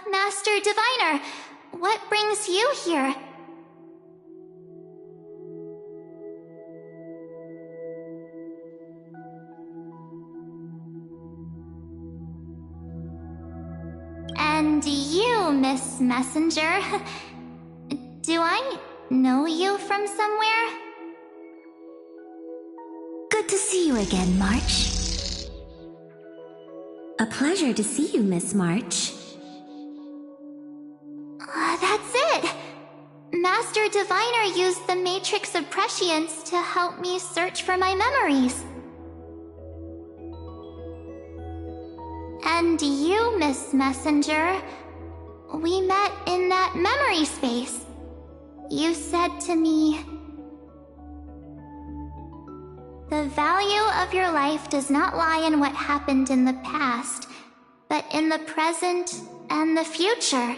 Master Diviner, what brings you here? And you, Miss Messenger, do I know you from somewhere? Good to see you again, March. A pleasure to see you, Miss March. That's it! Master Diviner used the Matrix of Prescience to help me search for my memories. And you, Miss Messenger, we met in that memory space. You said to me, "The value of your life does not lie in what happened in the past, but in the present and the future."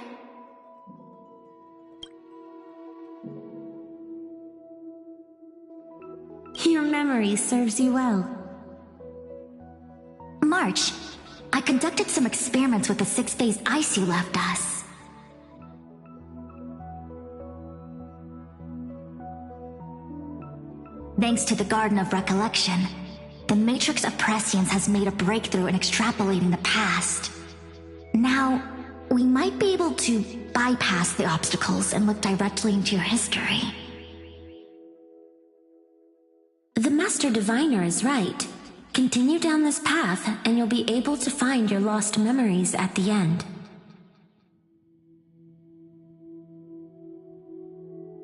Your memory serves you well. March, I conducted some experiments with the 6 phase ice you left us. Thanks to the Garden of Recollection, the Matrix of Prescience has made a breakthrough in extrapolating the past. Now, we might be able to bypass the obstacles and look directly into your history. The Master Diviner is right. Continue down this path, and you'll be able to find your lost memories at the end.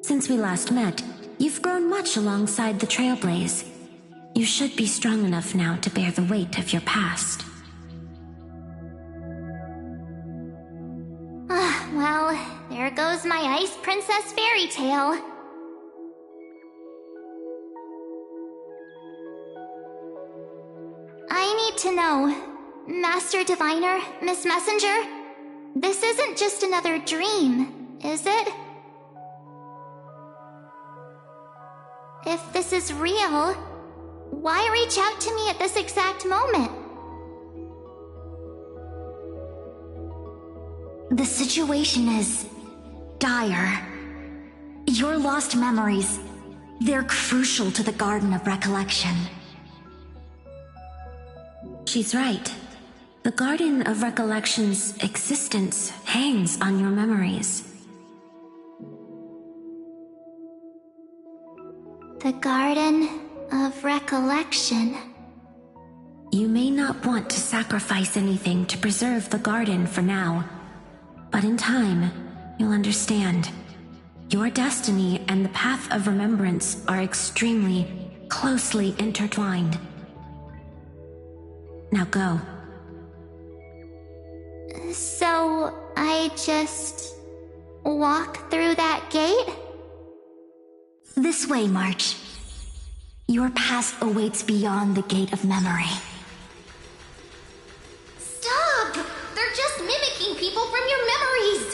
Since we last met, you've grown much alongside the Trailblaze. You should be strong enough now to bear the weight of your past. Well, there goes my Ice Princess fairy tale. I need to know, Master Diviner, Miss Messenger, this isn't just another dream, is it? If this is real, why reach out to me at this exact moment? The situation is dire. Your lost memories, they're crucial to the Garden of Recollection. She's right. The Garden of Recollection's existence hangs on your memories. The Garden of Recollection. You may not want to sacrifice anything to preserve the garden for now, but in time, you'll understand. Your destiny and the path of remembrance are extremely, closely intertwined. Now go. So, I just walk through that gate? This way, March. Your past awaits beyond the Gate of Memory. Stop! They're just mimicking people from your memories!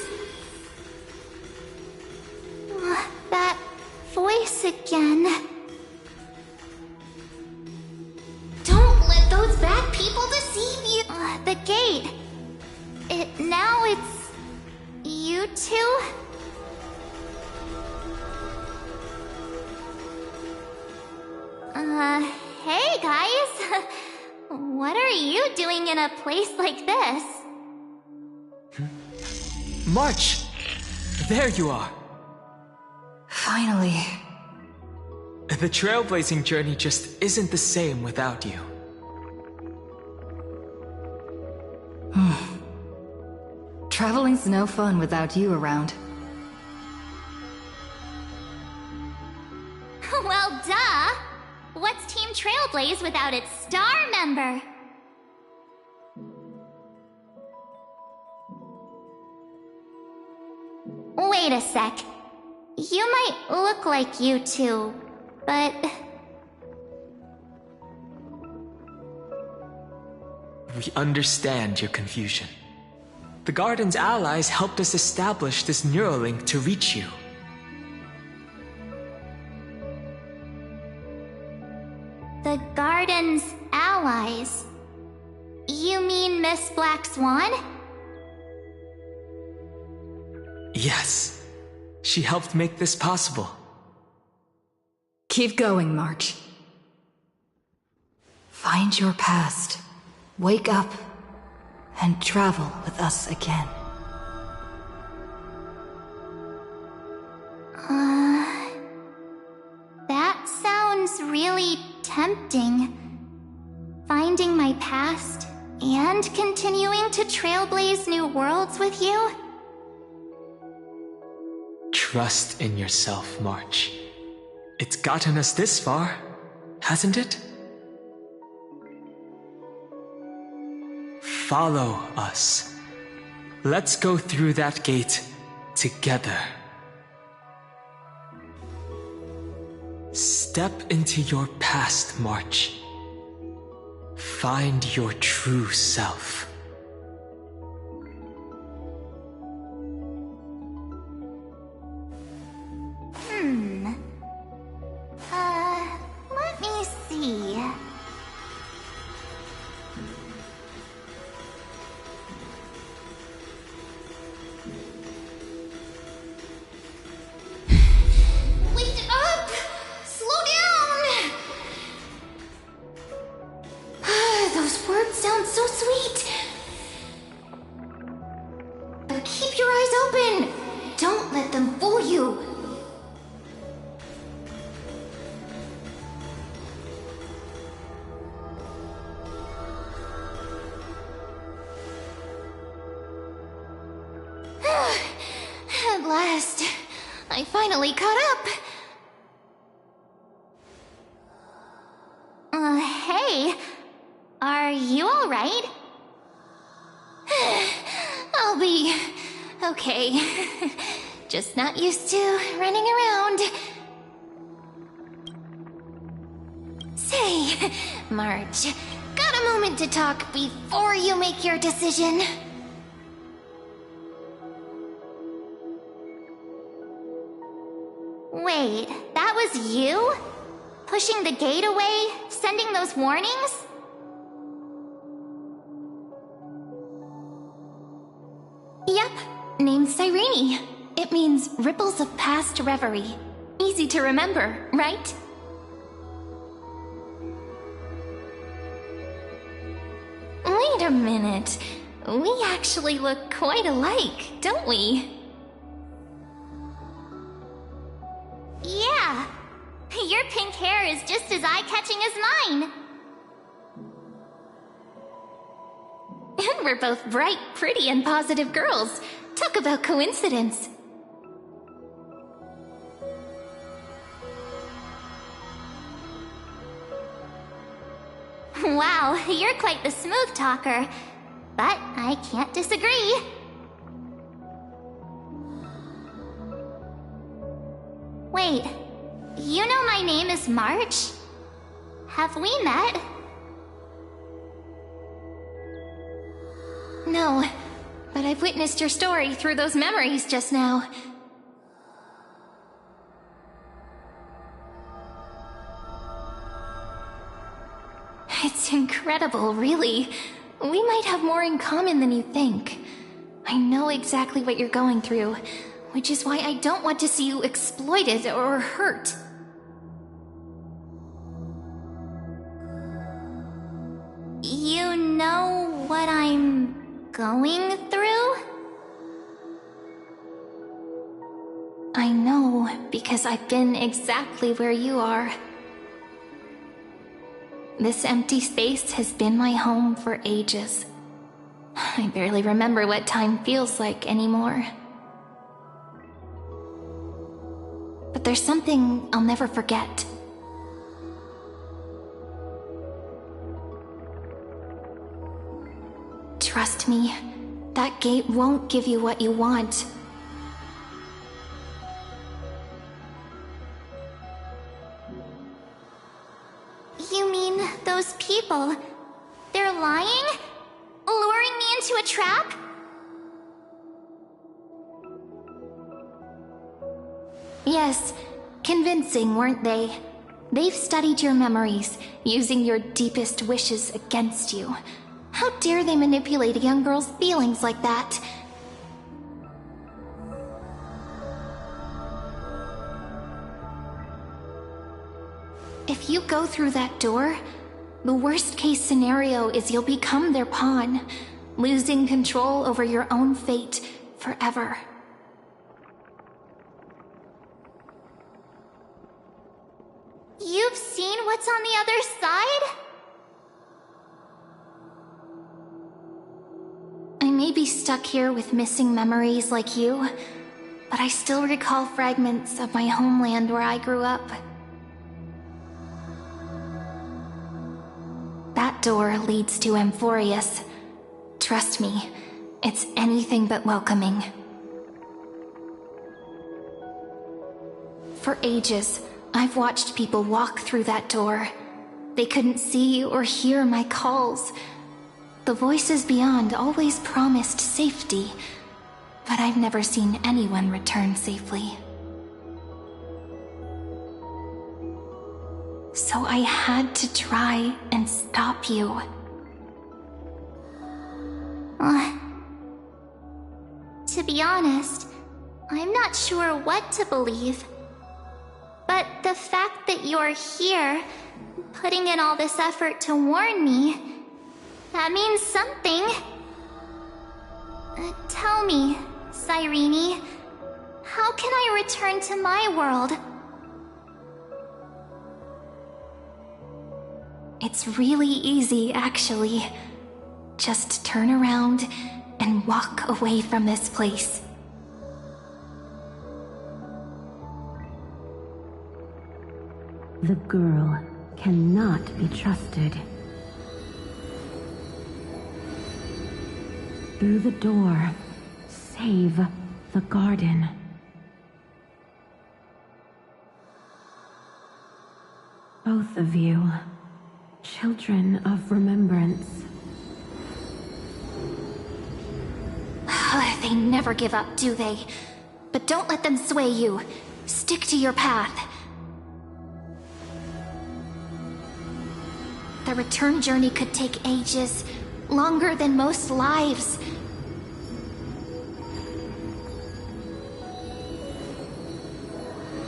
That voice again. Don't let those bad people deceive you! The gate. Now it's... you two? Hey guys! What are you doing in a place like this? March! There you are! Finally. The trailblazing journey just isn't the same without you. Traveling's no fun without you around. Well, duh! What's Team Trailblaze without its star member? Wait a sec. You might look like you two, but... We understand your confusion. The Garden's allies helped us establish this Neuralink to reach you. The Garden's allies? You mean Miss Black Swan? Yes, she helped make this possible. Keep going, March. Find your past, wake up, and travel with us again. That sounds really tempting. Finding my past and continuing to trailblaze new worlds with you? Trust in yourself, March. It's gotten us this far, hasn't it? Follow us. Let's go through that gate together. Step into your past, March. Find your true self. Let me see. Wait up! Slow down! Those words sound so sweet. But keep your eyes open. Don't let them fool you. At last, I finally caught up. Hey, are you all right? I'll be okay. Just not used to running around. Say, March, got a moment to talk before you make your decision? Wait, that was you? Pushing the gate away? Sending those warnings? Yep, name's Cyrene. It means ripples of past reverie. Easy to remember, right? Wait a minute. We actually look quite alike, don't we? Yeah. Your pink hair is just as eye-catching as mine. And we're both bright, pretty, and positive girls. Talk about coincidence. Wow, you're quite the smooth talker. But I can't disagree. Wait, you know my name is March? Have we met? No, but I've witnessed your story through those memories just now. It's incredible, really. We might have more in common than you think. I know exactly what you're going through, which is why I don't want to see you exploited or hurt. You know what I'm going through? I know, because I've been exactly where you are. This empty space has been my home for ages. I barely remember what time feels like anymore. But there's something I'll never forget. Trust me, that gate won't give you what you want. You mean those people? They're lying? Luring me into a trap? Yes, convincing, weren't they? They've studied your memories, using your deepest wishes against you. How dare they manipulate a young girl's feelings like that? If you go through that door, the worst case scenario is you'll become their pawn, losing control over your own fate forever. You've seen what's on the other side? I may be stuck here with missing memories like you, but I still recall fragments of my homeland where I grew up. That door leads to Amphorius. Trust me, it's anything but welcoming. For ages, I've watched people walk through that door. They couldn't see or hear my calls. The voices beyond always promised safety, but I've never seen anyone return safely. So I had to try and stop you. To be honest, I'm not sure what to believe. But the fact that you're here, putting in all this effort to warn me, that means something. Tell me, Cyrene, how can I return to my world? It's really easy, actually. Just turn around and walk away from this place. The girl cannot be trusted. Through the door, save the garden. Both of you, children of remembrance. They never give up, do they? But don't let them sway you. Stick to your path. The return journey could take ages, longer than most lives.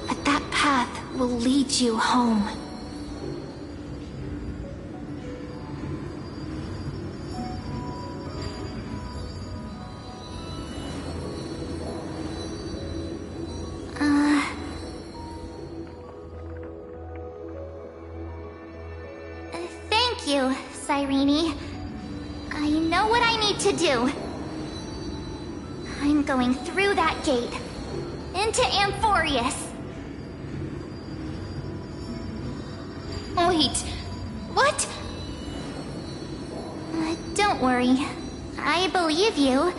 But that path will lead you home. Thank you, Cyrene. I know what I need to do. I'm going through that gate, into Amphorius. Wait, what? Don't worry. I believe you.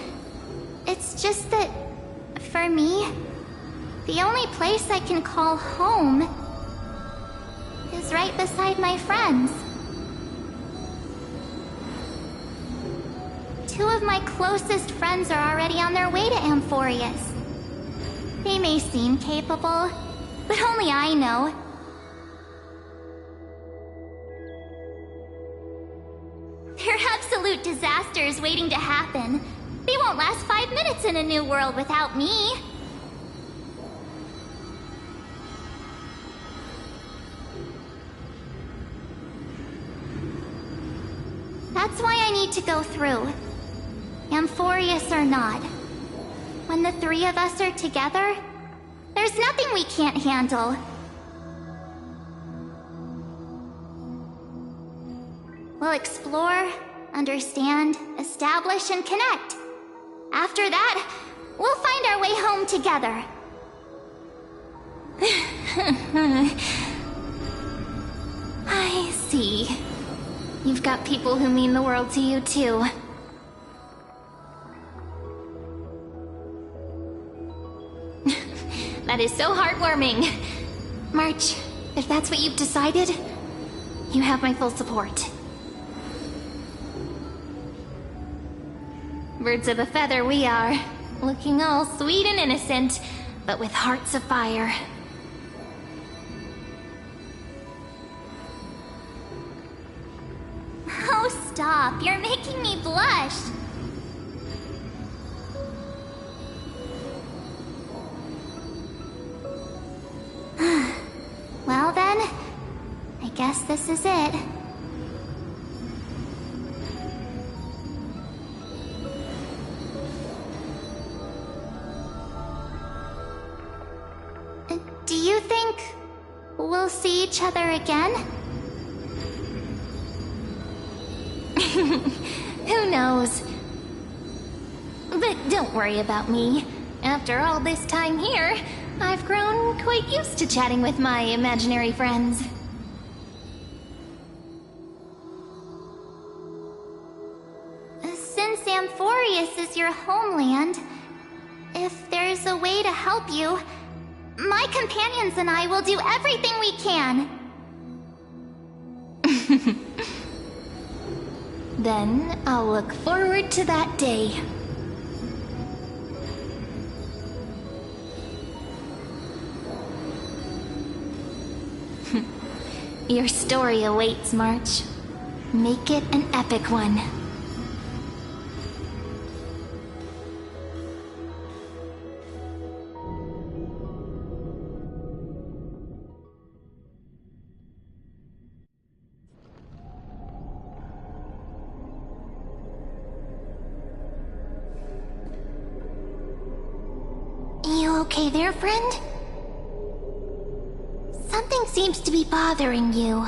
It's just that, for me, the only place I can call home is right beside my friends. Two of my closest friends are already on their way to Amphorius. They may seem capable, but only I know. They're absolute disasters waiting to happen. They won't last 5 minutes in a new world without me. That's why I need to go through. Amphorius or not. When the three of us are together, there's nothing we can't handle. We'll explore, understand, establish, and connect. After that, we'll find our way home together. I see. You've got people who mean the world to you, too. That is so heartwarming. March, if that's what you've decided, you have my full support. Birds of a feather we are, looking all sweet and innocent, but with hearts of fire. Oh, stop. You're making me blush. Well then, I this is it. Do you think we'll see each other again? Who knows? But don't worry about me. After all this time here, I've grown quite used to chatting with my imaginary friends. Since Amphorius is your homeland, if there's a way to help you, my companions and I will do everything we can. Then I'll look forward to that day. Your story awaits, March. Make it an epic one. You okay there, friend? Something seems to be bothering you.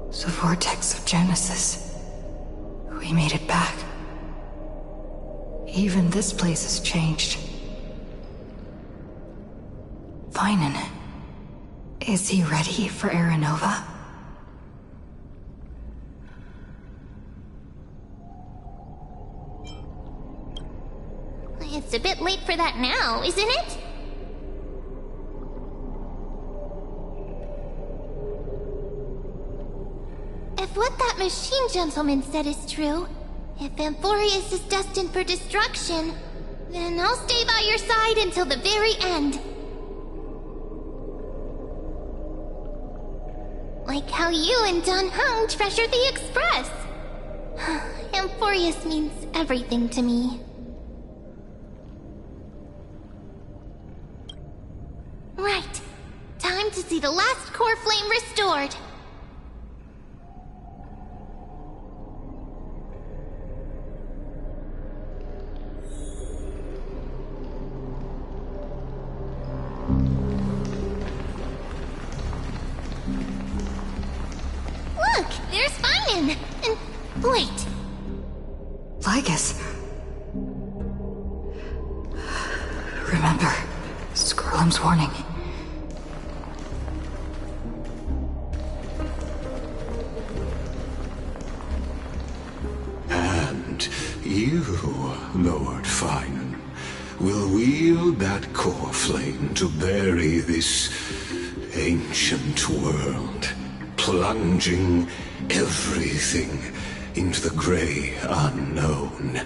The vortex of Genesis. We made it back. Even this place has changed. Finan. Is he ready for Aranova? It's a bit late for that now, isn't it? If what that machine gentleman said is true, if Amphorius is destined for destruction, then I'll stay by your side until the very end. Like how you and Dun Hung treasured the Express. Amphorius means everything to me. Right. Time to see the last core flame restored. Look, there's Finan. And wait. Lygus. Remember Skrulum's warning. And you, Lord Finan, will wield that core flame to bury this ancient world, plunging everything into the gray unknown.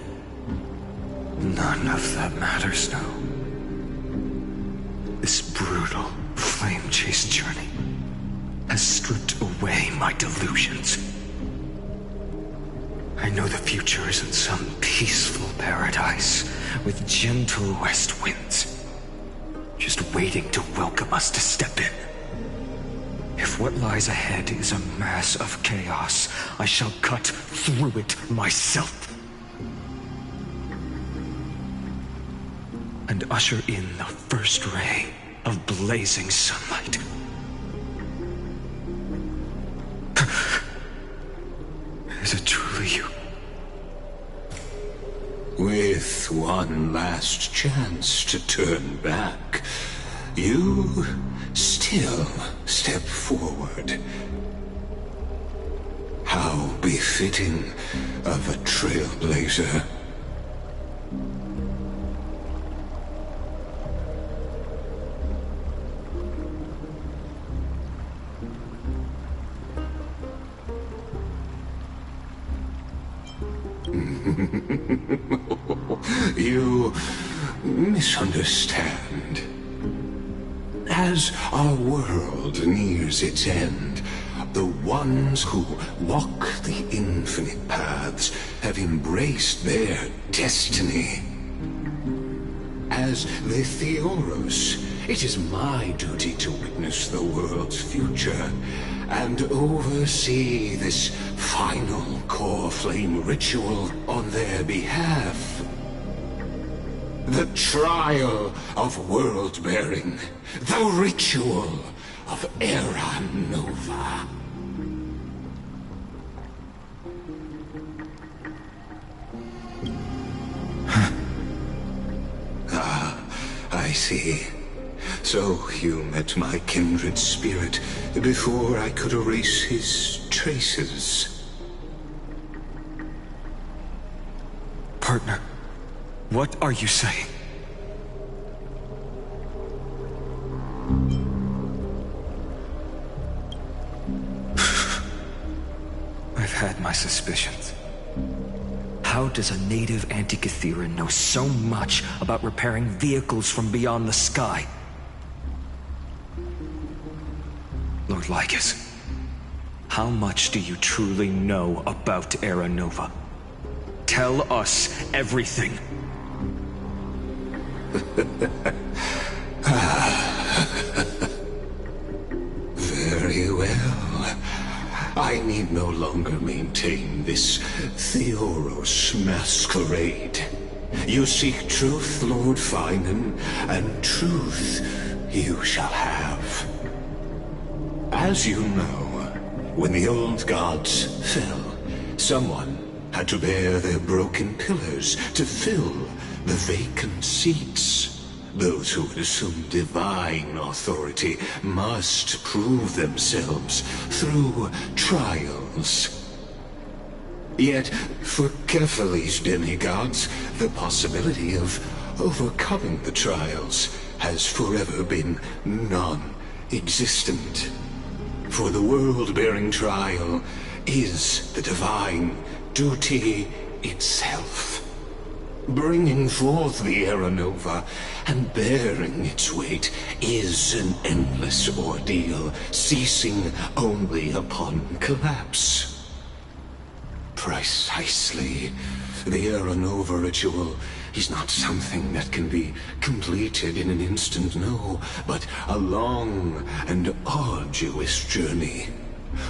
None of that matters now. This brutal, flame-chased journey has stripped away my delusions. I know the future is in some peaceful paradise with gentle west winds, just waiting to welcome us to step in. If what lies ahead is a mass of chaos, I shall cut through it myself and usher in the first ray of blazing sunlight. Is it truly you? With one last chance to turn back, you still step forward. How befitting of a trailblazer. You misunderstand. As our world nears its end, The ones who walk the infinite paths have embraced their destiny. As the Theoros, it is my duty to witness the world's future and oversee this final core flame ritual on their behalf. The trial of world-bearing, the ritual of Era Nova. I see. So you met my kindred spirit before I could erase his traces. Partner, what are you saying? I've had my suspicions. How does a native Antikytheran know so much about repairing vehicles from beyond the sky? Lord Lycus, how much do you truly know about Era Nova? Tell us everything. Very well. I need no longer maintain this Theoros masquerade. You seek truth, Lord Finan, and truth you shall have. As you know, when the old gods fell, someone had to bear their broken pillars to fill the vacant seats. Those who would assume divine authority must prove themselves through trials. Yet, for Kefali's demigods, the possibility of overcoming the trials has forever been non-existent. For the world-bearing trial is the divine duty itself. Bringing forth the Era Nova and bearing its weight is an endless ordeal, ceasing only upon collapse. Precisely. The Era Nova ritual is not something that can be completed in an instant, no, but a long and arduous journey.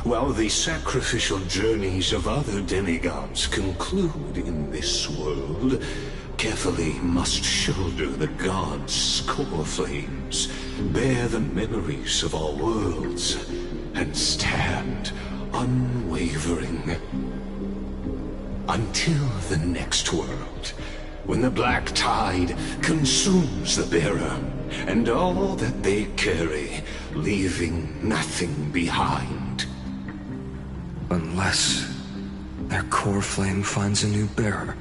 While the sacrificial journeys of other demigods conclude in this world, Kefali must shoulder the gods' core flames, bear the memories of all worlds, and stand unwavering. Until the next world, when the black tide consumes the bearer, and all that they carry, leaving nothing behind. Unless their core flame finds a new bearer.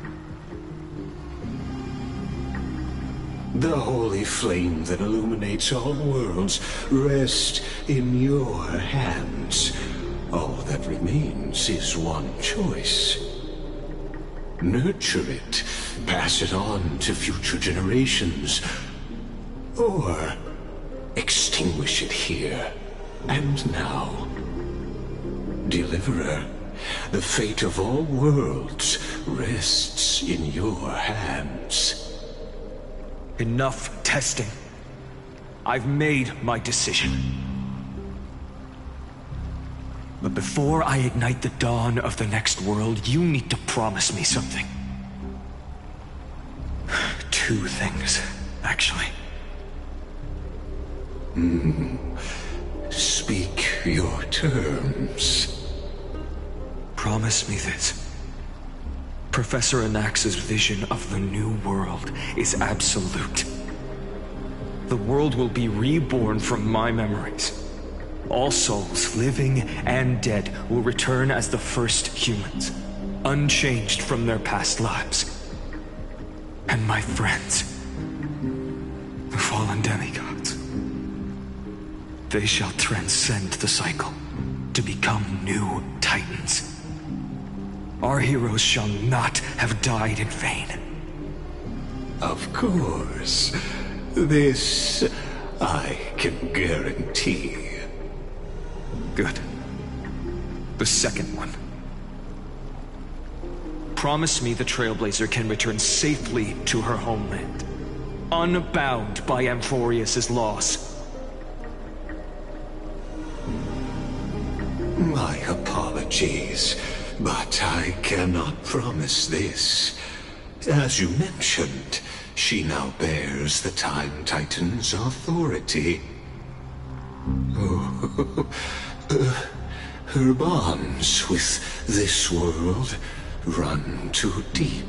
The holy flame that illuminates all worlds rests in your hands. All that remains is one choice. Nurture it, pass it on to future generations, or extinguish it here and now. Deliverer, the fate of all worlds rests in your hands. Enough testing. I've made my decision. But before I ignite the dawn of the next world, you need to promise me something. 2 things, actually. Speak your terms. Promise me this. Professor Anax's vision of the new world is absolute. The world will be reborn from my memories. All souls, living and dead, will return as the first humans, unchanged from their past lives. And my friends, the fallen demigods, they shall transcend the cycle to become new titans. Our heroes shall not have died in vain. Of course. This I can guarantee. Good. The second one. Promise me the Trailblazer can return safely to her homeland, unbound by Amphorius' loss. My apologies, but I cannot promise this. As you mentioned, she now bears the Time Titan's authority. Oh, her bonds with this world run too deep.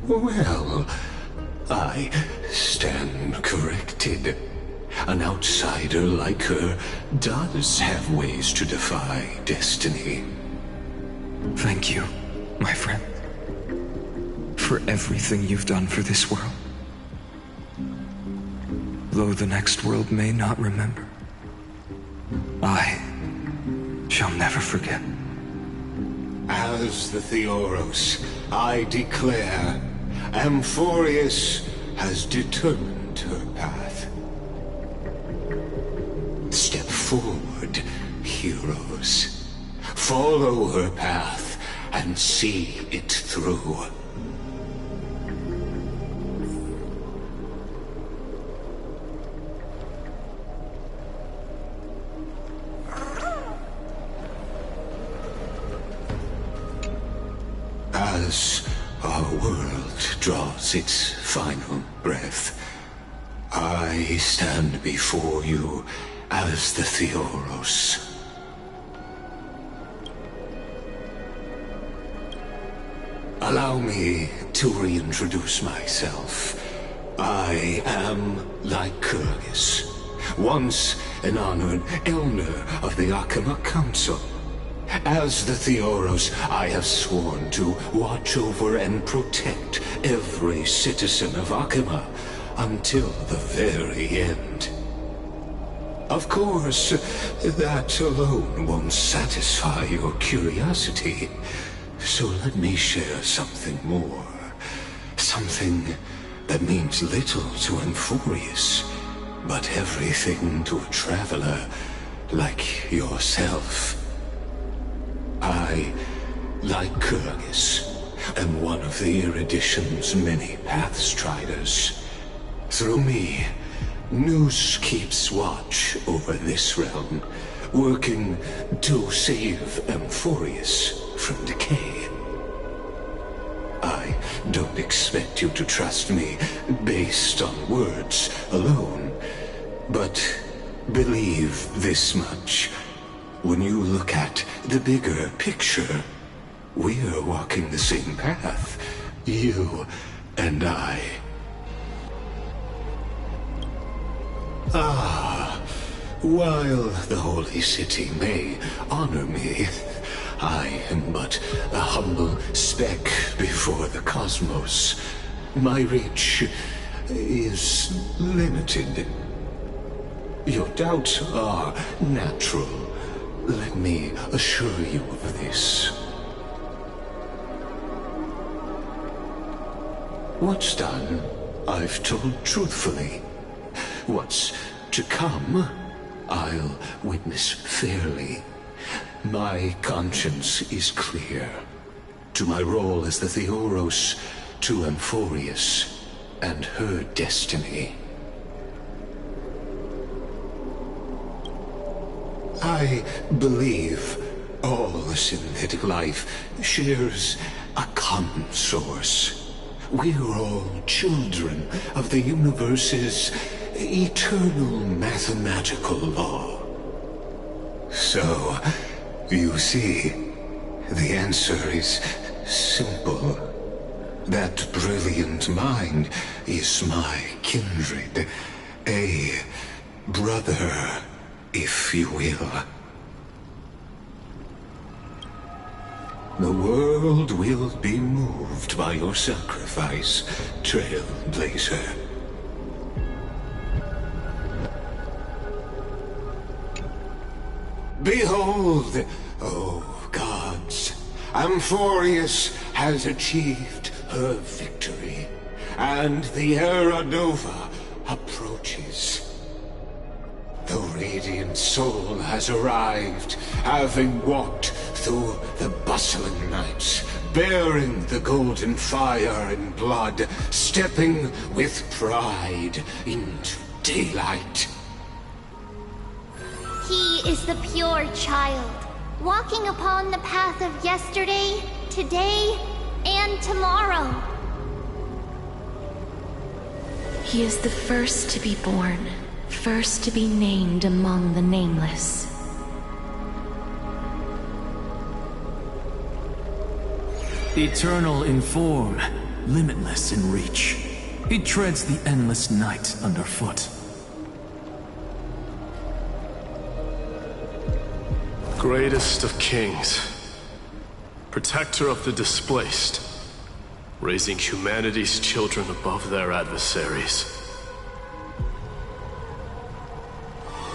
Well, I stand corrected. An outsider like her does have ways to defy destiny. Thank you, my friend, for everything you've done for this world. Though the next world may not remember, I shall never forget. As the Theoros, I declare, Amphorius has determined her path. Step forward, heroes. Follow her path and see it through. As our world draws its final breath, I stand before you as the Theoros. Allow me to reintroduce myself. I am Lycurgus, once an honored elder of the Akama Council. As the Theoros, I have sworn to watch over and protect every citizen of Akama until the very end. Of course, that alone won't satisfy your curiosity, so let me share something more. Something that means little to Amphorius, but everything to a traveler like yourself. I, Lycurgus, am one of the Erudition's many Pathstriders. Through me, Nous keeps watch over this realm, working to save Amphorius from decay. I don't expect you to trust me based on words alone, but believe this much. When you look at the bigger picture, we're walking the same path, you and I. Ah, while the Holy City may honor me, I am but a humble speck before the cosmos. My reach is limited. Your doubts are natural. Let me assure you of this. What's done, I've told truthfully. What's to come, I'll witness fairly. My conscience is clear. To my role as the Theoros, to Amphorius, and her destiny. I believe all synthetic life shares a common source. We're all children of the universe's eternal mathematical law. So, you see, the answer is simple. That brilliant mind is my kindred, a brother, if you will. The world will be moved by your sacrifice, Trailblazer. Behold, oh gods, Amphorius has achieved her victory, and the Era Nova approaches. The radiant soul has arrived, having walked through the bustling nights, bearing the golden fire and blood, stepping with pride into daylight. He is the pure child, walking upon the path of yesterday, today, and tomorrow. He is the first to be born, first to be named among the nameless. Eternal in form, limitless in reach. He treads the endless night underfoot. Greatest of kings, protector of the displaced, raising humanity's children above their adversaries.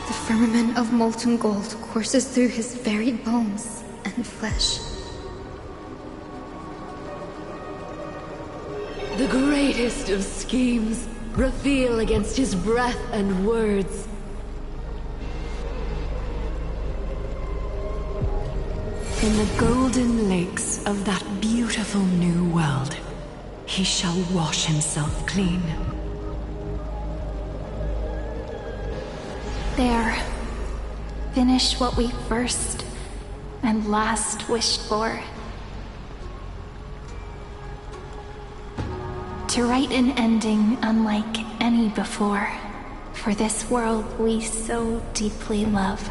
The firmament of molten gold courses through his very bones and flesh. The greatest of schemes reveal against his breath and words. In the golden lakes of that beautiful new world, he shall wash himself clean. There. Finish what we first and last wished for. To write an ending unlike any before, for this world we so deeply love.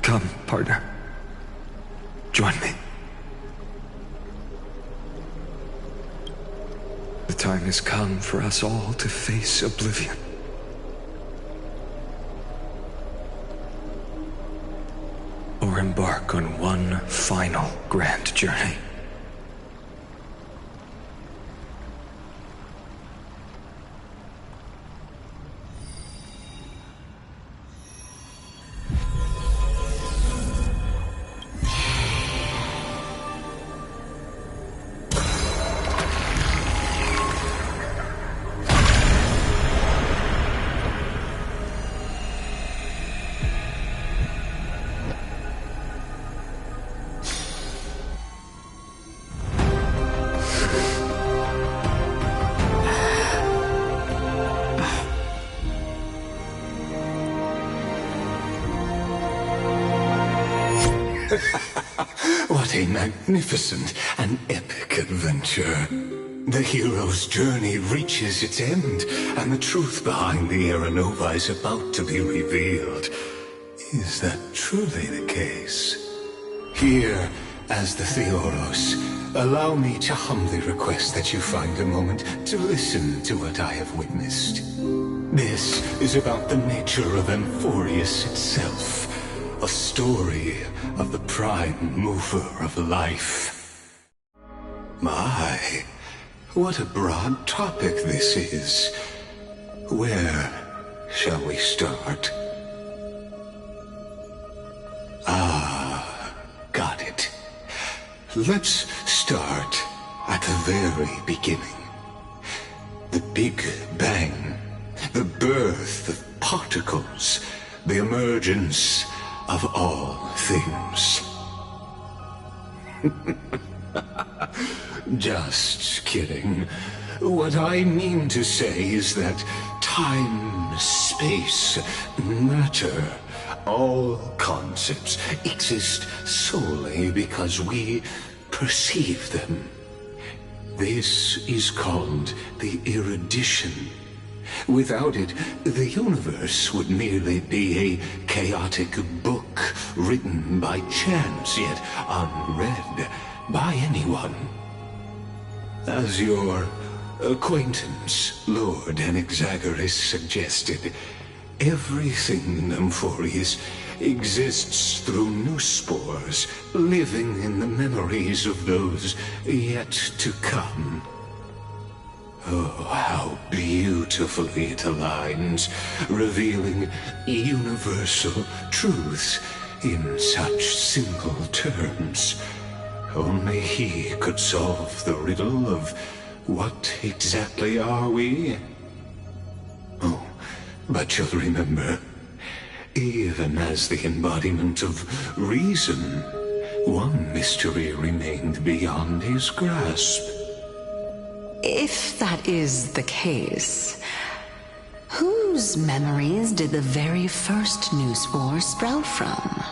Come, partner. Join me. The time has come for us all to face oblivion. Or embark on one final grand journey. What a magnificent and epic adventure. The hero's journey reaches its end, and the truth behind the Era Nova is about to be revealed. Is that truly the case? Here, as the Theoros, allow me to humbly request that you find a moment to listen to what I have witnessed. This is about the nature of Amphorius itself. A story of the prime mover of life. My, what a broad topic this is. Where shall we start? Got it. Let's start at the very beginning. The Big Bang, the birth of particles, the emergence of all things. Just kidding. What I mean to say is that time, space, matter, all concepts exist solely because we perceive them. This is called the erudition. Without it, the universe would merely be a chaotic book written by chance, yet unread by anyone. As your acquaintance, Lord Anaxagoras, suggested, everything in Amphorius exists through new spores, living in the memories of those yet to come. Oh, how beautifully it aligns, revealing universal truths, in such simple terms. Only he could solve the riddle of what exactly are we? Oh, but you'll remember, even as the embodiment of reason, one mystery remained beyond his grasp. If that is the case, whose memories did the very first new spore sprout from?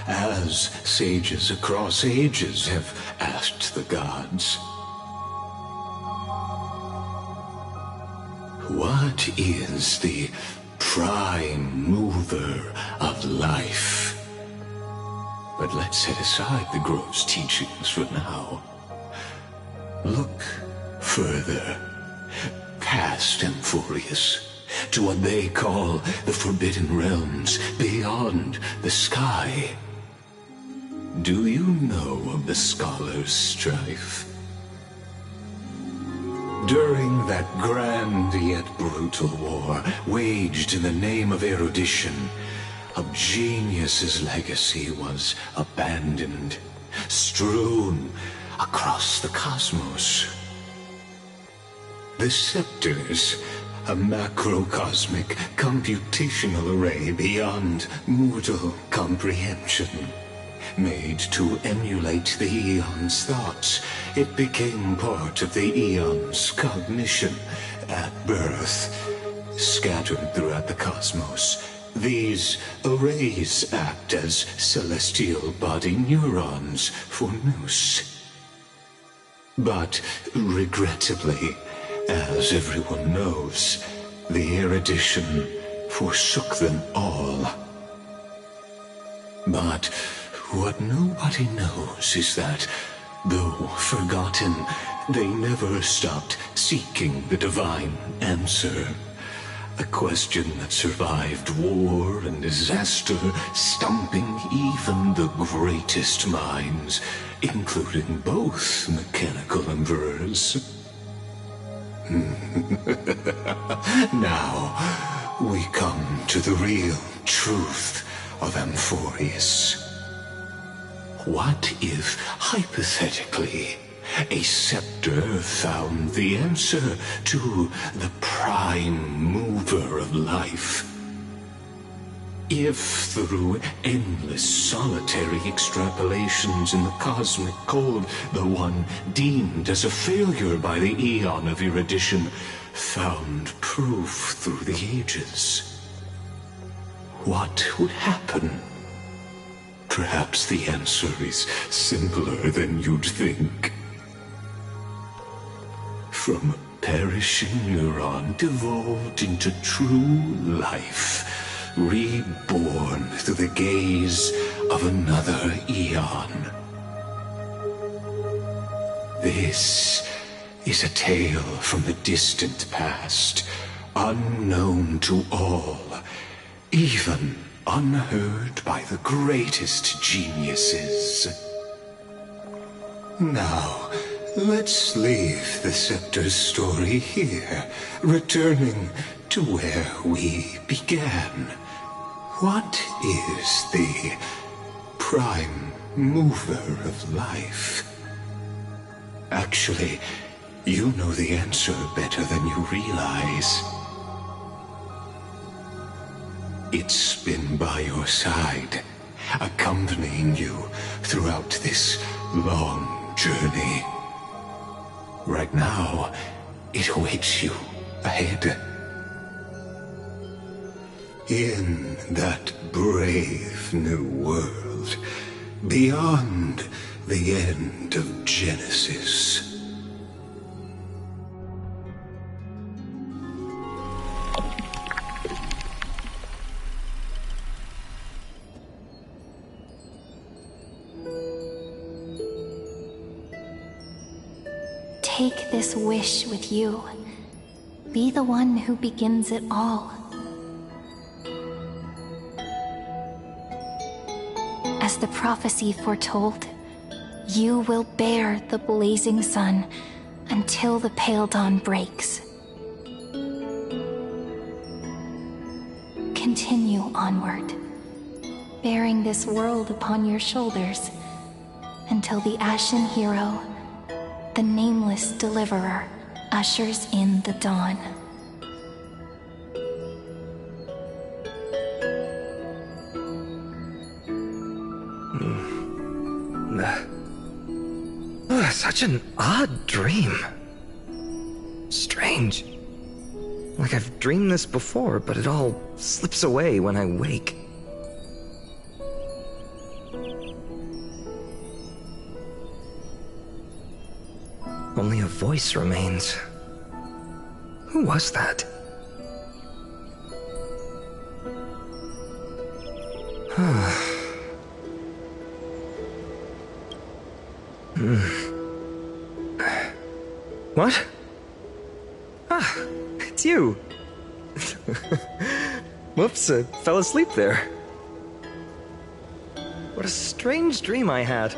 As sages across ages have asked the gods, what is the prime mover of life? But let's set aside the gross teachings for now. Look further, past Amphorius, to what they call the Forbidden Realms beyond the sky. Do you know of the scholars' strife? During that grand yet brutal war, waged in the name of erudition, a genius's legacy was abandoned, strewn across the cosmos. The scepters, a macrocosmic computational array beyond mortal comprehension. Made to emulate the Aeon's thoughts, it became part of the Aeon's cognition at birth. Scattered throughout the cosmos, these arrays act as celestial body neurons for Nous. But regrettably, as everyone knows, the erudition forsook them all. But what nobody knows is that, though forgotten, they never stopped seeking the divine answer. A question that survived war and disaster, stumping even the greatest minds, including both mechanical emperors. Now, we come to the real truth of Amphorius. What if, hypothetically, a scepter found the answer to the prime mover of life? If through endless solitary extrapolations in the cosmic code, the one deemed as a failure by the Aeon of erudition found proof through the ages, what would happen? Perhaps the answer is simpler than you'd think. From a perishing neuron devolved into true life, reborn through the gaze of another Aeon. This is a tale from the distant past, unknown to all, even unheard by the greatest geniuses. Now, let's leave the Scepter's story here, returning to where we began. What is the prime mover of life? Actually, you know the answer better than you realize. It's been by your side, accompanying you throughout this long journey. Right now, it awaits you ahead. In that brave new world, beyond the end of Genesis. Take this wish with you. Be the one who begins it all. As the prophecy foretold, you will bear the blazing sun until the pale dawn breaks. continue onward, bearing this world upon your shoulders, until the Ashen Hero, the nameless deliverer, ushers in the dawn. Such an odd dream. Strange. Like I've dreamed this before, but it all slips away when I wake. Only a voice remains. Who was that? What? Ah, it's you. Whoops, I fell asleep there. What a strange dream I had.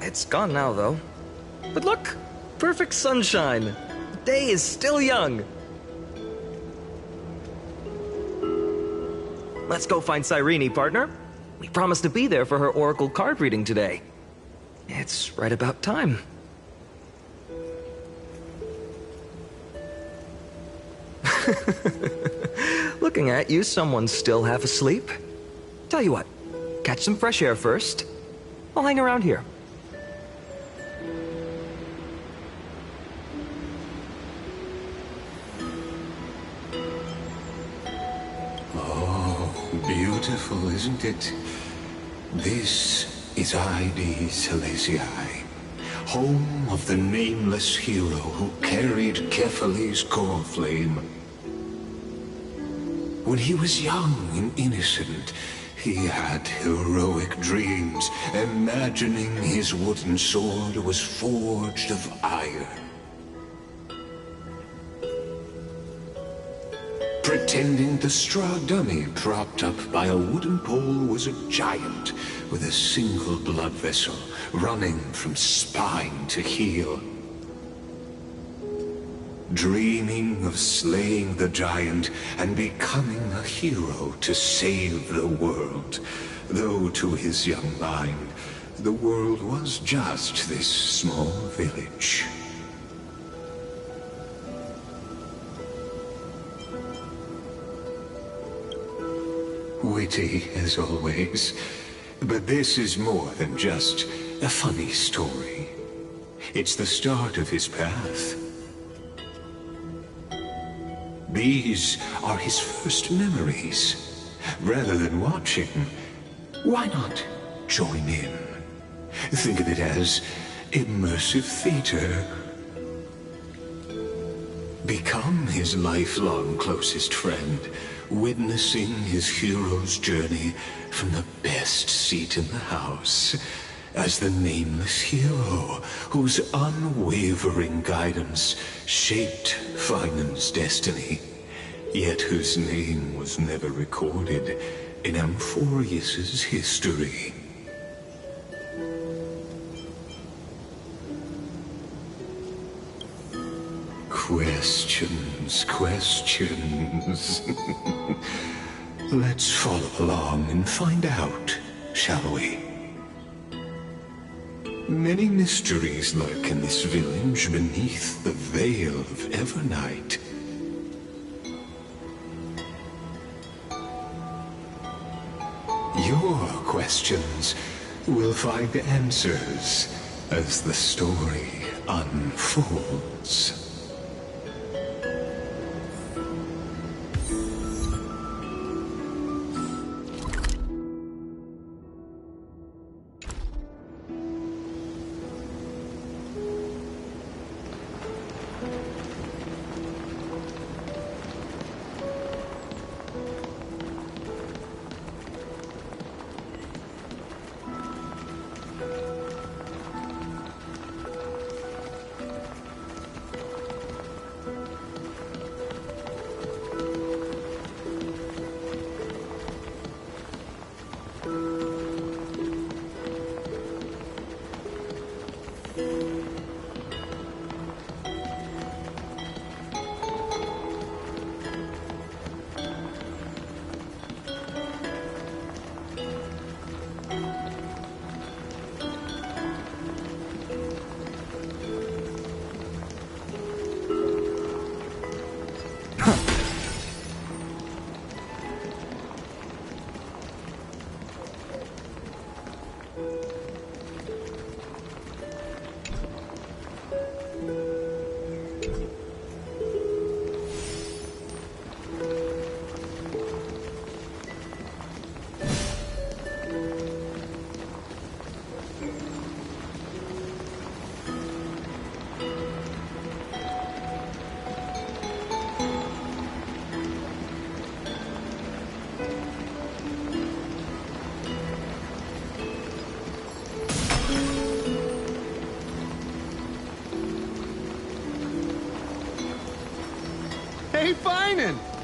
It's gone now, though. But look, perfect sunshine. The day is still young. Let's go find Cyrene, partner. We promised to be there for her oracle card reading today. It's right about time. Looking at you, someone's still half asleep. Tell you what, catch some fresh air first. I'll hang around here. Oh, beautiful, isn't it? This is Ide Silesiae, home of the nameless hero who carried Kephales's core flame. When he was young and innocent, he had heroic dreams, imagining his wooden sword was forged of iron. Pretending the straw dummy propped up by a wooden pole was a giant with a single blood vessel running from spine to heel. Dreaming of slaying the giant and becoming a hero to save the world, though to his young mind, the world was just this small village. Witty as always, but this is more than just a funny story. It's the start of his path. These are his first memories. Rather than watching, why not join in? Think of it as immersive theater. Become his lifelong closest friend, witnessing his hero's journey from the best seat in the house, as the nameless hero whose unwavering guidance shaped Finan's destiny, yet whose name was never recorded in Amphorius's history. Questions. Let's follow along and find out, shall we? Many mysteries lurk in this village beneath the veil of Evernight. Your questions will find answers as the story unfolds.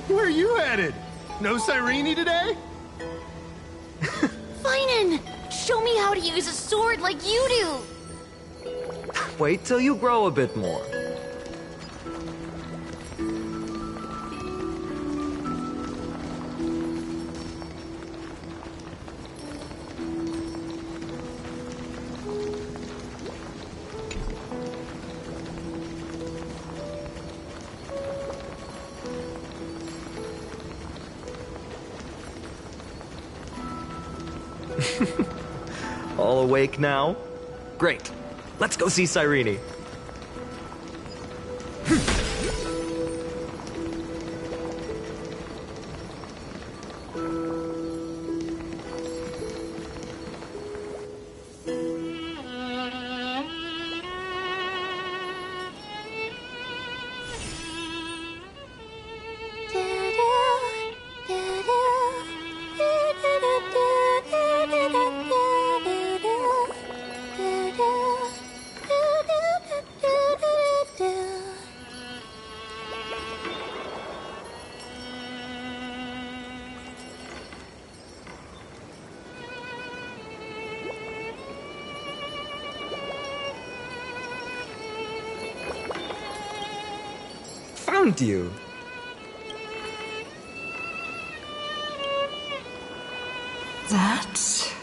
Where are you headed? No Cyrene today? Finan! Show me how to use a sword like you do! Wait till you grow a bit more. All awake now? Great. Let's go see Cyrene. Found you. That's...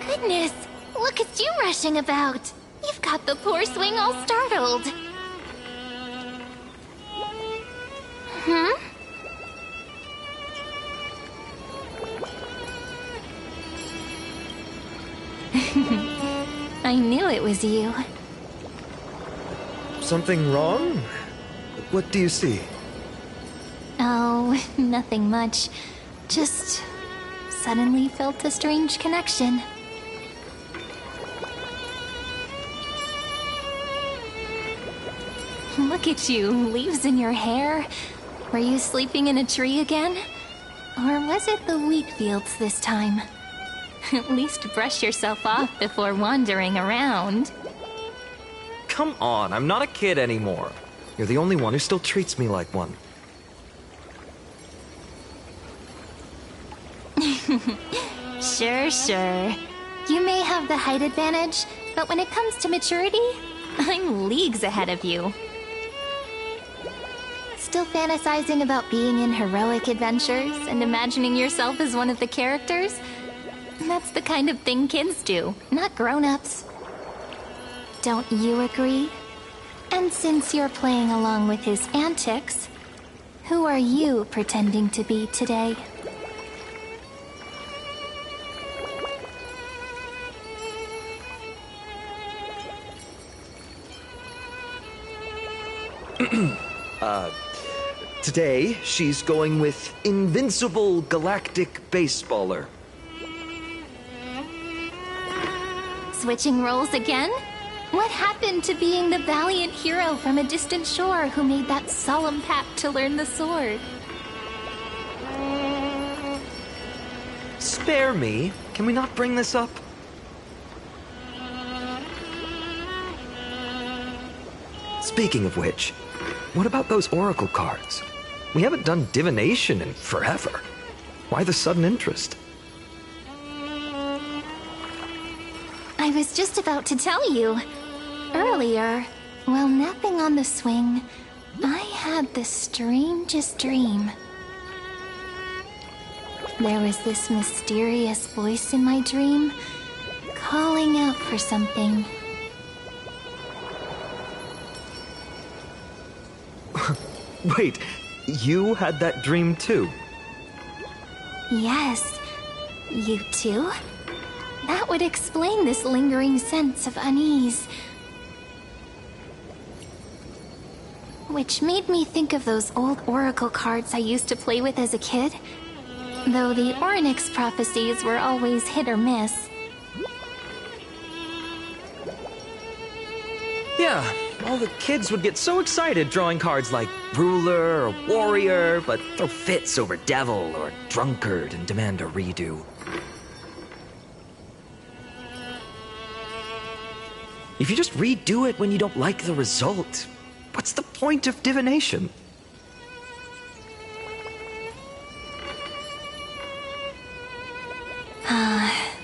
Goodness, look at you rushing about. You've got the poor swing all startled. Hmm? I knew it was you. Something wrong? What do you see? Oh, nothing much. Just suddenly felt a strange connection. Look at you, leaves in your hair. Were you sleeping in a tree again? Or was it the wheat fields this time? At least brush yourself off before wandering around. Come on, I'm not a kid anymore. You're the only one who still treats me like one. Sure. You may have the height advantage, but when it comes to maturity, I'm leagues ahead of you. Still fantasizing about being in heroic adventures and imagining yourself as one of the characters? That's the kind of thing kids do, not grown-ups. Don't you agree? And since you're playing along with his antics, who are you pretending to be today? Today, she's going with Invincible Galactic Baseballer. Switching roles again? What happened to being the valiant hero from a distant shore who made that solemn pact to learn the sword? Spare me. Can we not bring this up? Speaking of which, what about those oracle cards? We haven't done divination in forever. Why the sudden interest? I was just about to tell you. Earlier, while napping on the swing, I had the strangest dream. There was this mysterious voice in my dream, calling out for something. Wait, you had that dream too? Yes, you too? That would explain this lingering sense of unease. Which made me think of those old oracle cards I used to play with as a kid. Though the Ornyx prophecies were always hit or miss. Yeah, all the kids would get so excited drawing cards like ruler or warrior, but throw fits over devil or drunkard and demand a redo. If you just redo it when you don't like the result, what's the point of divination?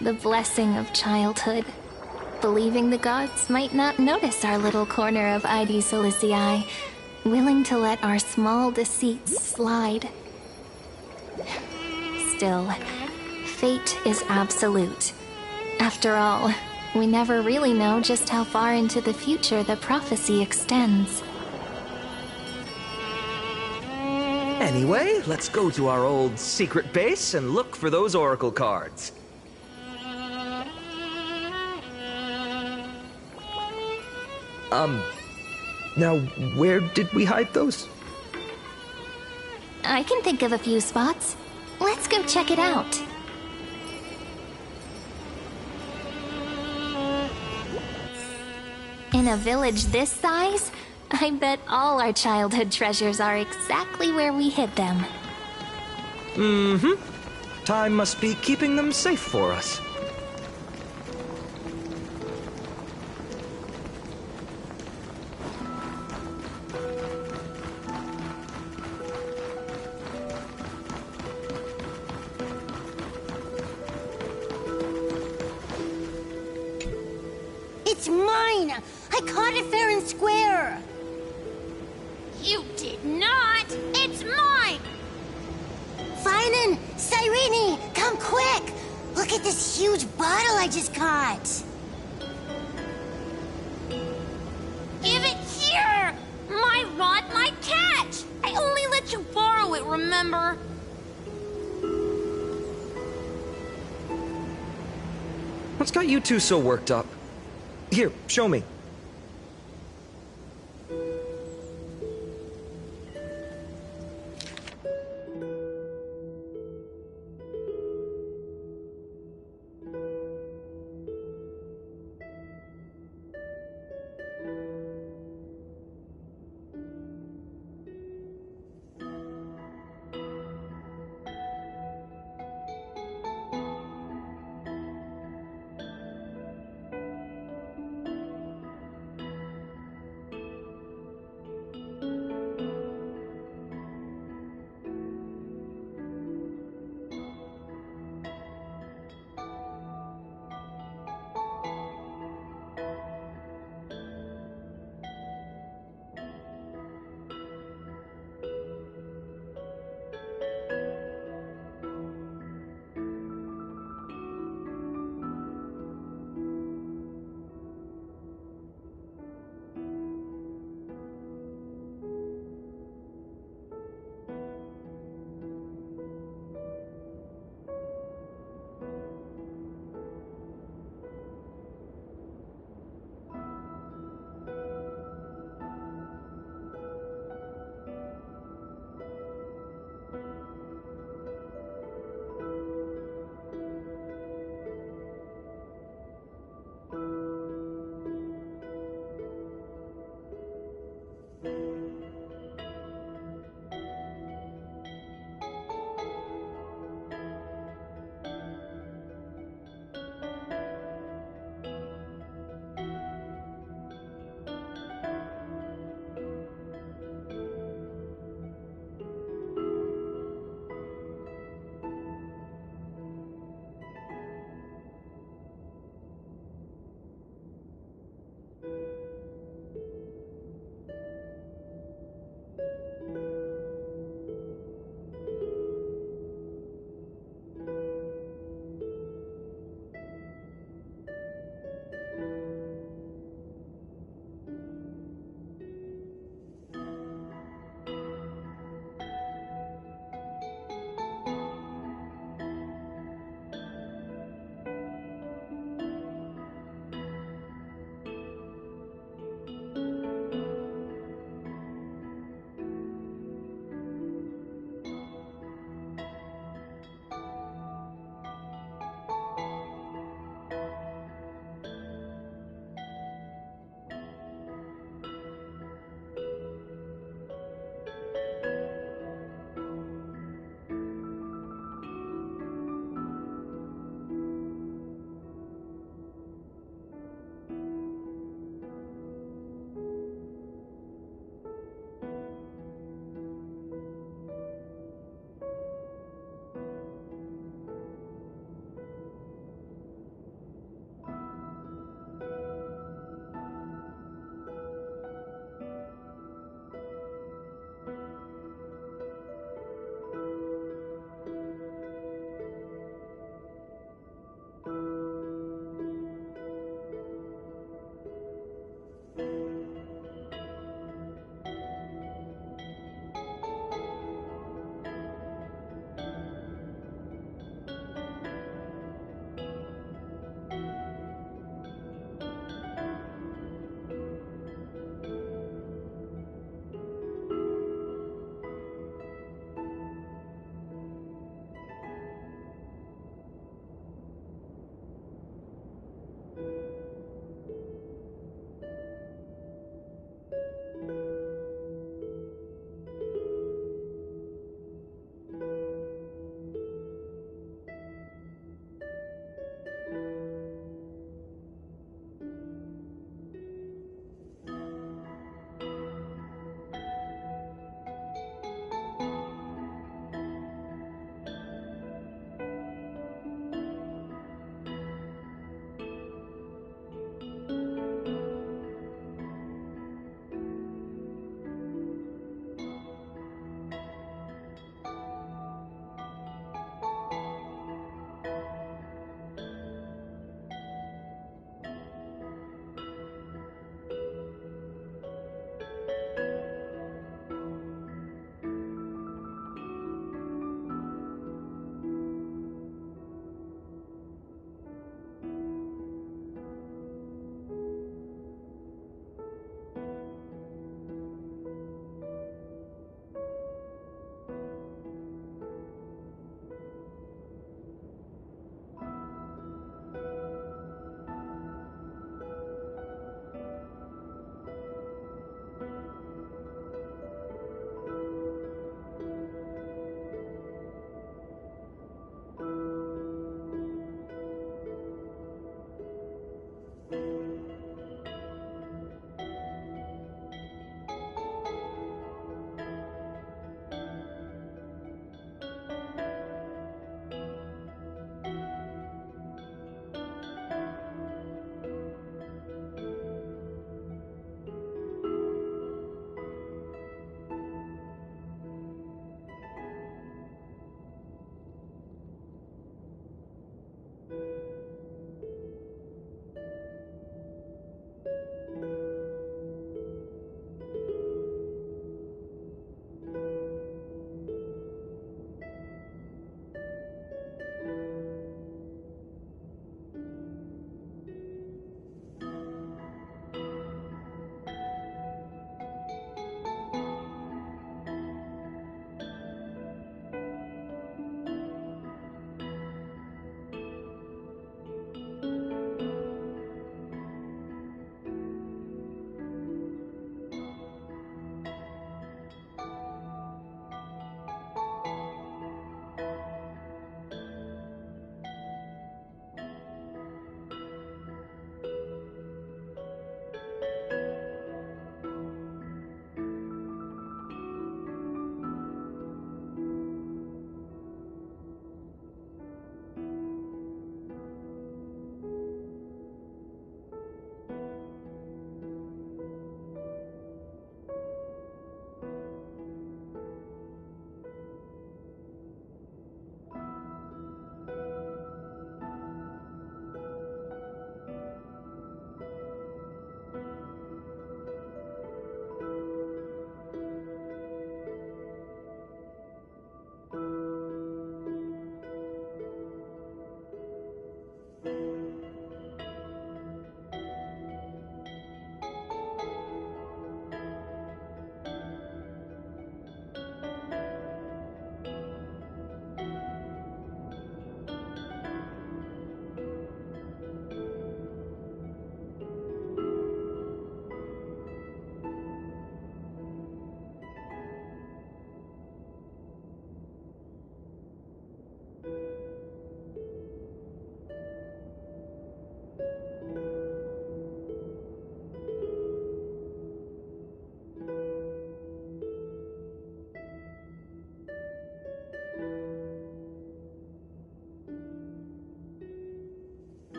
The blessing of childhood. Believing the gods might not notice our little corner of ID Solicii, willing to let our small deceits slide. Still, fate is absolute. After all, we never really know just how far into the future the prophecy extends. Anyway, let's go to our old secret base and look for those oracle cards. Now, where did we hide those? I can think of a few spots. Let's go check it out. In a village this size, I bet all our childhood treasures are exactly where we hid them. Mm-hmm. Time must be keeping them safe for us. It's mine! I caught it fair and square! You did not! It's mine! Finan! Cyrene! Come quick! Look at this huge bottle I just caught! Give it here! My rod, my catch! I only let you borrow it, remember? What's got you two so worked up? Here, show me.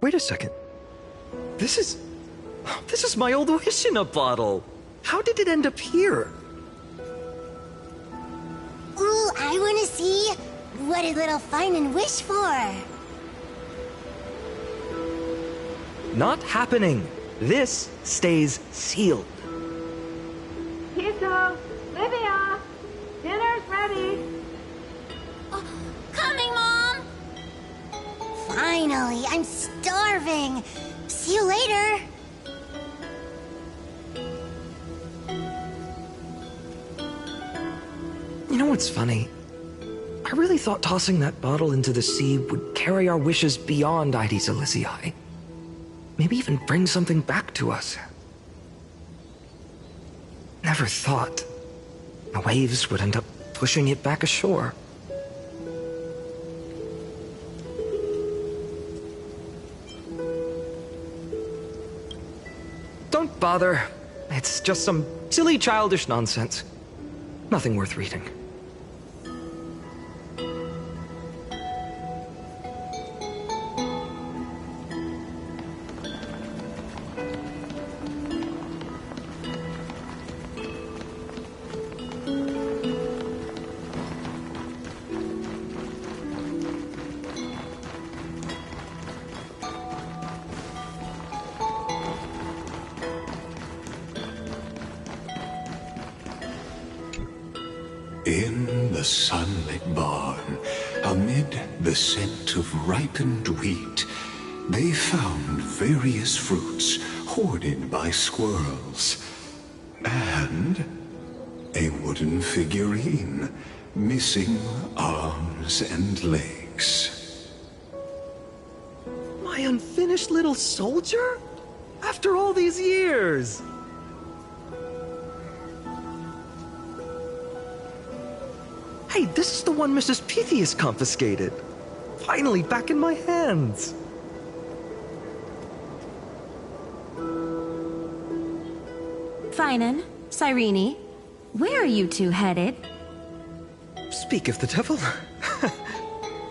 Wait a second. This is my old wish in a bottle. How did it end up here? Ooh, I want to see. What did little Finan wish for? Not happening. This stays sealed. Tiso, Livia, dinner's ready. Oh, coming, Mom! Finally, I'm starving. See you later. You know what's funny? I really thought tossing that bottle into the sea would carry our wishes beyond Ides Elysiae. Maybe even bring something back to us. Never thought the waves would end up pushing it back ashore. Don't bother. It's just some silly childish nonsense. Nothing worth reading. In the sunlit barn, amid the scent of ripened wheat, they found various fruits hoarded by squirrels, and a wooden figurine missing arms and legs. My unfinished little soldier? After all these years! Hey, this is the one Mrs. Pythias confiscated. Finally back in my hands. Finan, Cyrene, where are you two headed? Speak of the devil.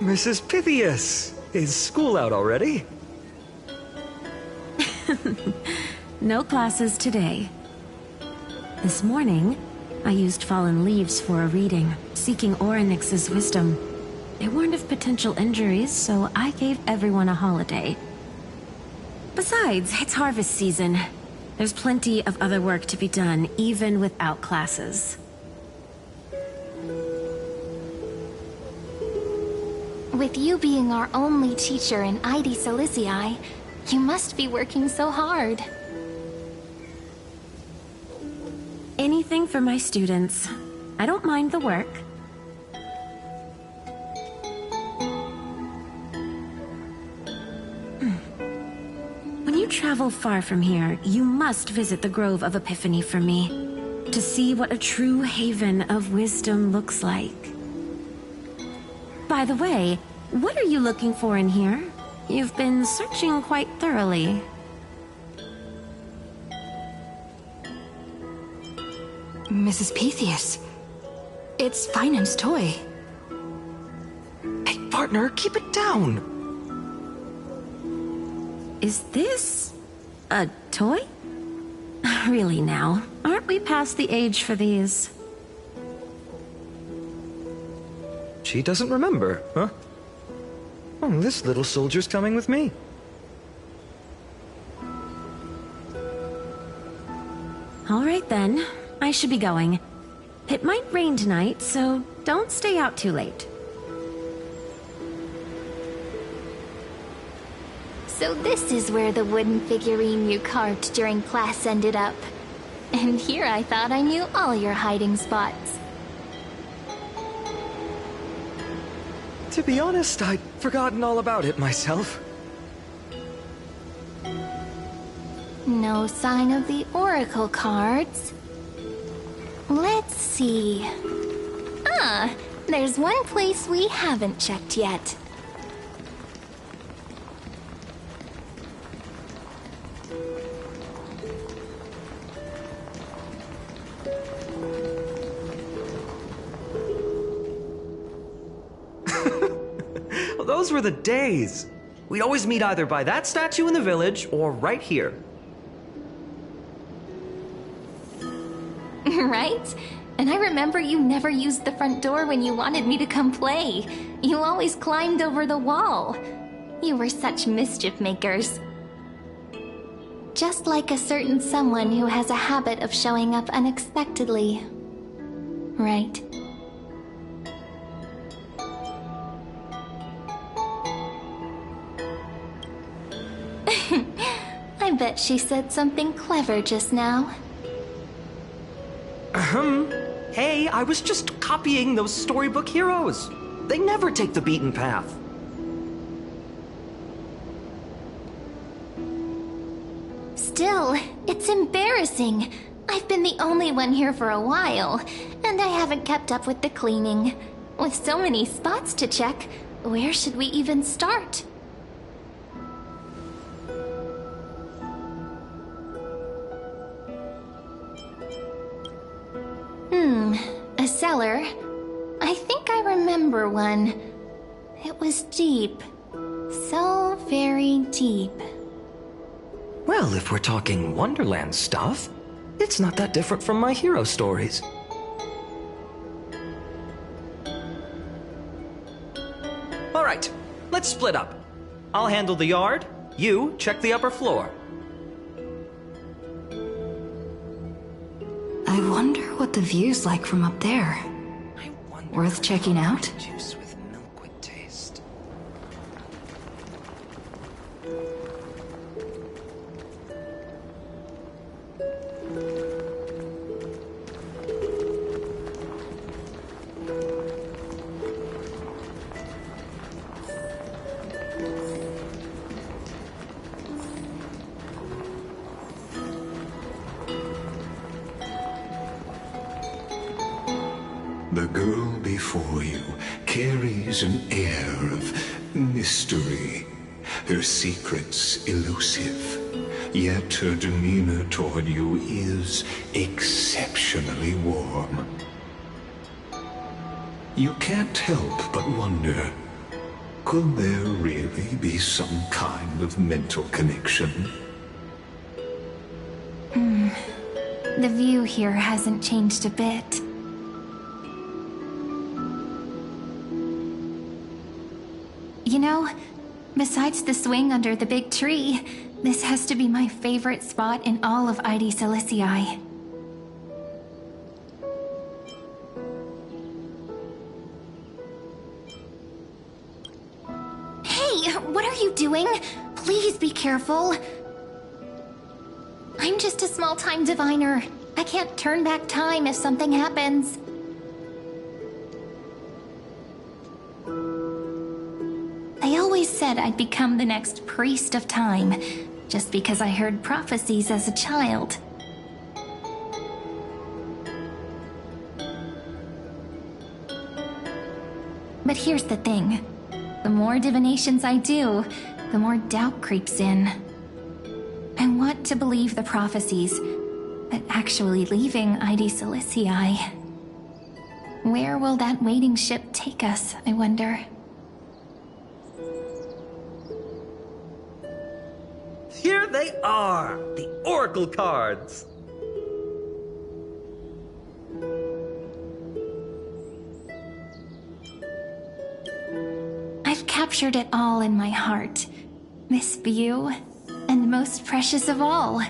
Mrs. Pythias, is school out already? No classes today. This morning, I used fallen leaves for a reading, seeking Orynyx's wisdom. They warned of potential injuries, so I gave everyone a holiday. Besides, it's harvest season. There's plenty of other work to be done, even without classes. With you being our only teacher in Ides Elysiae, you must be working so hard. Anything for my students. I don't mind the work. When you travel far from here, you must visit the Grove of Epiphany for me, to see what a true haven of wisdom looks like. By the way, what are you looking for in here? You've been searching quite thoroughly. Mrs. Pythias, it's Finan's toy. Hey, partner, keep it down. Is this a toy? Really now, aren't we past the age for these? She doesn't remember, huh? Oh, this little soldier's coming with me. All right then. I should be going. It might rain tonight, so don't stay out too late. So this is where the wooden figurine you carved during class ended up. And here I thought I knew all your hiding spots. To be honest, I'd forgotten all about it myself. No sign of the oracle cards. Let's see. Ah, there's one place we haven't checked yet. Well, those were the days. We'd always meet either by that statue in the village or right here. Right? And I remember you never used the front door when you wanted me to come play. You always climbed over the wall. You were such mischief makers. Just like a certain someone who has a habit of showing up unexpectedly. Right? I bet she said something clever just now. Hey, I was just copying those storybook heroes. They never take the beaten path. Still, it's embarrassing. I've been the only one here for a while, and I haven't kept up with the cleaning. With so many spots to check, where should we even start? A cellar. I think I remember one. It was deep. So very deep. Well, if we're talking Wonderland stuff, it's not that different from my hero stories. All right, let's split up. I'll handle the yard, you check the upper floor. I wonder what the view's like from up there. Worth checking out? Juice with milk would taste. The girl before you carries an air of mystery, her secrets elusive, yet her demeanor toward you is exceptionally warm. You can't help but wonder, could there really be some kind of mental connection? The view here hasn't changed a bit. You know, besides the swing under the big tree, this has to be my favorite spot in all of Aedi Silicii. Hey, what are you doing? Please be careful. I'm just a small-time diviner. I can't turn back time if something happens. I always said I'd become the next priest of time, just because I heard prophecies as a child. But here's the thing. The more divinations I do, the more doubt creeps in. I want to believe the prophecies, but actually leaving Aedi Silicii. Where will that waiting ship take us, I wonder? Here they are, the Oracle cards. I've captured it all in my heart. This view, and most precious of all,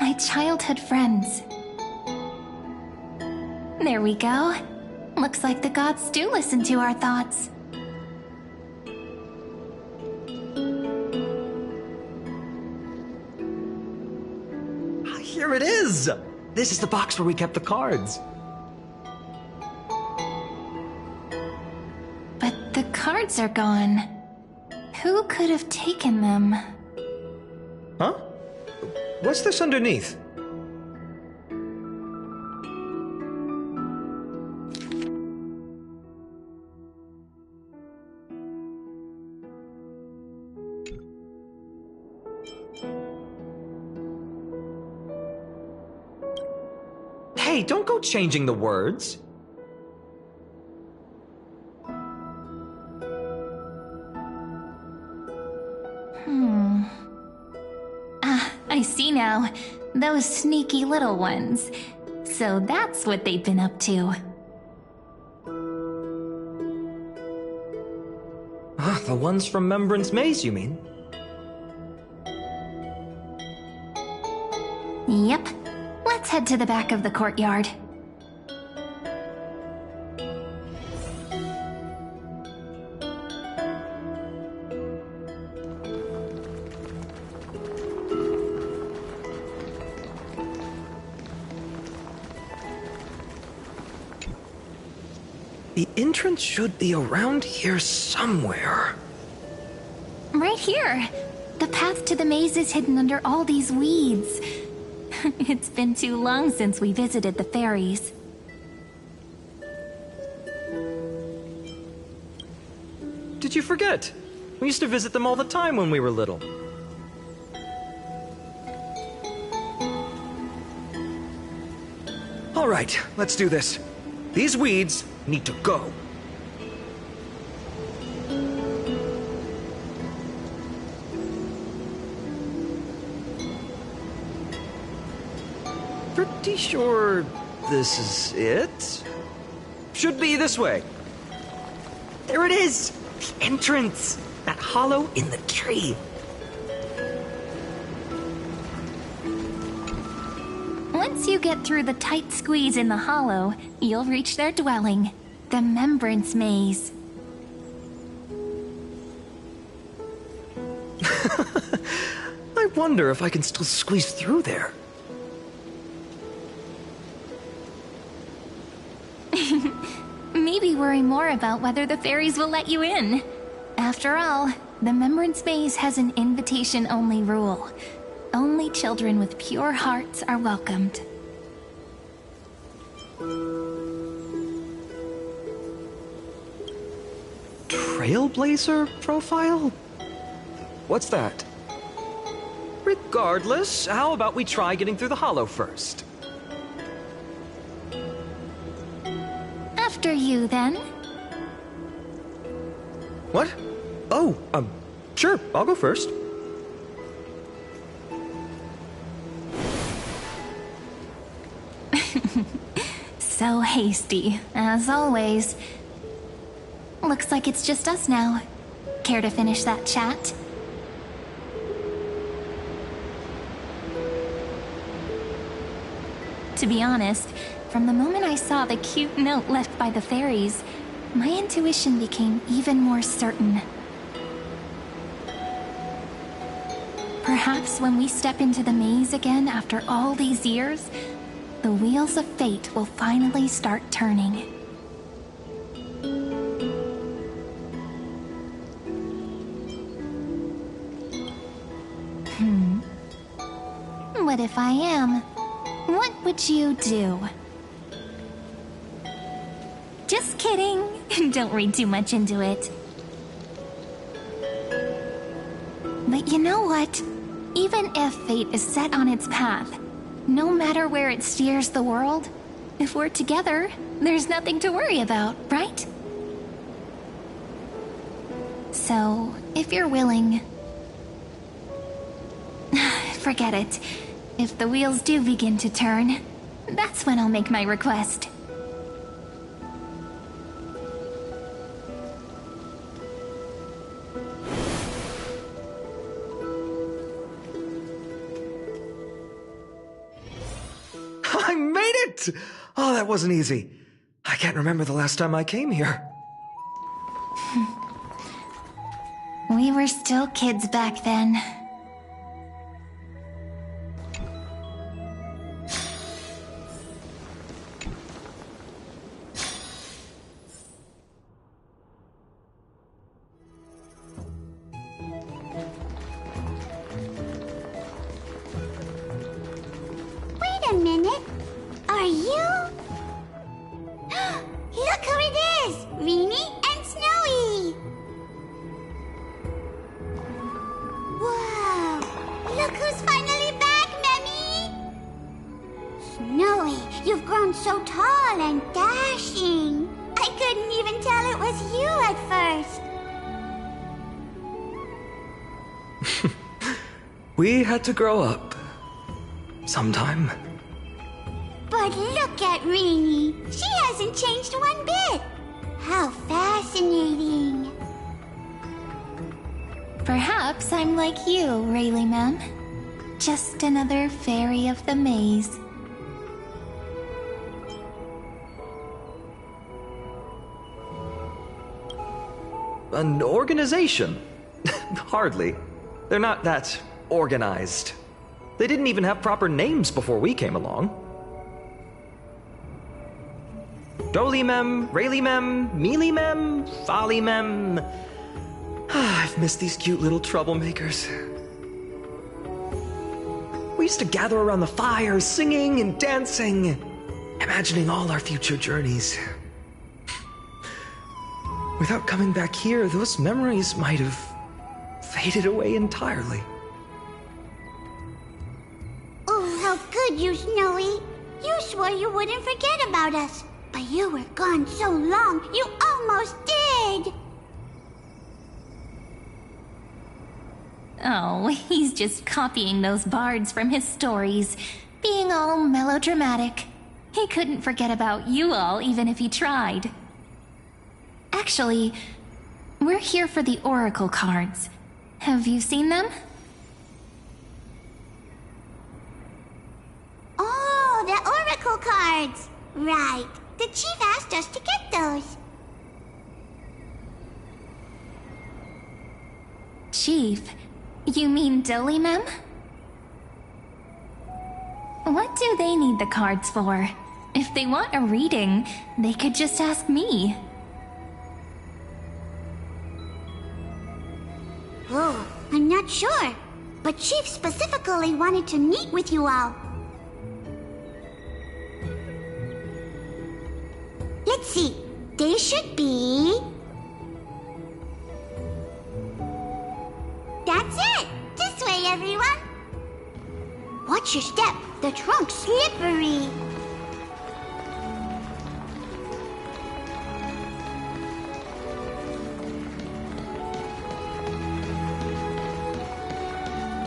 my childhood friends. There we go. Looks like the gods do listen to our thoughts. Here it is! This is the box where we kept the cards. But the cards are gone. Who could have taken them? Huh? What's this underneath? Hey, don't go changing the words. see now. Those sneaky little ones. So that's what they've been up to. The ones from Remembrance Maze, you mean? Yep. Let's head to the back of the courtyard. The entrance should be around here somewhere. Right here. The path to the maze is hidden under all these weeds. It's been too long since we visited the fairies. Did you forget? We used to visit them all the time when we were little. All right, let's do this. These weeds need to go. Pretty sure this is it? Should be this way. There it is! The entrance! That hollow in the tree. Once you get through the tight squeeze in the hollow, you'll reach their dwelling, the Remembrance Maze. I wonder if I can still squeeze through there. Maybe worry more about whether the fairies will let you in. After all, the Remembrance Maze has an invitation-only rule. Only children with pure hearts are welcomed. Trailblazer profile? What's that? Regardless, how about we try getting through the hollow first? After you, then. What? Oh, sure, I'll go first. So hasty, as always. Looks like it's just us now. Care to finish that chat? To be honest, from the moment I saw the cute note left by the fairies, my intuition became even more certain. Perhaps when we step into the maze again after all these years, the wheels of fate will finally start turning. What if I am? What would you do? Just kidding. Don't read too much into it. But you know what? Even if fate is set on its path, no matter where it steers the world, if we're together, there's nothing to worry about, right? So, if you're willing... Forget it. If the wheels do begin to turn, that's when I'll make my request. I made it! Oh, that wasn't easy. I can't remember the last time I came here. We were still kids back then. Wait a minute. Are you... Look who it is! Reenie and Snowy! Whoa! Look who's finally back, Memmy! Snowy, you've grown so tall and dashing. I couldn't even tell it was you at first. We had to grow up. sometime. But look at Rini. She hasn't changed one bit. How fascinating. Perhaps I'm like you, Rayleigh ma'am. Just another fairy of the maze. An organization? Hardly. They're not that organized. They didn't even have proper names before we came along. Dolimem, Rayleigh-mem, Mealy-mem, Folly-mem. I've missed these cute little troublemakers. We used to gather around the fire, singing and dancing, imagining all our future journeys. Without coming back here, those memories might have faded away entirely. Oh, how good you, Snowy. You swore you wouldn't forget about us. But you were gone so long, you almost did! Oh, he's just copying those bards from his stories, being all melodramatic. He couldn't forget about you all, even if he tried. Actually, we're here for the Oracle cards. Have you seen them? Oh, the Oracle cards! Right. The chief asked us to get those. Chief? You mean Dolimem? What do they need the cards for? If they want a reading, they could just ask me. Oh, I'm not sure. But Chief specifically wanted to meet with you all. Let's see. They should be... That's it! This way, everyone! Watch your step. The trunk's slippery.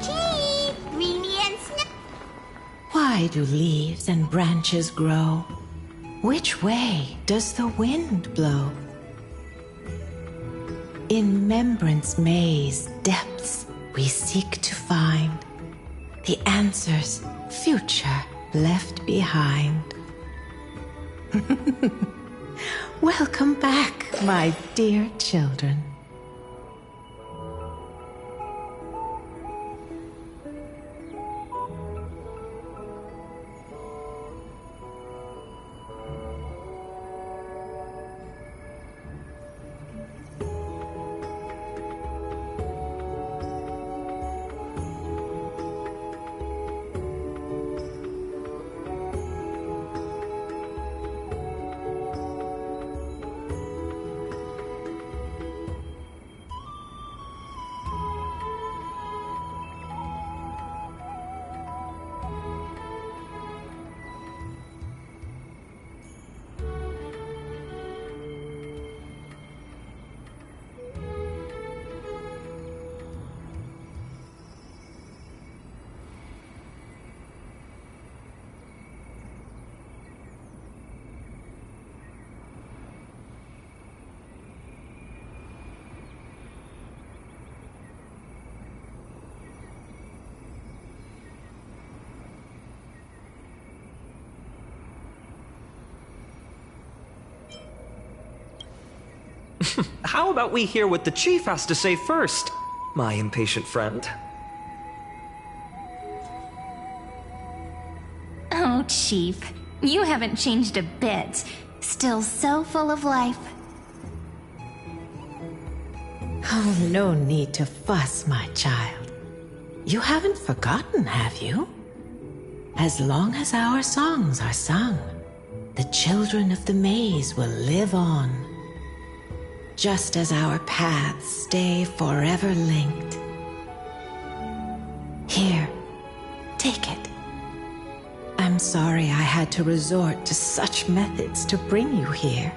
Chief! Rini and Snap. Why do leaves and branches grow? Which way does the wind blow? In Remembrance Maze depths we seek to find the answers future left behind. Welcome back, my dear children. How about we hear what the chief has to say first, my impatient friend? Oh, Chief, you haven't changed a bit. Still so full of life. Oh, no need to fuss, my child. You haven't forgotten, have you? As long as our songs are sung, the children of the maze will live on. Just as our paths stay forever linked. Here, take it. I'm sorry I had to resort to such methods to bring you here.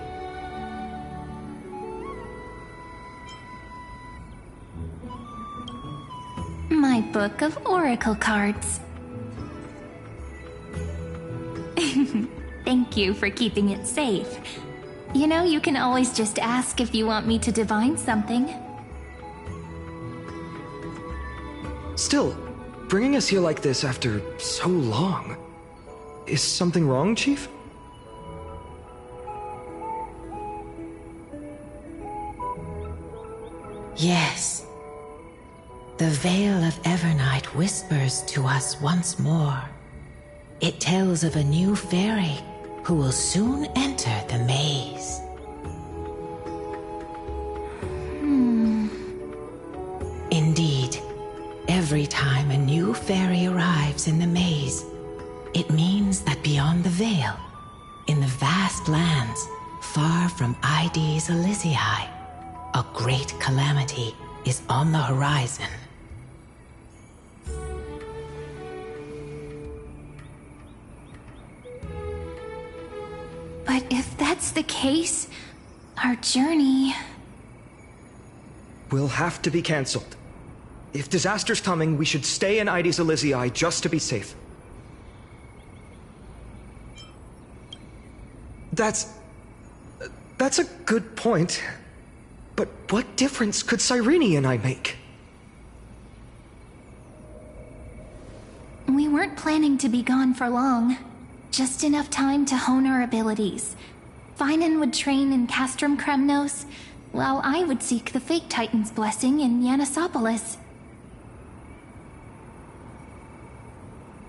My book of oracle cards. thank you for keeping it safe. You know, you can always just ask if you want me to divine something. Still, bringing us here like this after so long. Is something wrong, Chief? Yes. The Veil of Evernight whispers to us once more. It tells of a new fairy who will soon enter the maze. Indeed, every time a new fairy arrives in the maze, it means that beyond the veil, in the vast lands far from Ides Elysiae, a great calamity is on the horizon. But if that's the case, our journey... will have to be cancelled. If disaster's coming, we should stay in Ides Elysiae just to be safe. That's a good point. But what difference could Cyrene and I make? We weren't planning to be gone for long. Just enough time to hone our abilities. Finan would train in Castrum Kremnos, while I would seek the Fake Titan's blessing in Yanisopolis.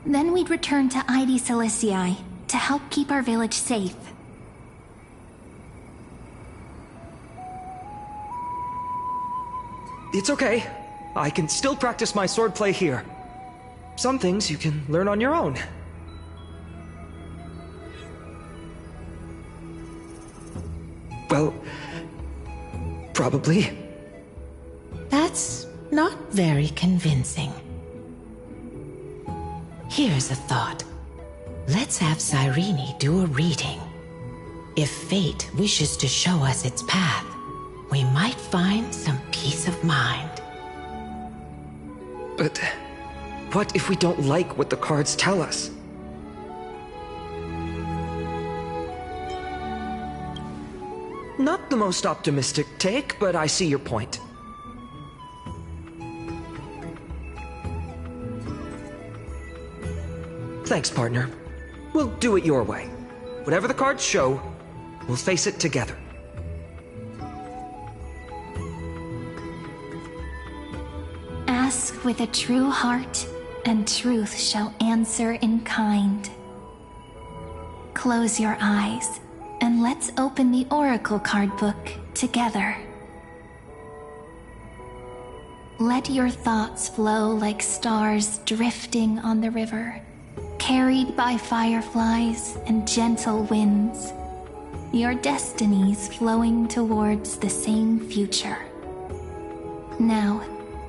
Then we'd return to Ides Elysiae to help keep our village safe. It's okay. I can still practice my swordplay here. Some things you can learn on your own. Well, probably. That's not very convincing. Here's a thought. Let's have Cyrene do a reading. If fate wishes to show us its path, we might find some peace of mind. But what if we don't like what the cards tell us? Not the most optimistic take, but I see your point. Thanks, partner. We'll do it your way. Whatever the cards show, we'll face it together. Ask with a true heart, and truth shall answer in kind. Close your eyes, and let's open the Oracle card book together. Let your thoughts flow like stars drifting on the river, carried by fireflies and gentle winds. Your destinies flowing towards the same future. Now,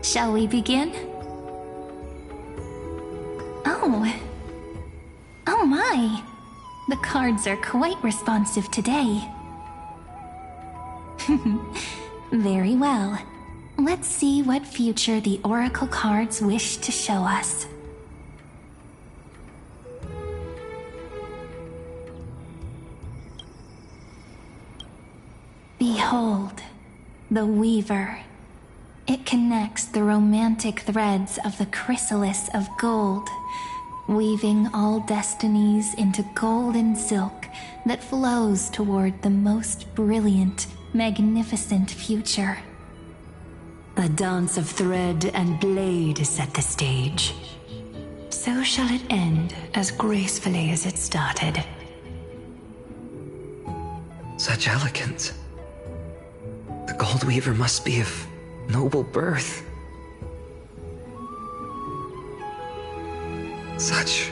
shall we begin? Oh my! The cards are quite responsive today. Very well. Let's see what future the Oracle cards wish to show us. Behold, the Weaver. It connects the romantic threads of the chrysalis of gold, weaving all destinies into golden silk that flows toward the most brilliant, magnificent future. The dance of thread and blade set the stage. So shall it end as gracefully as it started. Such elegance. The Gold Weaver must be of noble birth. Such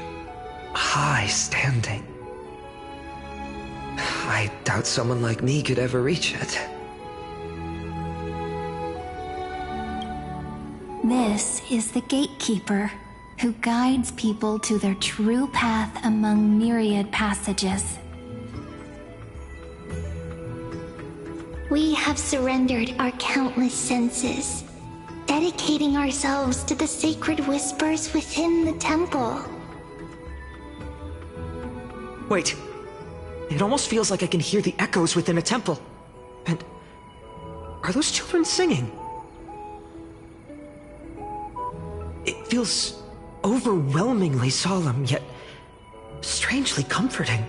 high standing. I doubt someone like me could ever reach it. This is the Gatekeeper, who guides people to their true path among myriad passages. We have surrendered our countless senses, dedicating ourselves to the sacred whispers within the temple. Wait, It almost feels like I can hear the echoes within a temple. And are those children singing? It feels overwhelmingly solemn, yet strangely comforting.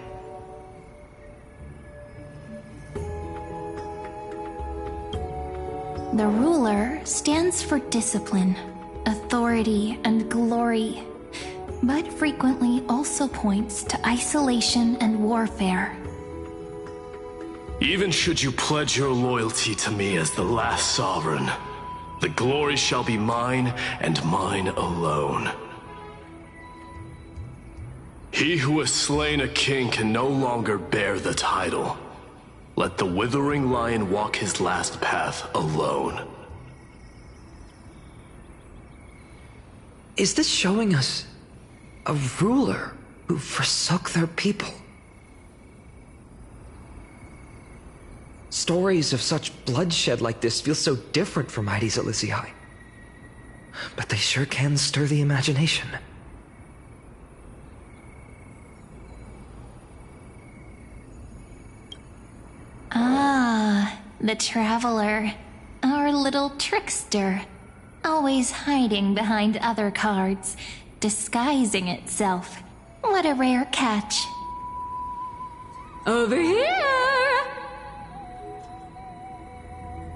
The ruler stands for discipline, authority, and glory, but frequently also points to isolation and warfare. Even should you pledge your loyalty to me as the last sovereign, the glory shall be mine and mine alone. He who has slain a king can no longer bear the title. Let the withering lion walk his last path alone. Is this showing us a ruler who forsook their people? Stories of such bloodshed like this feel so different from Heidi's Elysiae. But they sure can stir the imagination. Ah, the traveler. Our little trickster. Always hiding behind other cards, disguising itself. What a rare catch. Over here!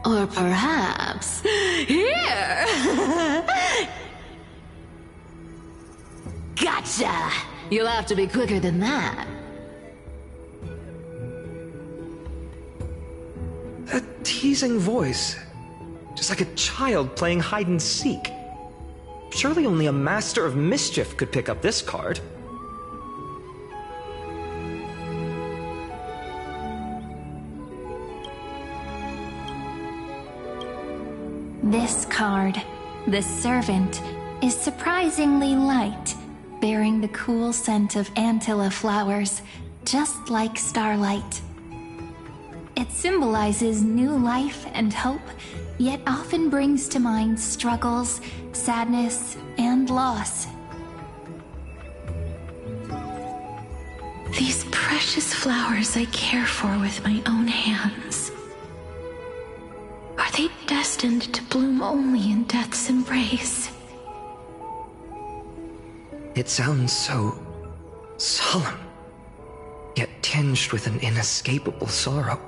Or perhaps here! Gotcha! You'll have to be quicker than that. That teasing voice. Just like a child playing hide and seek. Surely only a master of mischief could pick up this card. This card, the Servant, is surprisingly light, bearing the cool scent of Antilla flowers, just like starlight. It symbolizes new life and hope, yet often brings to mind struggles, sadness, and loss. These precious flowers I care for with my own hands. Are they destined to bloom only in death's embrace? It sounds so solemn, yet tinged with an inescapable sorrow.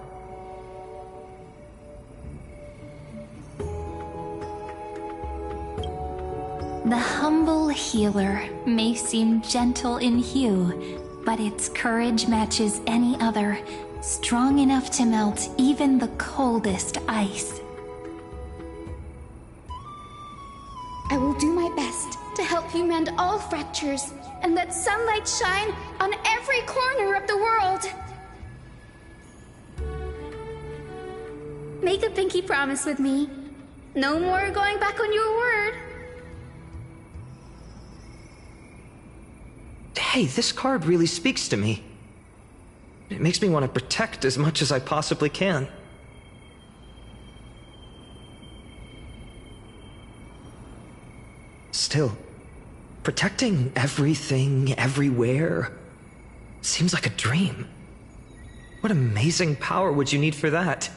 The humble healer may seem gentle in hue, but its courage matches any other, strong enough to melt even the coldest ice. I will do my best to help you mend all fractures and let sunlight shine on every corner of the world. Make a pinky promise with me. No more going back on your word. Hey, this card really speaks to me. It makes me want to protect as much as I possibly can. Still, protecting everything, everywhere, seems like a dream. What amazing power would you need for that?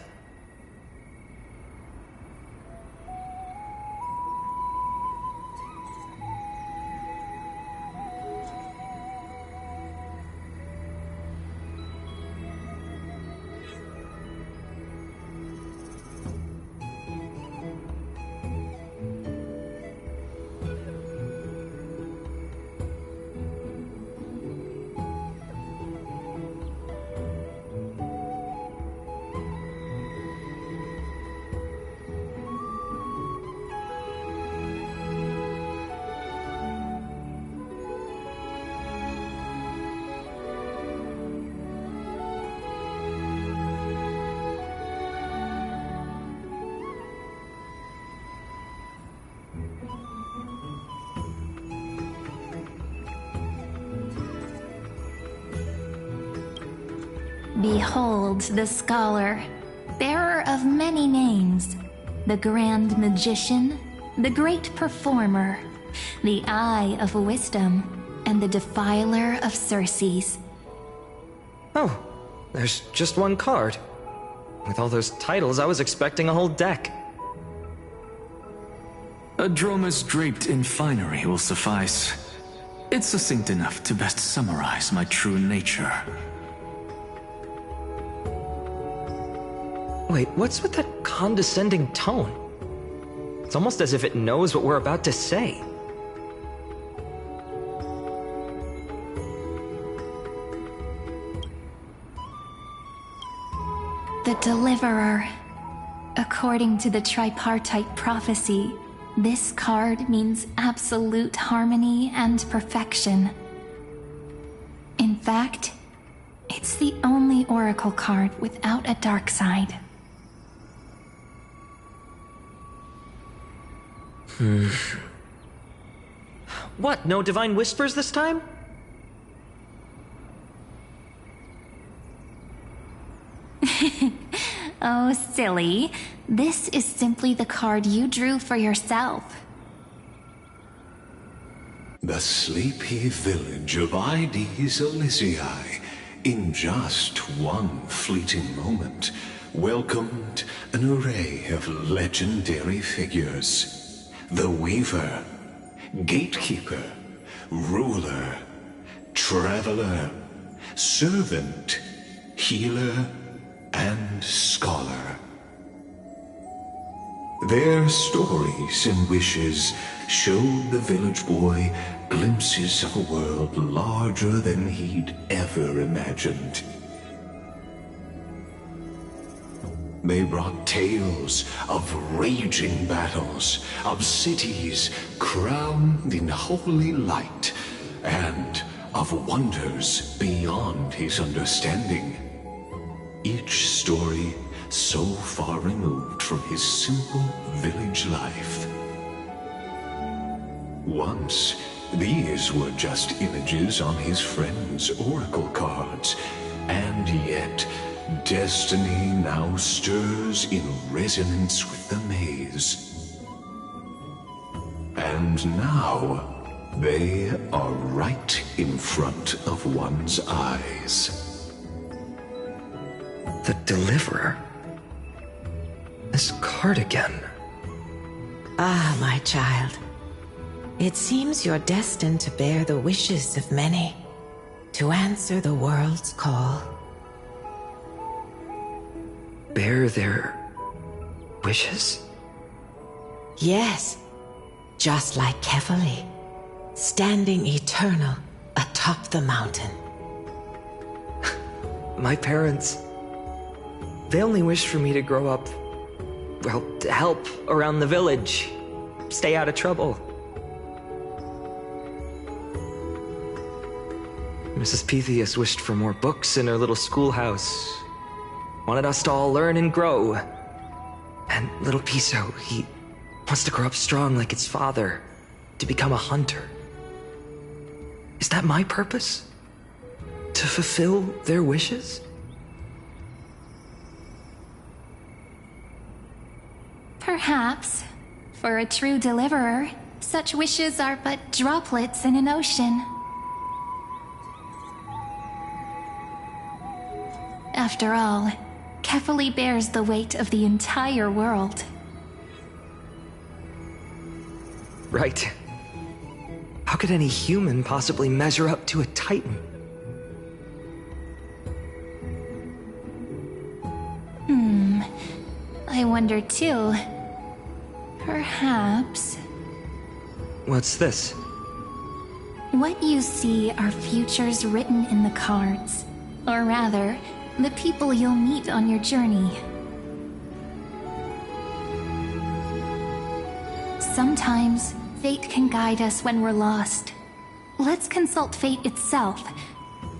Behold the scholar, bearer of many names, the grand magician, the great performer, the eye of wisdom, and the defiler of Circes. Oh, There's just one card. With all those titles, I was expecting a whole deck. A dromus draped in finery will suffice. It's succinct enough to best summarize my true nature. Wait, what's with that condescending tone? It's almost as if it knows what we're about to say. The Deliverer. According to the tripartite prophecy, this card means absolute harmony and perfection. In fact, it's the only oracle card without a dark side. What, no divine whispers this time? Oh, silly. This is simply the card you drew for yourself. The sleepy village of Aedes Elysiae, in just one fleeting moment, welcomed an array of legendary figures. The Weaver, Gatekeeper, Ruler, Traveler, Servant, Healer, and Scholar. Their stories and wishes showed the village boy glimpses of a world larger than he'd ever imagined. They brought tales of raging battles, of cities crowned in holy light, and of wonders beyond his understanding. Each story so far removed from his simple village life. Once, these were just images on his friend's oracle cards, and yet destiny now stirs in resonance with the maze. And now, they are right in front of one's eyes. The Deliverer? This card again. Ah, my child. It seems you're destined to bear the wishes of many, to answer the world's call. Bear their wishes? Yes, just like Kefali, standing eternal atop the mountain. My parents, they only wished for me to grow up, well, to help around the village, stay out of trouble. Mrs. Pythias wished for more books in her little schoolhouse, wanted us to all learn and grow. And little Piso, he wants to grow up strong like its father, to become a hunter. Is that my purpose? To fulfill their wishes? Perhaps. For a true deliverer, such wishes are but droplets in an ocean. After all, Kefali bears the weight of the entire world. Right. How could any human possibly measure up to a Titan? I wonder too. Perhaps... What's this? What you see are futures written in the cards. Or rather, the people you'll meet on your journey. Sometimes, fate can guide us when we're lost. Let's consult fate itself.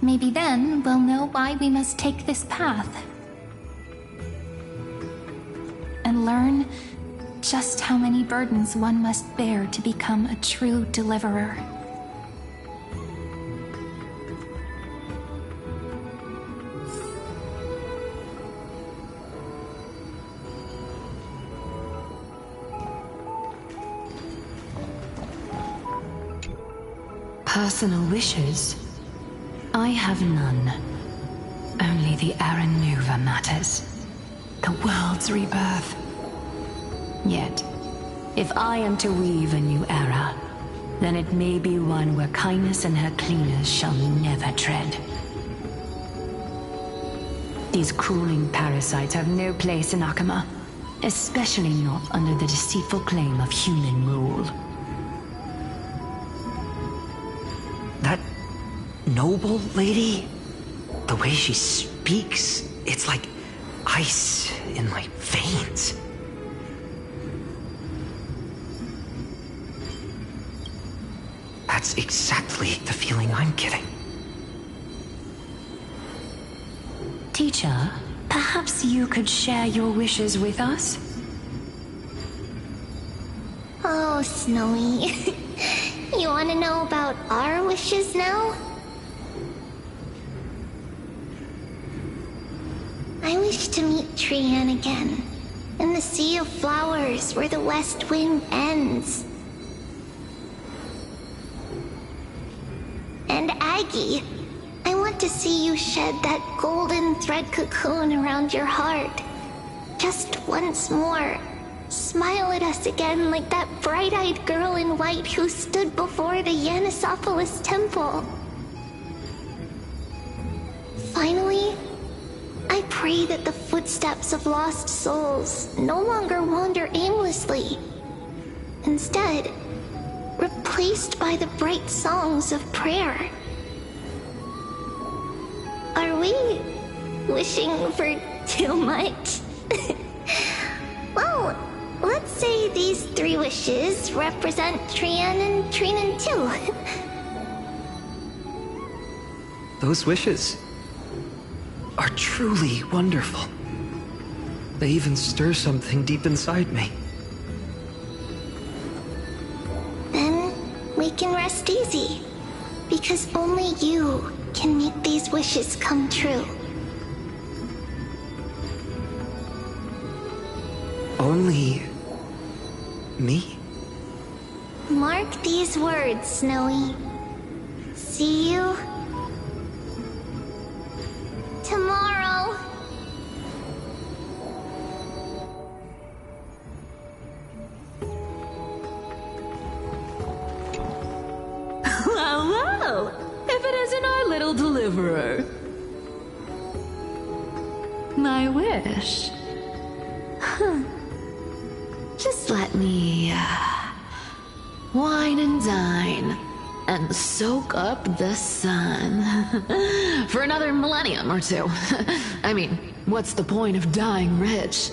Maybe then we'll know why we must take this path. And learn just how many burdens one must bear to become a true deliverer. Personal wishes? I have none. Only only the era nova matters. The world's rebirth. Yet, if I am to weave a new era, then it may be one where kindness and her cleaners shall never tread. These crawling parasites have no place in Akama, especially not under the deceitful claim of human rule. That noble lady, the way she speaks, it's like ice in my veins. That's exactly the feeling I'm getting. Teacher, perhaps you could share your wishes with us? Oh, Snowy. You want to know about our wishes now? I wish to meet Trian again, in the Sea of Flowers where the West Wind ends. And Aggie, I want to see you shed that golden thread cocoon around your heart. Just once more. Smile at us again like that bright-eyed girl in white who stood before the Yanisopolis temple. Finally, I pray that the footsteps of lost souls no longer wander aimlessly. Instead, replaced by the bright songs of prayer. Are we wishing for too much? Well, let's say these 3 wishes represent Trian and Trinan too. Those wishes are truly wonderful. They even stir something deep inside me. Then we can rest easy, because only you can make these wishes come true. Only me? Mark these words, Snowy. See you tomorrow. Well, well, if it isn't our little deliverer. My wish. Just let me wine and dine and soak up the sun for another millennium or 2. I mean, what's the point of dying rich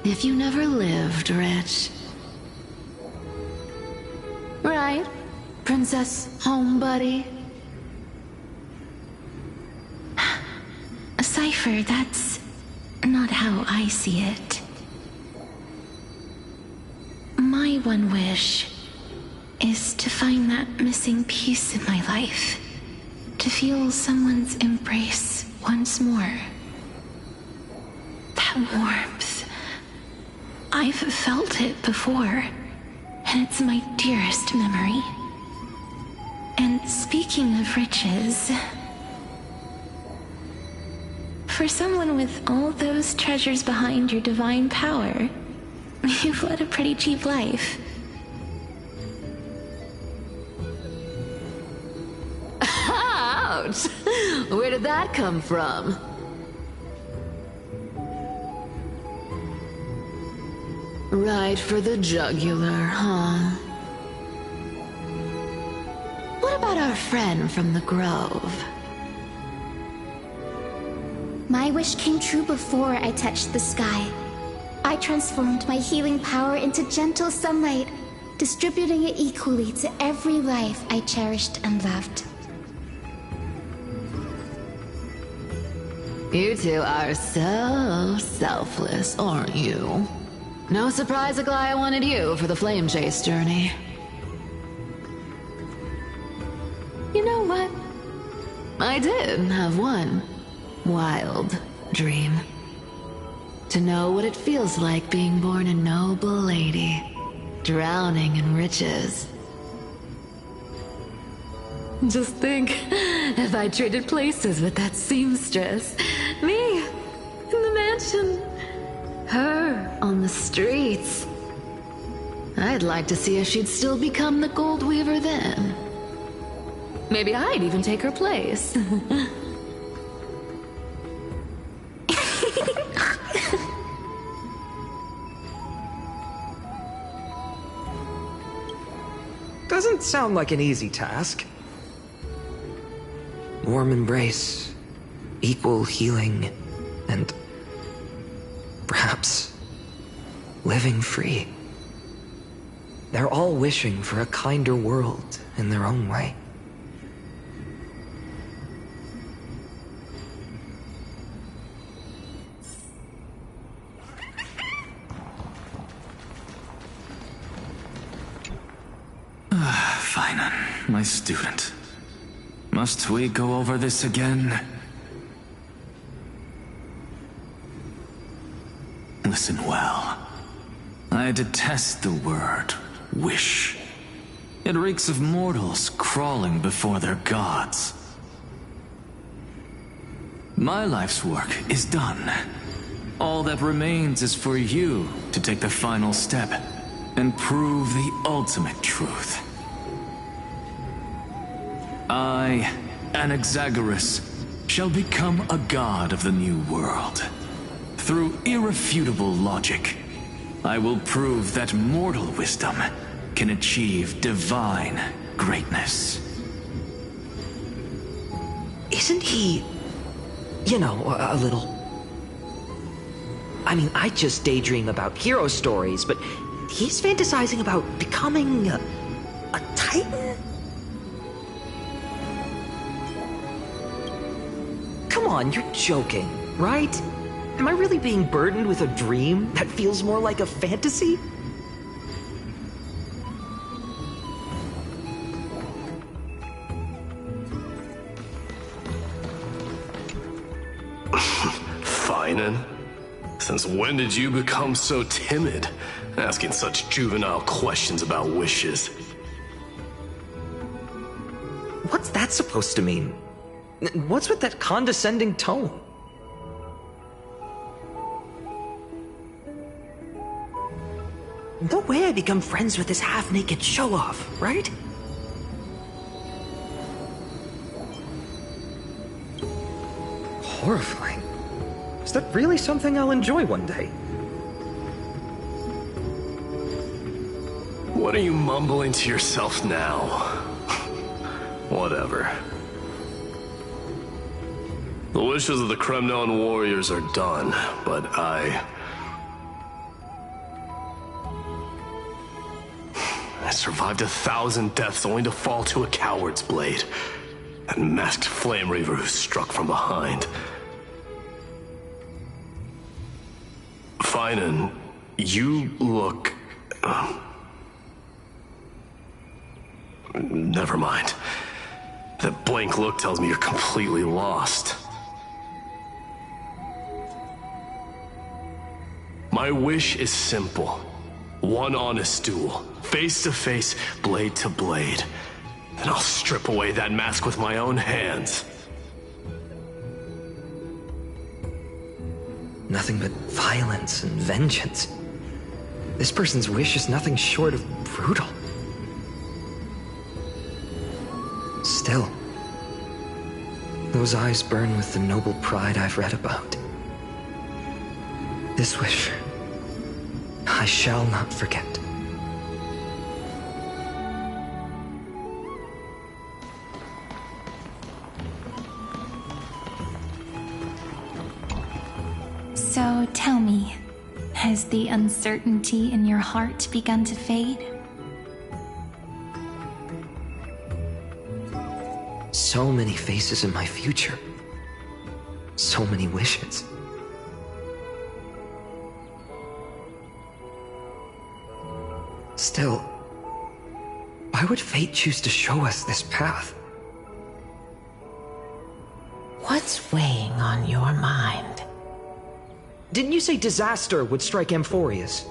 if you never lived rich? Right, Princess Homebuddy? Cypher, that's not how I see it. My one wish is to find that missing piece in my life. To feel someone's embrace once more. That warmth. I've felt it before, and it's my dearest memory. And speaking of riches, for someone with all those treasures behind your divine power, you've led a pretty cheap life. Ouch! Where did that come from? Right for the jugular, huh? What about our friend from the Grove? My wish came true before I touched the sky. I transformed my healing power into gentle sunlight, distributing it equally to every life I cherished and loved. You two are so selfless, aren't you? No surprise Aglaia wanted you for the flame chase journey. You know what? I did have one wild dream. To know what it feels like being born a noble lady, drowning in riches. Just think, if I traded places with that seamstress, me in the mansion, her on the streets. I'd like to see if she'd still become the gold weaver then. Maybe I'd even take her place. Doesn't sound like an easy task. Warm embrace, equal healing, and perhaps living free. They're all wishing for a kinder world in their own way. Finan, my student. Must we go over this again? Listen well. I detest the word wish. It reeks of mortals crawling before their gods. My life's work is done. All that remains is for you to take the final step and prove the ultimate truth. I, Anaxagoras, shall become a god of the new world. Through irrefutable logic, I will prove that mortal wisdom can achieve divine greatness. Isn't he, you know, a little... I mean, I just daydream about hero stories, but he's fantasizing about becoming a titan? Come on, you're joking, right? Am I really being burdened with a dream that feels more like a fantasy? Finan? Since when did you become so timid, asking such juvenile questions about wishes? What's that supposed to mean? What's with that condescending tone? No way I become friends with this half-naked show-off, right? Horrifying. Is that really something I'll enjoy one day? What are you mumbling to yourself now? Whatever. The wishes of the Kremnon warriors are done, but I survived 1,000 deaths only to fall to a coward's blade. That masked flame reaver who struck from behind. Finan, you look... Never mind. That blank look tells me you're completely lost. My wish is simple. One honest duel, face to face, blade to blade. Then I'll strip away that mask with my own hands. Nothing but violence and vengeance. This person's wish is nothing short of brutal. Still, those eyes burn with the noble pride I've read about. This wish, I shall not forget. So tell me, has the uncertainty in your heart begun to fade? So many faces in my future. So many wishes. Still, why would fate choose to show us this path? What's weighing on your mind? Didn't you say disaster would strike Amphorius?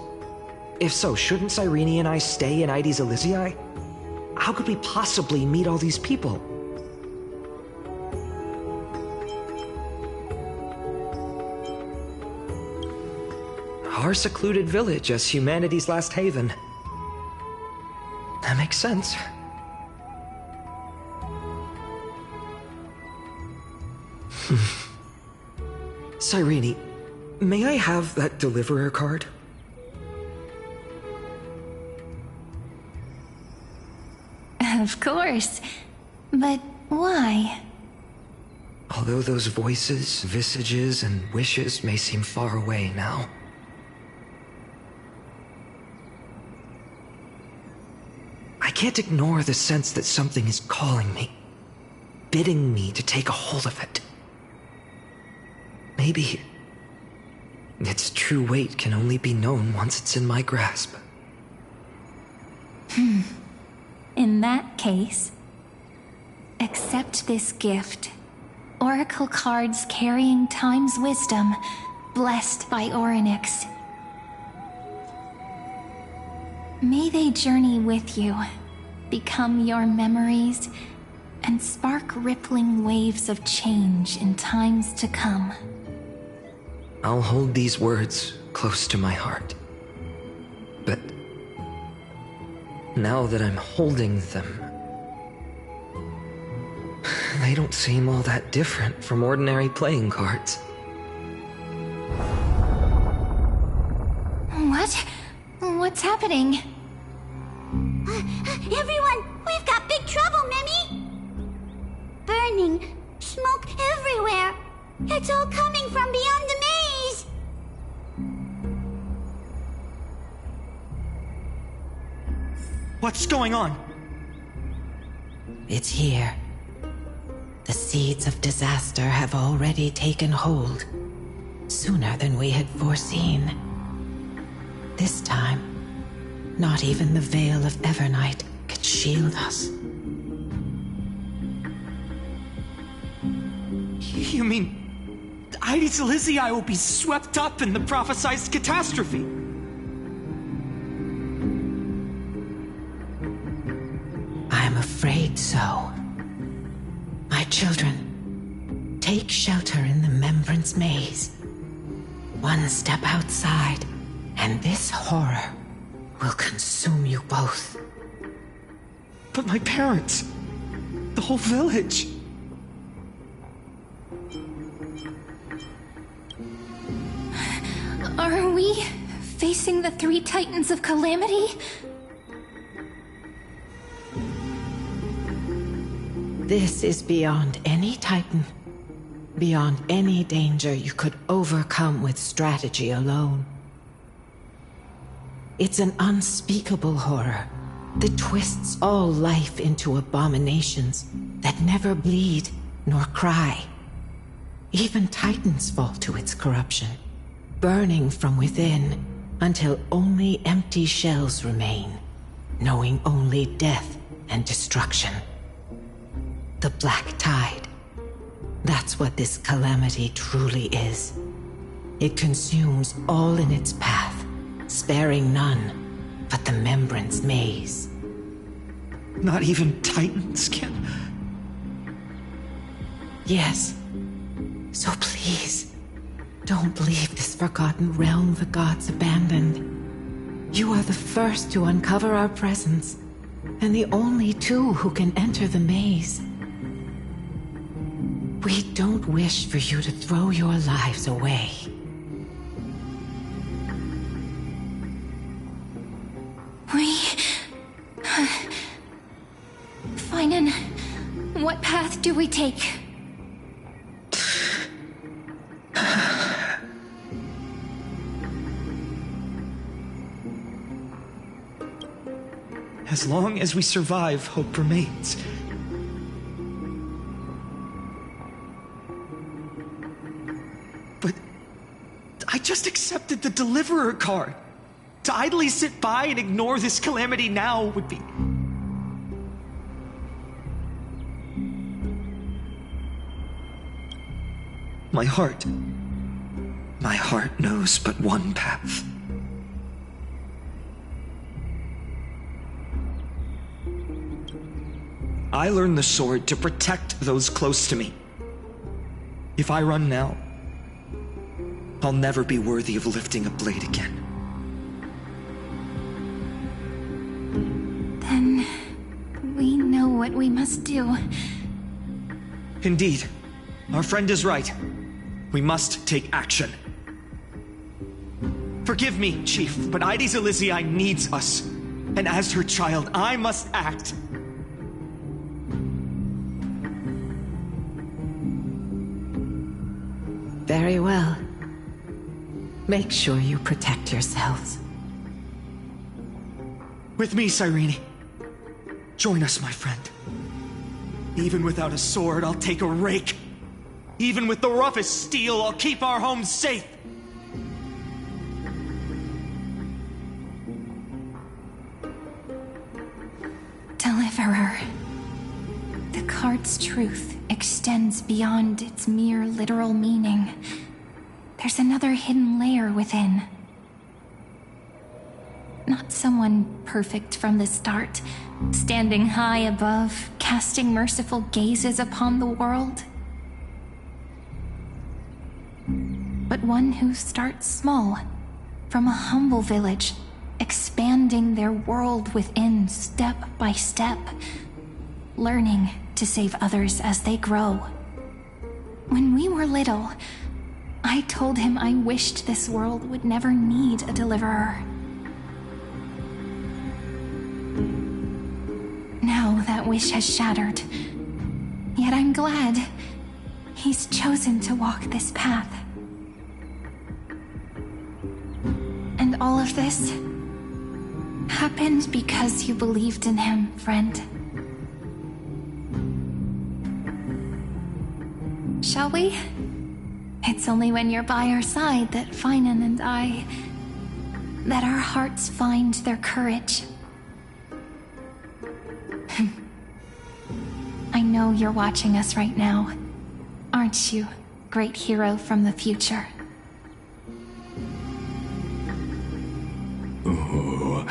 If so, shouldn't Cyrene and I stay in Ides Elysiae? How could we possibly meet all these people? our secluded village as humanity's last haven. That makes sense. Cyrene, may I have that deliverer card? Of course. But why? Although those voices, visages, and wishes may seem far away now, I can't ignore the sense that something is calling me, bidding me to take a hold of it. Maybe its true weight can only be known once it's in my grasp. In that case, accept this gift. Oracle cards carrying time's wisdom, blessed by Orynyx. May they journey with you, become your memories, and spark rippling waves of change in times to come. I'll hold these words close to my heart. But now that I'm holding them, they don't seem all that different from ordinary playing cards. What? What's happening? Everyone, we've got big trouble, Mimi! Burning, smoke everywhere. It's all coming from beyond the maze! What's going on? It's here. The seeds of disaster have already taken hold, sooner than we had foreseen. This time, not even the veil of Evernight could shield us. You mean Aides Elysiae will be swept up in the prophesized catastrophe? I'm afraid so. My children, take shelter in the Membrance Maze. One step outside, and this horror will consume you both. But my parents, the whole village. Are we facing the three titans of calamity? This is beyond any titan, beyond any danger you could overcome with strategy alone. It's an unspeakable horror that twists all life into abominations that never bleed nor cry. Even titans fall to its corruption, burning from within until only empty shells remain, knowing only death and destruction. The Black Tide. That's what this calamity truly is. It consumes all in its path, sparing none but the Membrance Maze. Not even titans can... Yes. So please, don't leave this forgotten realm the gods abandoned. You are the first to uncover our presence, and the only two who can enter the maze. We don't wish for you to throw your lives away. Finan, what path do we take? As long as we survive, hope remains. But I just accepted the Deliverer card. To idly sit by and ignore this calamity now would be... My heart knows but one path. I learned the sword to protect those close to me. If I run now, I'll never be worthy of lifting a blade again. Then we know what we must do. Indeed. Our friend is right. We must take action. Forgive me, Chief, but Ides Elysiae needs us. And as her child, I must act. Very well. Make sure you protect yourselves. With me, Cyrene. Join us, my friend. Even without a sword, I'll take a rake. Even with the roughest steel, I'll keep our home safe. Deliverer. The card's truth extends beyond its mere literal meaning. There's another hidden layer within. Not someone perfect from the start, standing high above, casting merciful gazes upon the world. But one who starts small, from a humble village, expanding their world within step by step, learning to save others as they grow. When we were little, I told him I wished this world would never need a deliverer. Now that wish has shattered. Yet I'm glad he's chosen to walk this path. And all of this happened because you believed in him, friend. Shall we? It's only when you're by our side that Finan and that our hearts find their courage. I know you're watching us right now, aren't you, great hero from the future? Oh,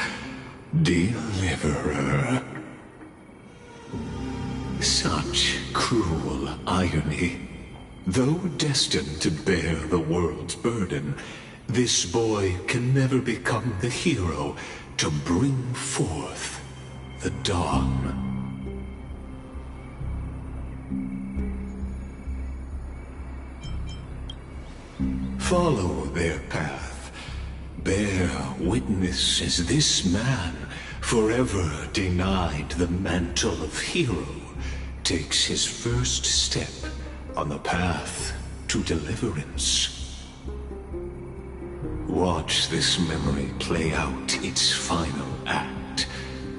Deliverer. Such cruel irony. Though destined to bear the world's burden, this boy can never become the hero to bring forth the dawn. Follow their path. Bear witness as this man, forever denied the mantle of hero, takes his first step on the path to deliverance. Watch this memory play out its final act.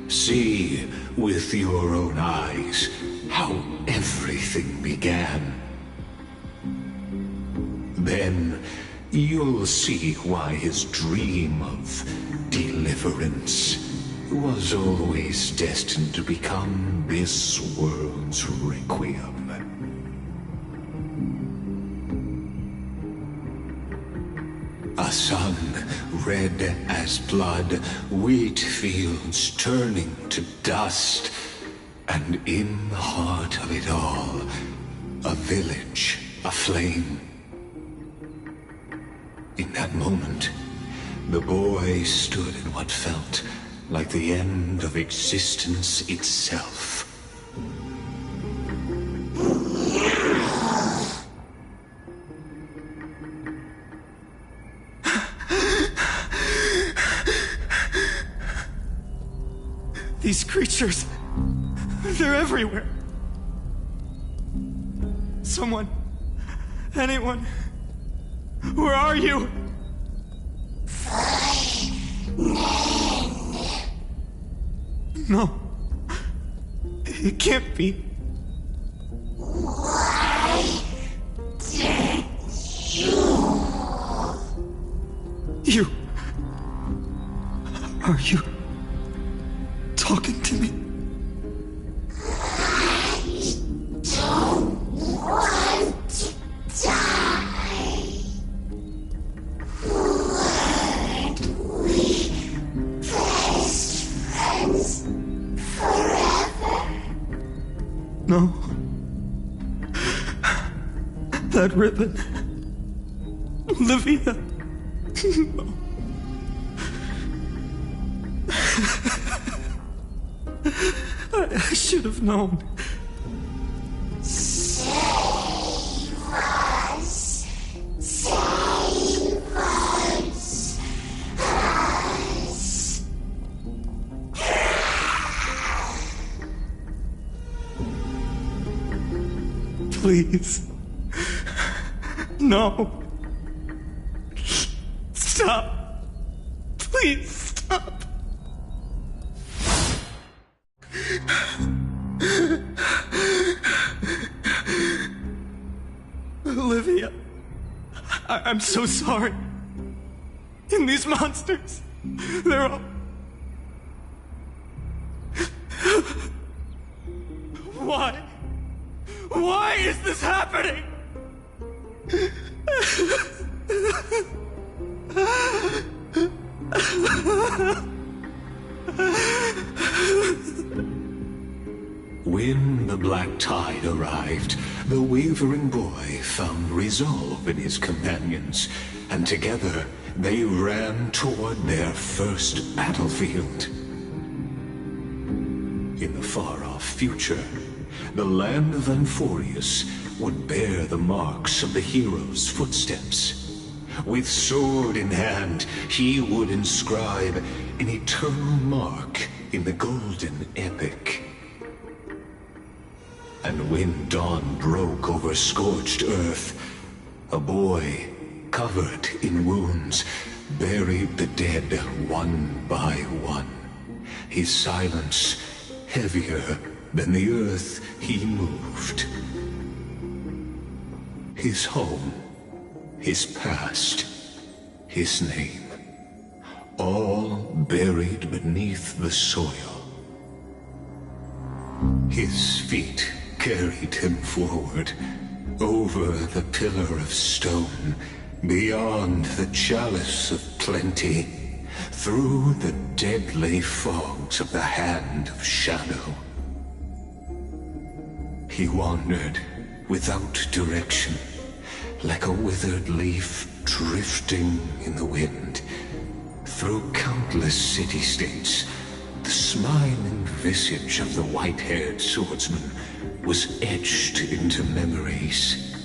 See with your own eyes how everything began. Then you'll see why his dream of deliverance was always destined to become this world's requiem. A sun red as blood, wheat fields turning to dust, and in the heart of it all, a village aflame. In that moment, the boy stood in what felt like the end of existence itself. These creatures, they're everywhere. Someone, anyone, where are you? No, it can't be. Why did You. Are you talking to me? I don't want to die. Weren't we best friends forever? No. That ribbon Livia. I should have known. Save us. Save us. Please. No. Stop. Please stop. Olivia, I'm so sorry. And these monsters, they're all... Why? Why is this happening? When the black tide arrived, the wavering boy found resolve in his companions, and together they ran toward their first battlefield. In the far-off future, the land of Anforius would bear the marks of the hero's footsteps. With sword in hand, he would inscribe an eternal mark in the golden epic. And when dawn broke over scorched earth, a boy, covered in wounds, buried the dead one by one. His silence heavier than the earth he moved. His home, his past, his name, all buried beneath the soil. His feet carried him forward, over the pillar of stone, beyond the chalice of plenty, through the deadly fogs of the hand of shadow. He wandered without direction, like a withered leaf drifting in the wind. Through countless city-states, the smiling visage of the white-haired swordsman was etched into memories.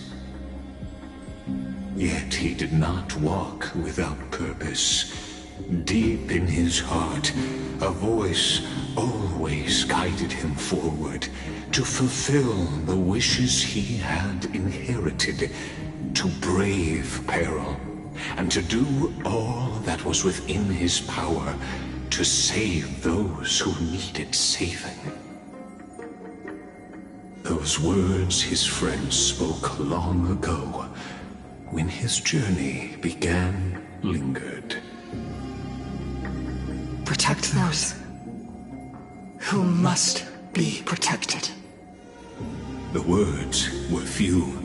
Yet he did not walk without purpose. Deep in his heart, a voice always guided him forward to fulfill the wishes he had inherited, to brave peril, and to do all that was within his power to save those who needed saving. Those words his friends spoke long ago, when his journey began, lingered. Protect those who must be protected. The words were few,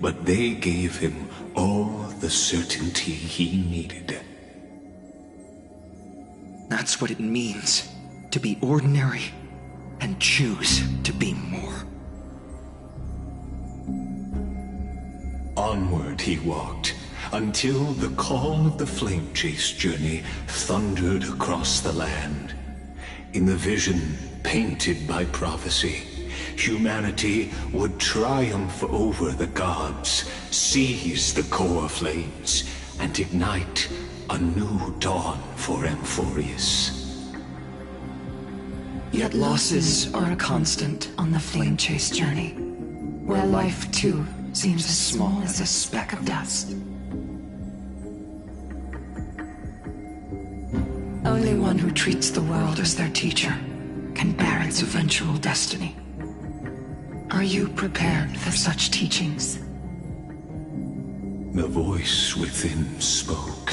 but they gave him all the certainty he needed. That's what it means to be ordinary and choose to be more. Onward he walked, until the call of the flame chase journey thundered across the land. In the vision painted by prophecy, humanity would triumph over the gods, seize the core flames, and ignite a new dawn for Amphorius. Yet losses are a constant on the flame chase journey, where life too seems as small as a speck of dust. Only one who treats the world as their teacher can bear its eventual destiny. Are you prepared for such teachings? The voice within spoke,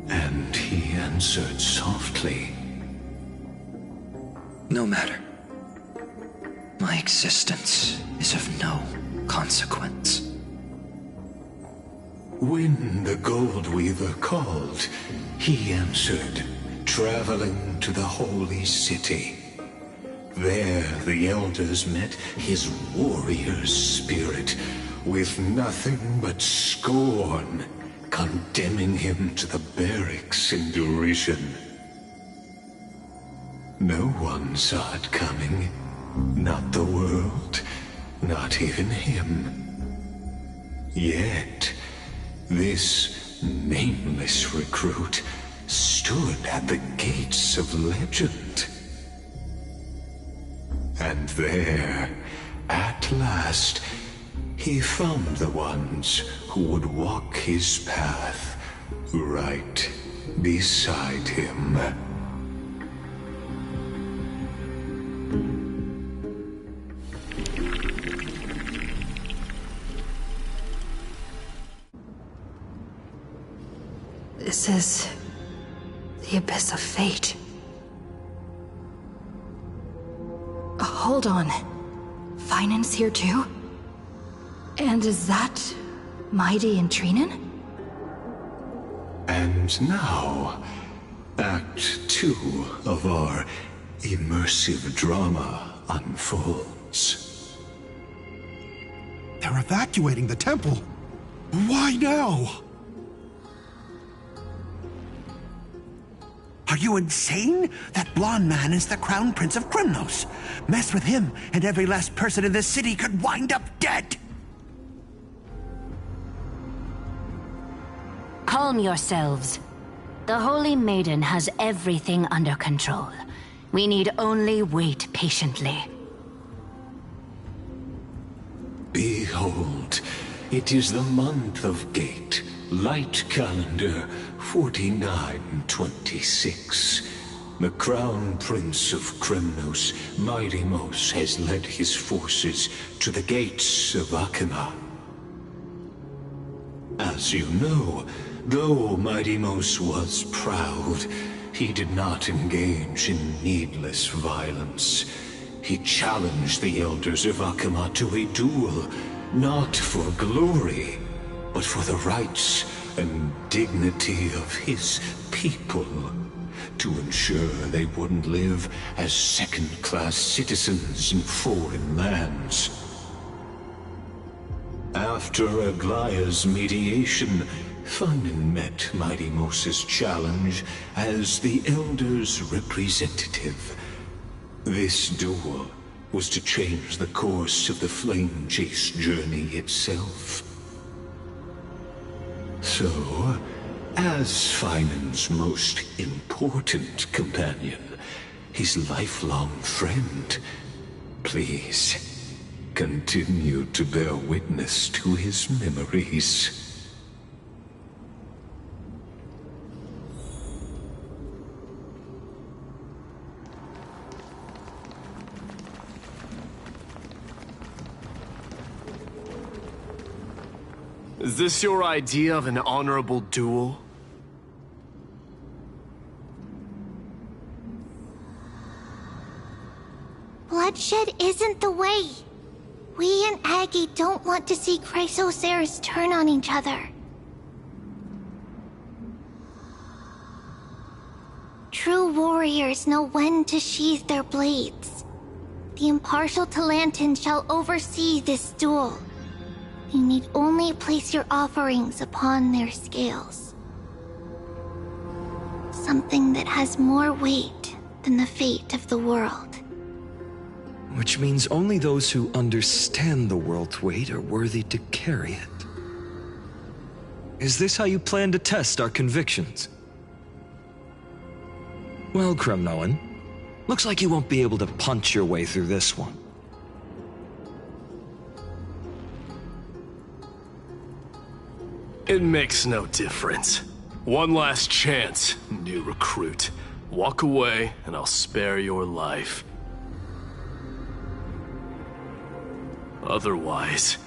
and he answered softly. No matter. My existence is of no consequence. When the Gold Weaver called, he answered, traveling to the holy city. There the elders met his warrior's spirit, with nothing but scorn, condemning him to the barracks in derision. No one saw it coming. Not the world, not even him. Yet, this nameless recruit stood at the gates of legend. And there, at last, he found the ones who would walk his path right beside him. This is the abyss of fate. Hold on. Finance here too? And is that Mighty and Trinen? And now, Act 2 of our immersive drama unfolds. They're evacuating the temple. Why now? Are you insane? That blonde man is the Crown Prince of Krymnos. Mess with him, and every last person in this city could wind up dead. Calm yourselves. The Holy Maiden has everything under control. We need only wait patiently. Behold, it is the month of Gate, Light Calendar 4926. The Crown Prince of Krymnos, Mighty-Mos, has led his forces to the gates of Akima. As you know, though Mighty-Mos was proud, he did not engage in needless violence. He challenged the elders of Akima to a duel, not for glory, but for the rights and dignity of his people, to ensure they wouldn't live as second-class citizens in foreign lands. After Aglaya's mediation, Funden met Mighty-Mos's challenge as the Elder's representative. This duel was to change the course of the Flame Chase journey itself. So, as Finan's most important companion, his lifelong friend, please continue to bear witness to his memories. Is this your idea of an honorable duel? Bloodshed isn't the way. We and Aggie don't want to see Chrysoceres turn on each other. True warriors know when to sheathe their blades. The impartial Talantin shall oversee this duel. You need only place your offerings upon their scales. Something that has more weight than the fate of the world. Which means only those who understand the world's weight are worthy to carry it. Is this how you plan to test our convictions? Well, Krymnoan, looks like you won't be able to punch your way through this one. It makes no difference. One last chance, new recruit. Walk away, and I'll spare your life. Otherwise,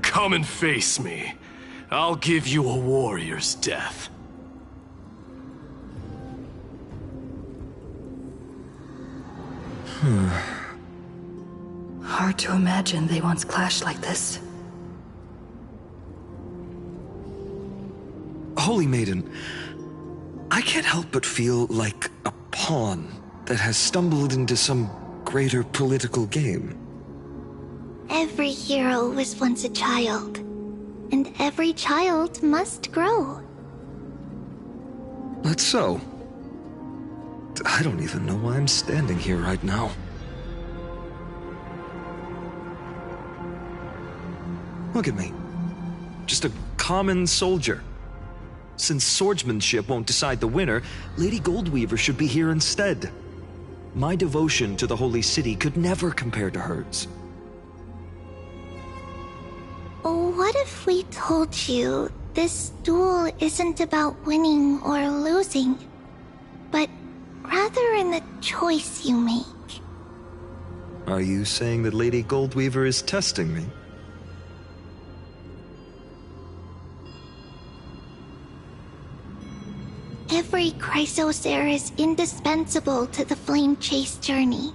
come and face me. I'll give you a warrior's death. Hard to imagine they once clashed like this. Holy Maiden, I can't help but feel like a pawn that has stumbled into some greater political game. Every hero was once a child. and every child must grow. That's so. I don't even know why I'm standing here right now. Look at me. Just a common soldier. Since swordsmanship won't decide the winner, Lady Goldweaver should be here instead. My devotion to the Holy City could never compare to hers. What if we told you this duel isn't about winning or losing, but rather in the choice you make? Are you saying that Lady Goldweaver is testing me? Every chrysosaur is indispensable to the Flame Chase journey.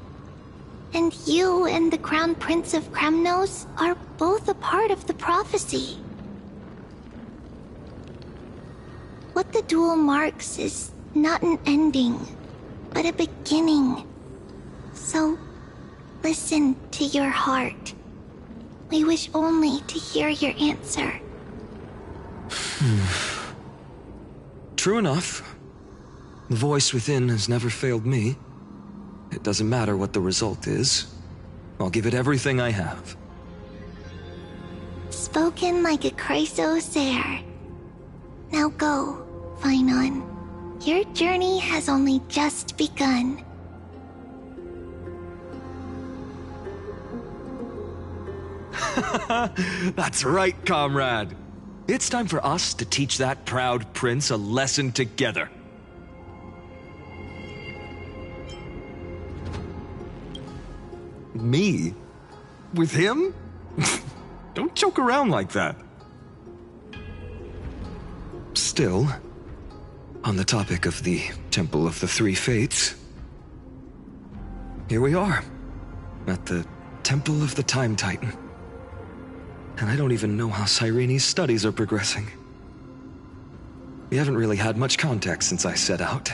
And you and the Crown Prince of Kremnos are both a part of the prophecy. What the duel marks is not an ending, but a beginning. So, listen to your heart. We wish only to hear your answer. True enough. The voice within has never failed me. It doesn't matter what the result is. I'll give it everything I have. Spoken like a chrysosaur. Now go, Finon. Your journey has only just begun. That's right, comrade. It's time for us to teach that proud prince a lesson together. Me? With him? Don't joke around like that. Still, on the topic of the Temple of the Three Fates, here we are, at the Temple of the Time Titan. And I don't even know how Cyrene's studies are progressing. We haven't really had much contact since I set out.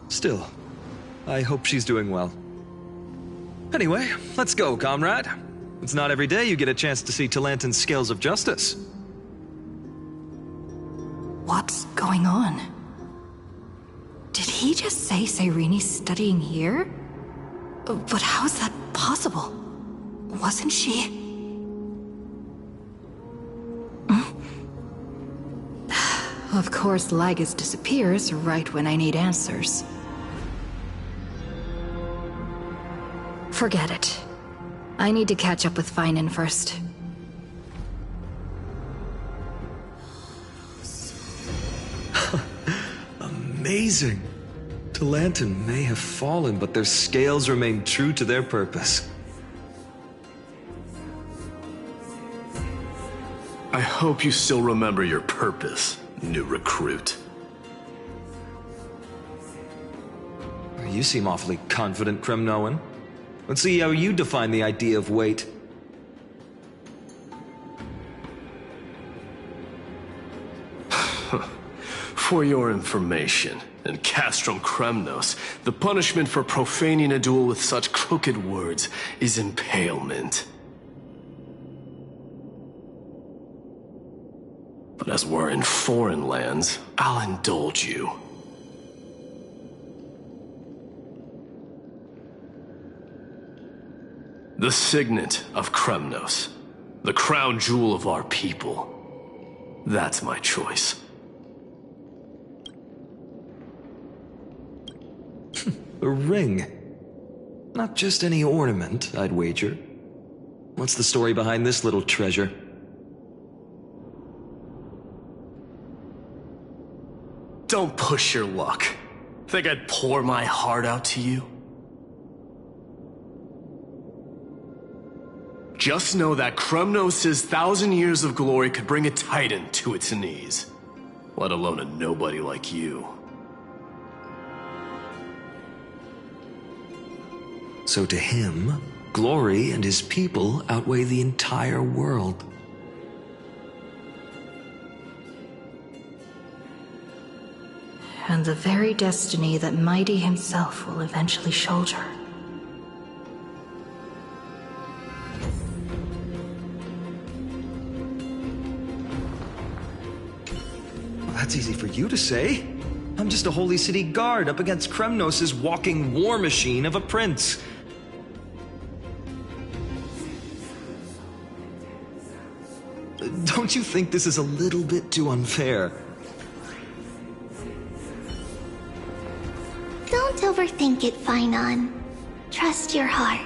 Still, I hope she's doing well. Anyway, let's go, comrade. It's not every day you get a chance to see Talantin's scales of justice. What's going on? Did he just say Cyrene's studying here? But how's that possible? Wasn't she? Of course, Lygus disappears right when I need answers. Forget it. I need to catch up with Finon first. Amazing! Talantin may have fallen, but their scales remain true to their purpose. I hope you still remember your purpose, new recruit. You seem awfully confident, Kremnoan. Let's see how you define the idea of weight. For your information, in Castrum Kremnos, the punishment for profaning a duel with such crooked words is impalement. But as we're in foreign lands, I'll indulge you. The signet of Kremnos, the crown jewel of our people. That's my choice. A ring. Not just any ornament, I'd wager. What's the story behind this little treasure? Don't push your luck. Think I'd pour my heart out to you? Just know that Kremnos' 1,000 years of glory could bring a titan to its knees. Let alone a nobody like you. So to him, glory and his people outweigh the entire world. And the very destiny that Mighty himself will eventually shoulder. That's easy for you to say. I'm just a holy city guard up against Kremnos' walking war machine of a prince. Don't you think this is a little bit too unfair? Don't overthink it, Finon. Trust your heart.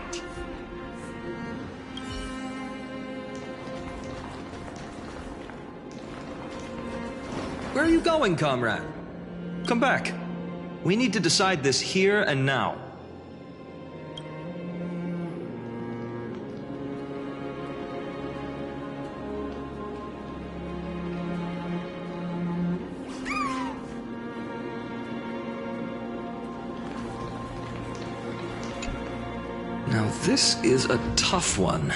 Where are you going, comrade? Come back. We need to decide this here and now. Now this is a tough one.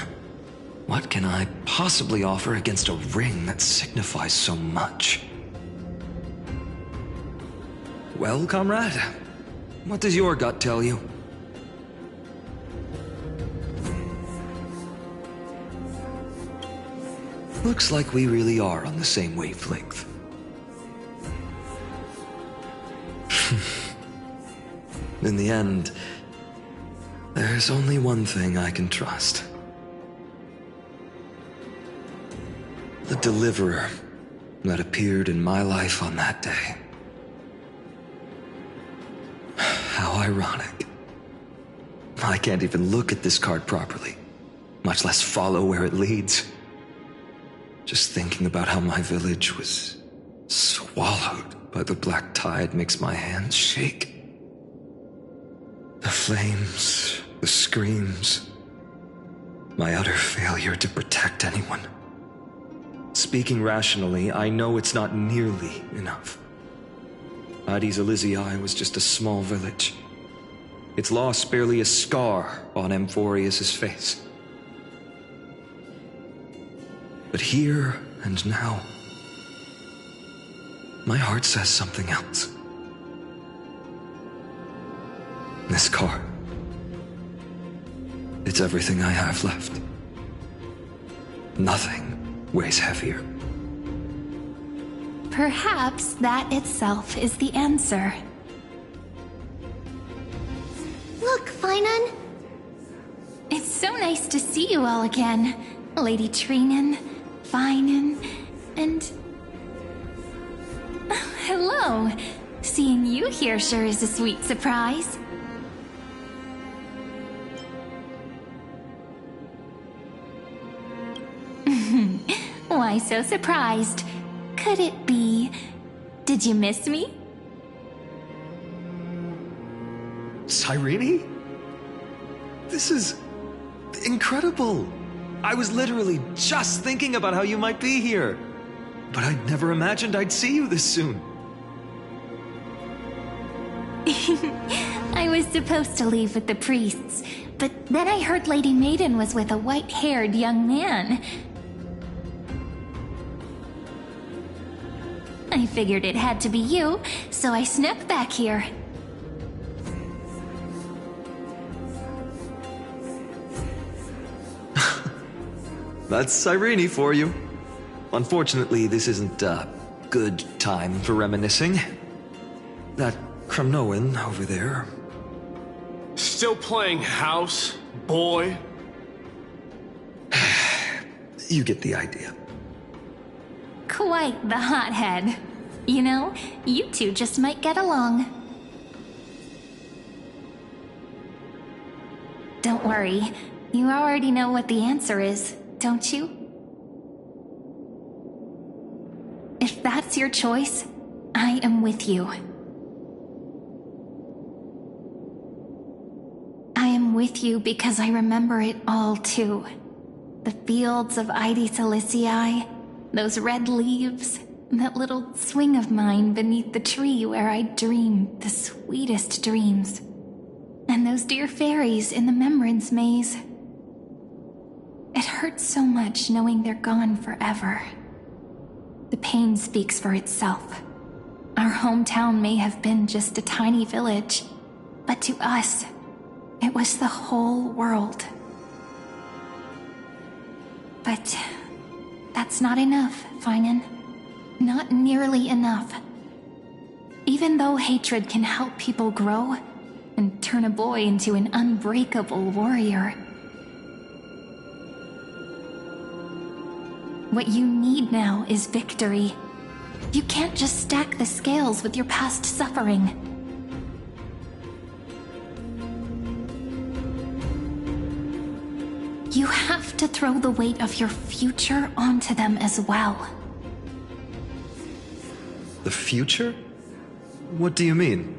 What can I possibly offer against a ring that signifies so much? Well, comrade, what does your gut tell you? Looks like we really are on the same wavelength. In the end, there's only one thing I can trust. The deliverer that appeared in my life on that day. How ironic. I can't even look at this card properly, much less follow where it leads. Just thinking about how my village was swallowed by the black tide makes my hands shake. The flames, the screams, my utter failure to protect anyone. Speaking rationally, I know it's not nearly enough. Addis Elysiae was just a small village. Its loss barely a scar on Amphorius' face. But here and now, my heart says something else. This card, it's everything I have left. Nothing weighs heavier. Perhaps that itself is the answer. Look, Finon! It's so nice to see you all again. Lady Trinan, Finon, and... Hello! Seeing you here sure is a sweet surprise. Why so surprised? Could it be... Did you miss me? Cyrene? This is... incredible! I was literally just thinking about how you might be here. But I never imagined I'd see you this soon. I was supposed to leave with the priests, but then I heard Lady Maiden was with a white-haired young man. I figured it had to be you, so I snuck back here. That's Cyrene for you. Unfortunately, this isn't a good time for reminiscing. That Kremnoan over there. Still playing house, boy? You get the idea. Quite the hothead. You know, you two just might get along. Don't worry. You already know what the answer is, don't you? If that's your choice, I am with you. I am with you because I remember it all too. The fields of Addis Elysiae, those red leaves, that little swing of mine beneath the tree where I dreamed the sweetest dreams, and those dear fairies in the Memorance maze. It hurts so much knowing they're gone forever. The pain speaks for itself. Our hometown may have been just a tiny village, but to us, it was the whole world. But that's not enough, Finon. not nearly enough. Even though hatred can help people grow and turn a boy into an unbreakable warrior, what you need now is victory. You can't just stack the scales with your past suffering. You have to throw the weight of your future onto them as well. The future? What do you mean?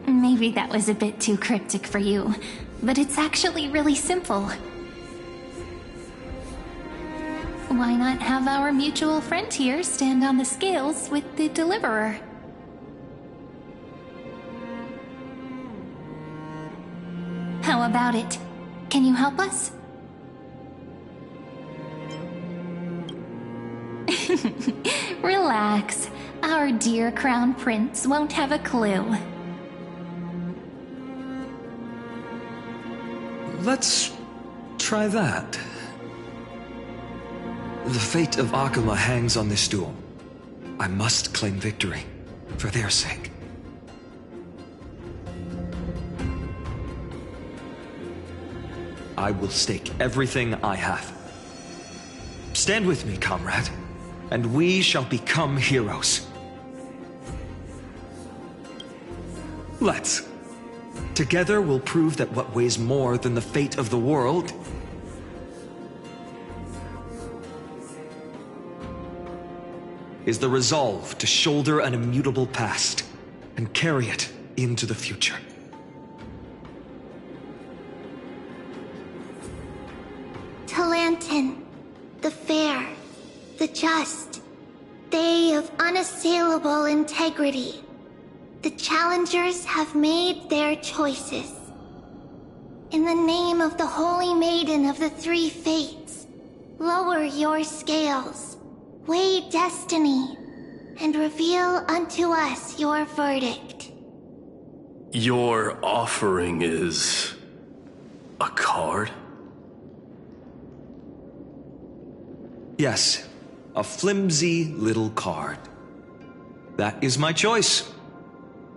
Maybe that was a bit too cryptic for you, but it's actually really simple. Why not have our mutual friend here stand on the scales with the deliverer? How about it? Can you help us? Relax. Our dear Crown Prince won't have a clue. Let's try that. The fate of Akuma hangs on this duel. I must claim victory, for their sake. I will stake everything I have. Stand with me, comrade, and we shall become heroes. Let's. Together we'll prove that what weighs more than the fate of the world is the resolve to shoulder an immutable past and carry it into the future. Talantin, the fair, the just, they of unassailable integrity. The challengers have made their choices. In the name of the Holy Maiden of the Three Fates, lower your scales, weigh destiny, and reveal unto us your verdict. Your offering is a card? Yes, a flimsy little card. That is my choice.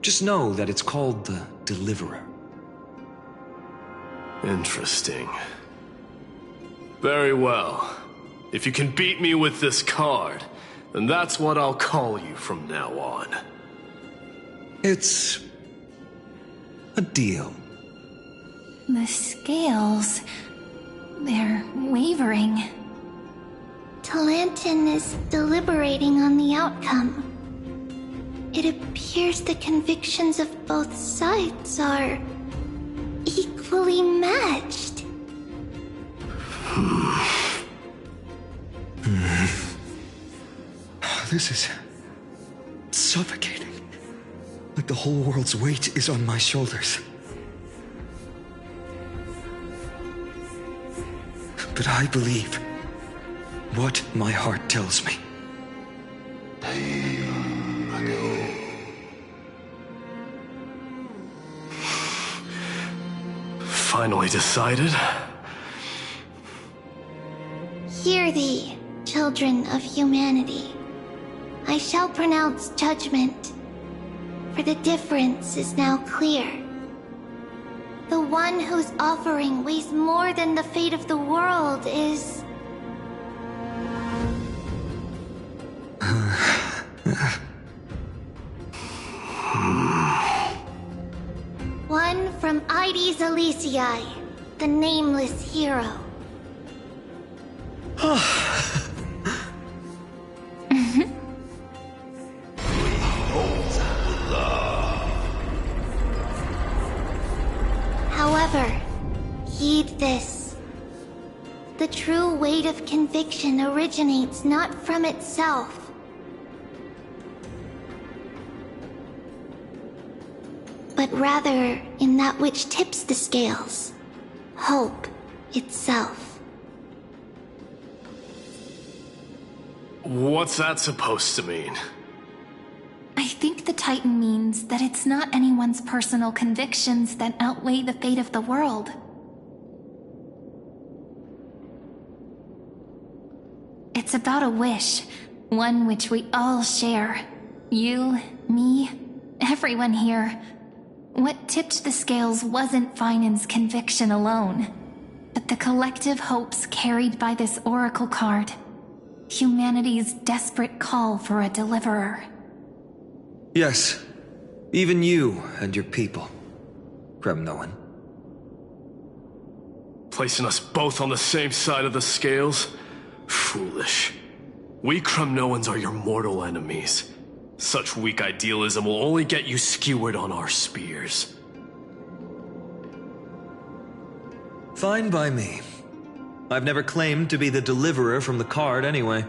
Just know that it's called the Deliverer. Interesting. Very well. If you can beat me with this card, then that's what I'll call you from now on. It's a deal. The scales, they're wavering. Talantin is deliberating on the outcome. It appears the convictions of both sides are equally matched. This is suffocating. Like the whole world's weight is on my shoulders. But I believe what my heart tells me. Finally decided. Hear thee, children of humanity. I shall pronounce judgment, for the difference is now clear. The one whose offering weighs more than the fate of the world is... one from Ides Elysiae, the nameless hero. However, heed this. The true weight of conviction originates not from itself, but rather in that which tips the scales, hope itself. What's that supposed to mean? I think the Titan means that it's not anyone's personal convictions that outweigh the fate of the world. It's about a wish, one which we all share. You, me, everyone here. What tipped the scales wasn't Finan's conviction alone, but the collective hopes carried by this oracle card. Humanity's desperate call for a deliverer. Yes, even you and your people, Kremnoan. Placing us both on the same side of the scales? Foolish. We Kremnoans are your mortal enemies. Such weak idealism will only get you skewered on our spears. Fine by me. I've never claimed to be the deliverer from the card anyway.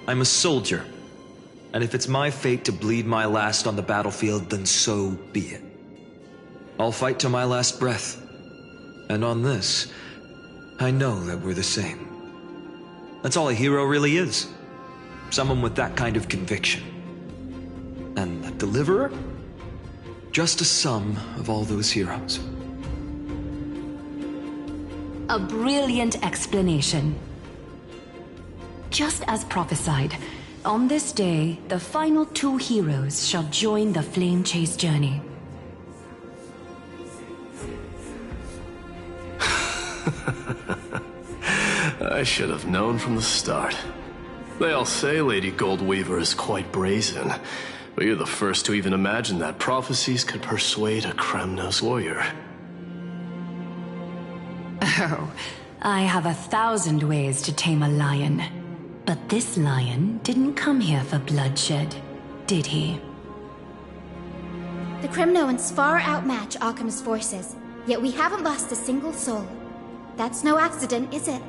I'm a soldier, and if it's my fate to bleed my last on the battlefield, then so be it. I'll fight to my last breath, and on this, I know that we're the same. That's all a hero really is. Someone with that kind of conviction. And the deliverer? Just a sum of all those heroes. A brilliant explanation. Just as prophesied, on this day, the final two heroes shall join the Flame Chase journey. I should have known from the start. They all say Lady Goldweaver is quite brazen, but you're the first to even imagine that prophecies could persuade a Kremnos warrior. Oh, I have 1,000 ways to tame a lion. But this lion didn't come here for bloodshed, did he? The Kremnoans far outmatch Occam's forces, yet we haven't lost a single soul. That's no accident, is it?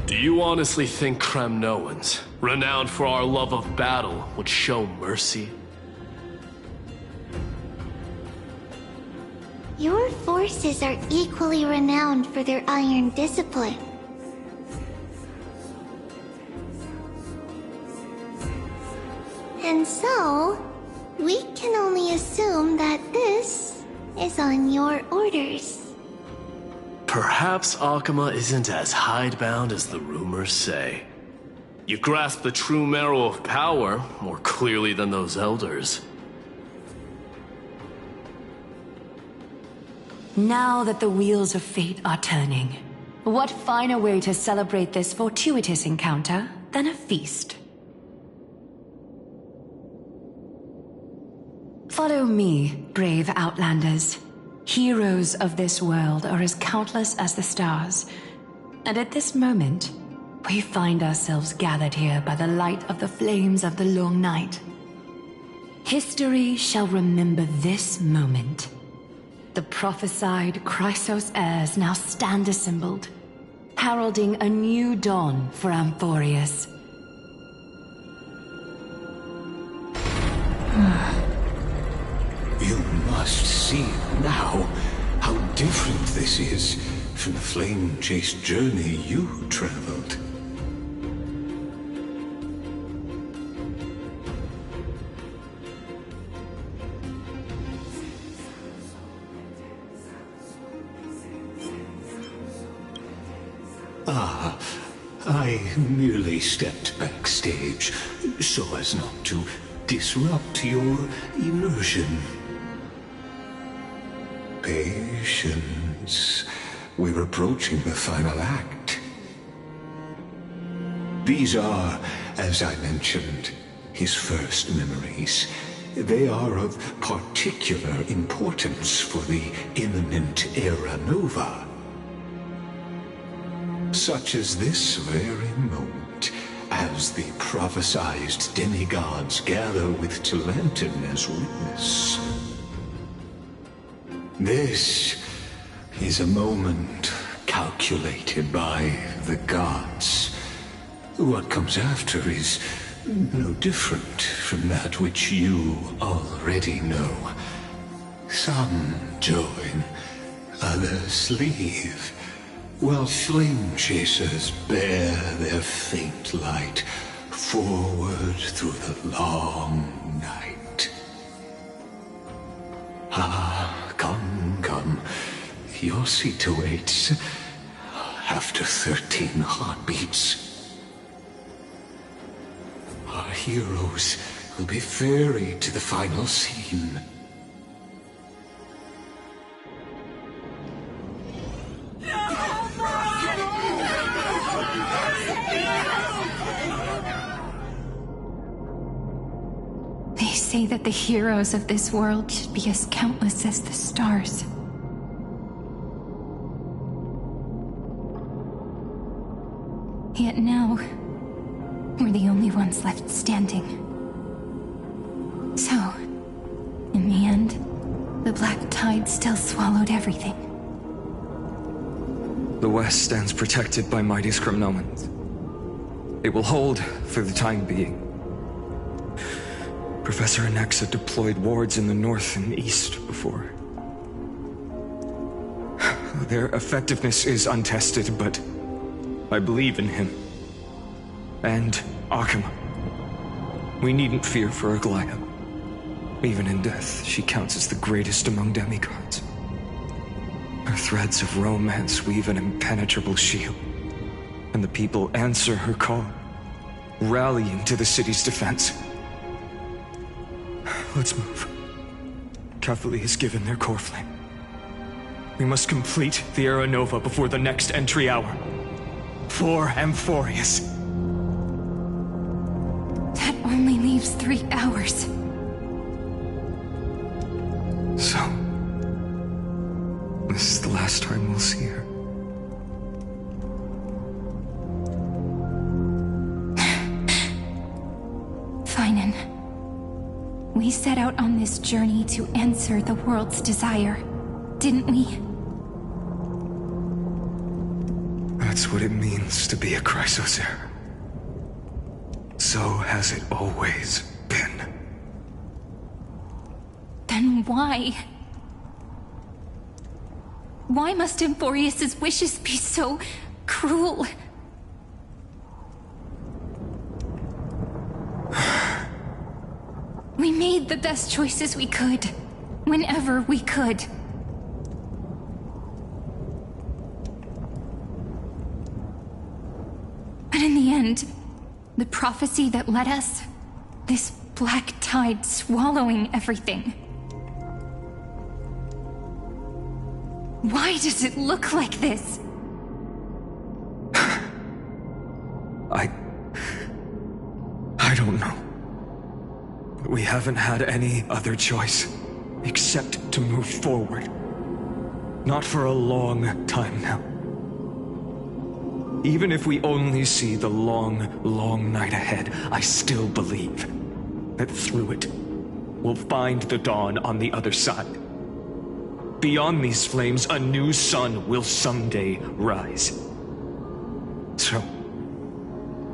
Do you honestly think Kremnoans, renowned for our love of battle, would show mercy? Your forces are equally renowned for their iron discipline. And so, we can only assume that this is on your orders. Perhaps Akama isn't as hidebound as the rumors say. You grasp the true marrow of power more clearly than those elders. Now that the wheels of fate are turning, what finer way to celebrate this fortuitous encounter than a feast? Follow me, brave Outlanders. Heroes of this world are as countless as the stars, and at this moment, we find ourselves gathered here by the light of the flames of the long night. History shall remember this moment. The prophesied Chrysos heirs now stand assembled, heralding a new dawn for Amphorius. You must see now how different this is from the flame-chased journey you traveled. I merely stepped backstage so as not to disrupt your immersion. Patience. We're approaching the final act. These are, as I mentioned, his first memories. They are of particular importance for the imminent Era Nova. Such as this very moment, as the prophesized demigods gather with Talantin as witness. This is a moment calculated by the gods. What comes after is no different from that which you already know. Some join, others leave, while flame chasers bear their faint light forward through the long night. Ah. Your seat awaits after 13 heartbeats. Our heroes will be ferried to the final scene. They say that the heroes of this world should be as countless as the stars. Yet now, we're the only ones left standing. So, in the end, the black tide still swallowed everything. The West stands protected by mighty Skrymnomans. It will hold for the time being. Professor Anaxa deployed wards in the north and east before. Their effectiveness is untested, but I believe in him. And Akama. We needn't fear for Aglaya. Even in death, she counts as the greatest among demigods. Her threads of romance weave an impenetrable shield, and the people answer her call, rallying to the city's defense. Let's move. Catholic has given their core flame. We must complete the Era Nova before the next entry hour. For Amphorius. That only leaves 3 hours. So, this is the last time we'll see her. Finan. We set out on this journey to answer the world's desire, didn't we? That's what it means to be a Chrysosaur. So has it always been. Then why? Why must Amphorius's wishes be so cruel? We made the best choices we could, whenever we could. But in the end, the prophecy that led us, this black tide swallowing everything. Why does it look like this? I don't know. We haven't had any other choice, except to move forward. Not for a long time now. Even if we only see the long, long night ahead, I still believe that through it, we'll find the dawn on the other side. Beyond these flames, a new sun will someday rise. So,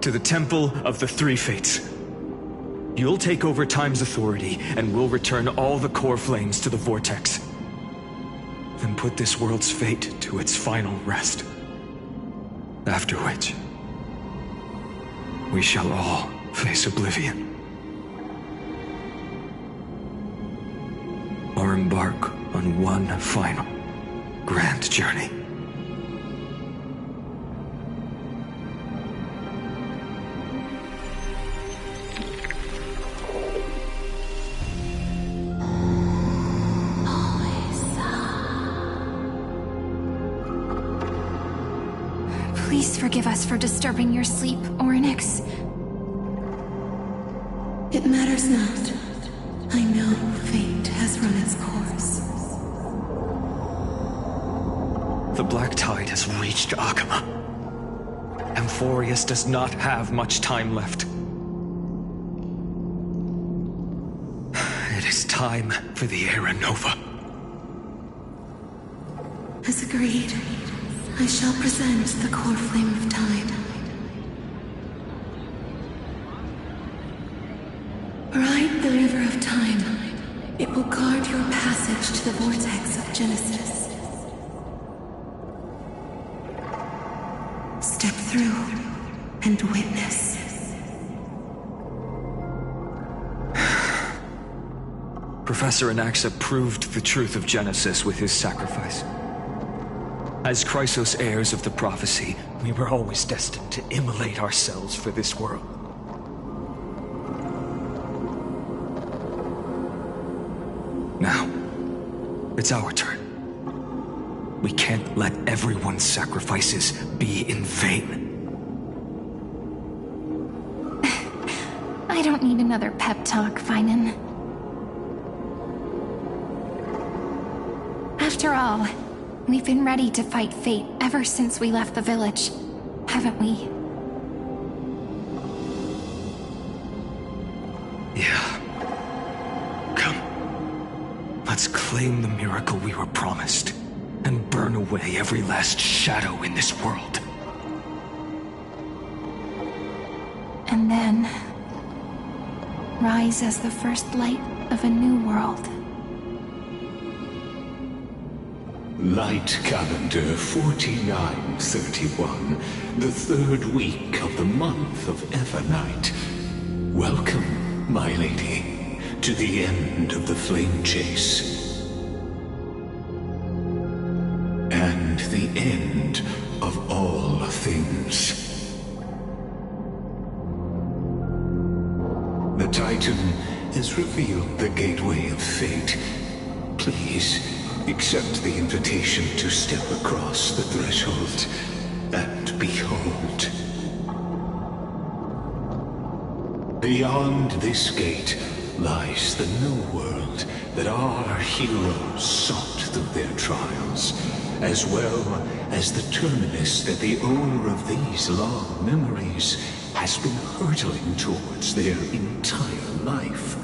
to the Temple of the Three Fates. You'll take over Time's authority, and we'll return all the core flames to the Vortex. Then put this world's fate to its final rest. After which, we shall all face oblivion. Or embark on one final, grand journey. Please forgive us for disturbing your sleep, Orynyx. It matters not. I know fate has run its course. The black tide has reached Akama. Amphorius does not have much time left. It is time for the Era Nova. As agreed, I shall present the core flame of time. Ride the river of time. It will guard your passage to the vortex of Genesis. Step through and witness. Professor Anaxa proved the truth of Genesis with his sacrifice. As Chrysos heirs of the prophecy, we were always destined to immolate ourselves for this world. Now, it's our turn. We can't let everyone's sacrifices be in vain. I don't need another pep talk, Finan. After all, we've been ready to fight fate ever since we left the village, haven't we? Yeah. Come. Let's claim the miracle we were promised, and burn away every last shadow in this world. And then rise as the first light of a new world. Light calendar 4931, the third week of the month of Evernight. Welcome, my lady, to the end of the flame chase. And the end of all things. The Titan has revealed the gateway of fate. Please, accept the invitation to step across the threshold and behold. Beyond this gate lies the new world that our heroes sought through their trials, as well as the terminus that the owner of these long memories has been hurtling towards their entire life.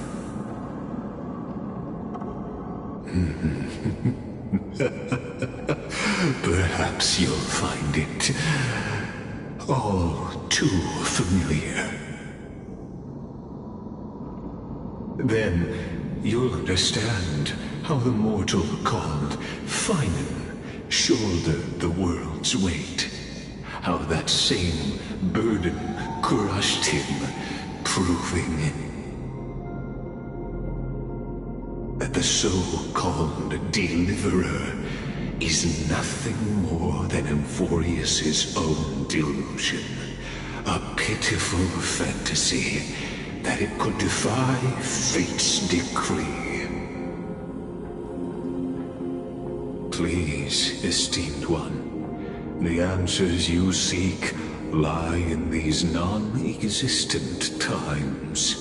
Perhaps you'll find it all too familiar. Then you'll understand how the mortal called Finan shouldered the world's weight. How that same burden crushed him, proving that the so-called deliverer is nothing more than Emphorius's own delusion. A pitiful fantasy that it could defy fate's decree. Please, esteemed one, the answers you seek lie in these non-existent times.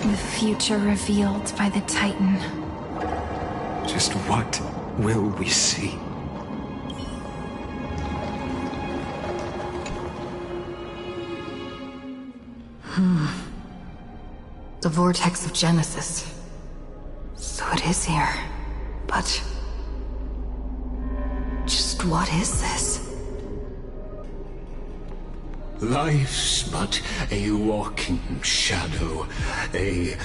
The future revealed by the Titan. Just what will we see? The vortex of Genesis. So it is here. But just what is this? Life's but a walking shadow, a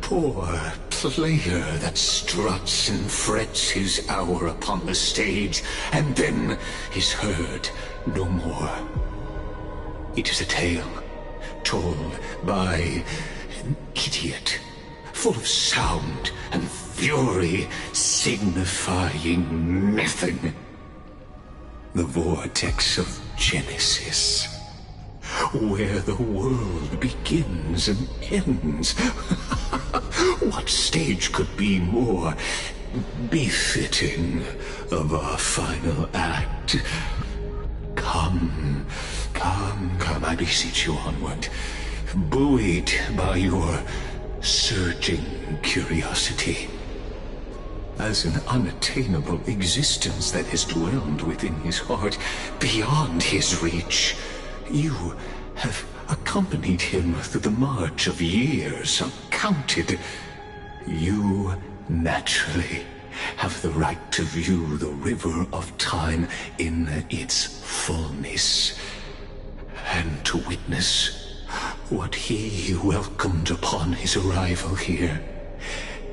poor player that struts and frets his hour upon the stage, and then is heard no more. It is a tale told by an idiot, full of sound and fury, signifying nothing. The vortex of Genesis, where the world begins and ends. What stage could be more befitting of our final act? Come, I beseech you onward, buoyed by your surging curiosity. As an unattainable existence that has dwelled within his heart, beyond his reach, you have accompanied him through the march of years uncounted. You naturally have the right to view the river of time in its fullness, and to witness what he welcomed upon his arrival here.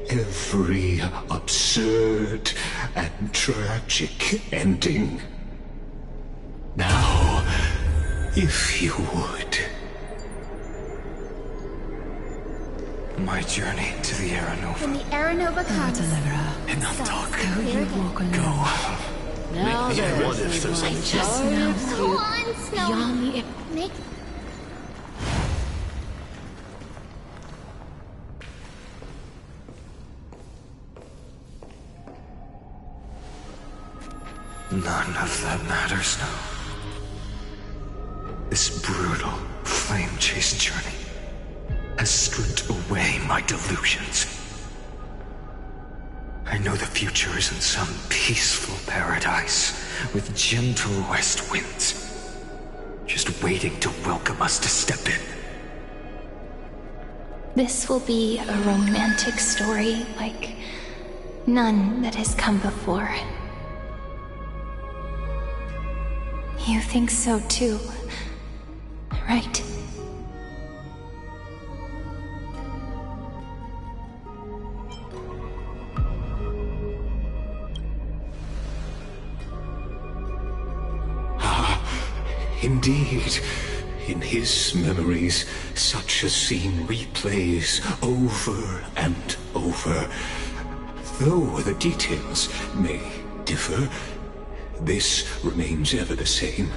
Every absurd and tragic ending. Now, if you would. My journey to the Aranova. When the Aranova comes, Enough talk. Go. Make the end. What if there's I just know Go on, Snow. beyond the Make None of that matters now. This brutal, flame-chased journey has stripped away my delusions. I know the future isn't some peaceful paradise with gentle west winds, just waiting to welcome us to step in. This will be a romantic story like none that has come before. You think so too, right? Indeed, in his memories, such a scene replays over and over. Though the details may differ, this remains ever the same.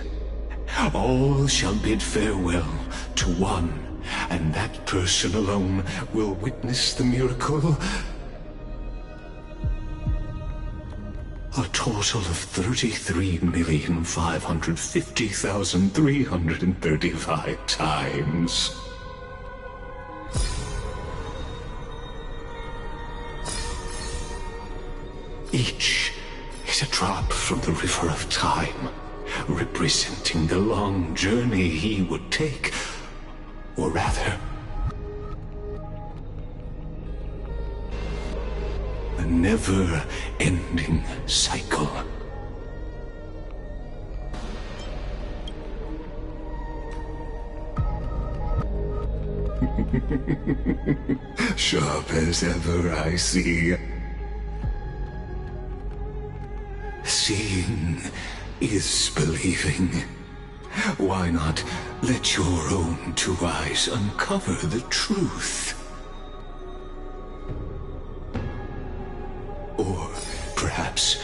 All shall bid farewell to one, and that person alone will witness the miracle. A total of 33,550,335 times. Each is a drop from the river of time, representing the long journey he would take, or rather, a never-ending cycle. Sharp as ever, I see. Seeing is believing. Why not let your own two eyes uncover the truth? Or perhaps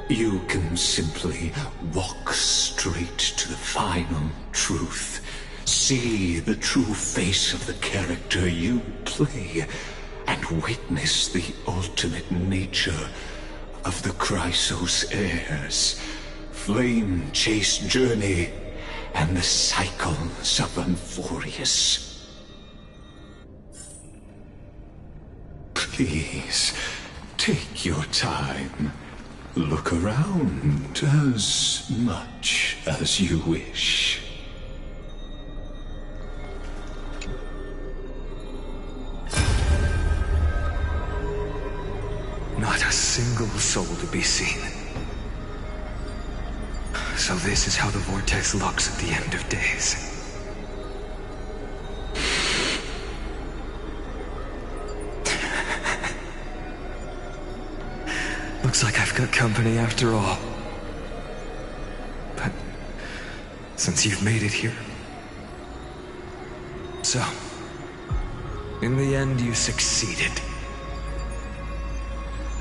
you can simply walk straight to the final truth. See the true face of the character you play, and witness the ultimate nature of the Chrysos heirs, flame-chased journey, and the cycles of Euphorius. Please, take your time. Look around as much as you wish. Not a single soul to be seen. So this is how the vortex looks at the end of days. Looks like I've got company after all. But since you've made it here... So, in the end you succeeded.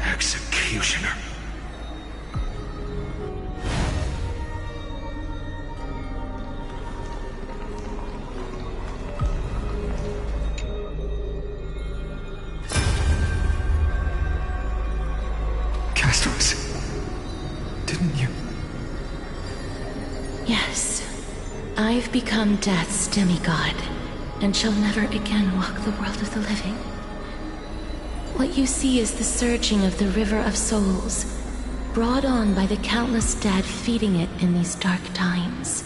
Executioner. Castos, didn't you? Yes. I've become Death's demigod, and shall never again walk the world of the living. What you see is the surging of the river of souls, brought on by the countless dead feeding it in these dark times.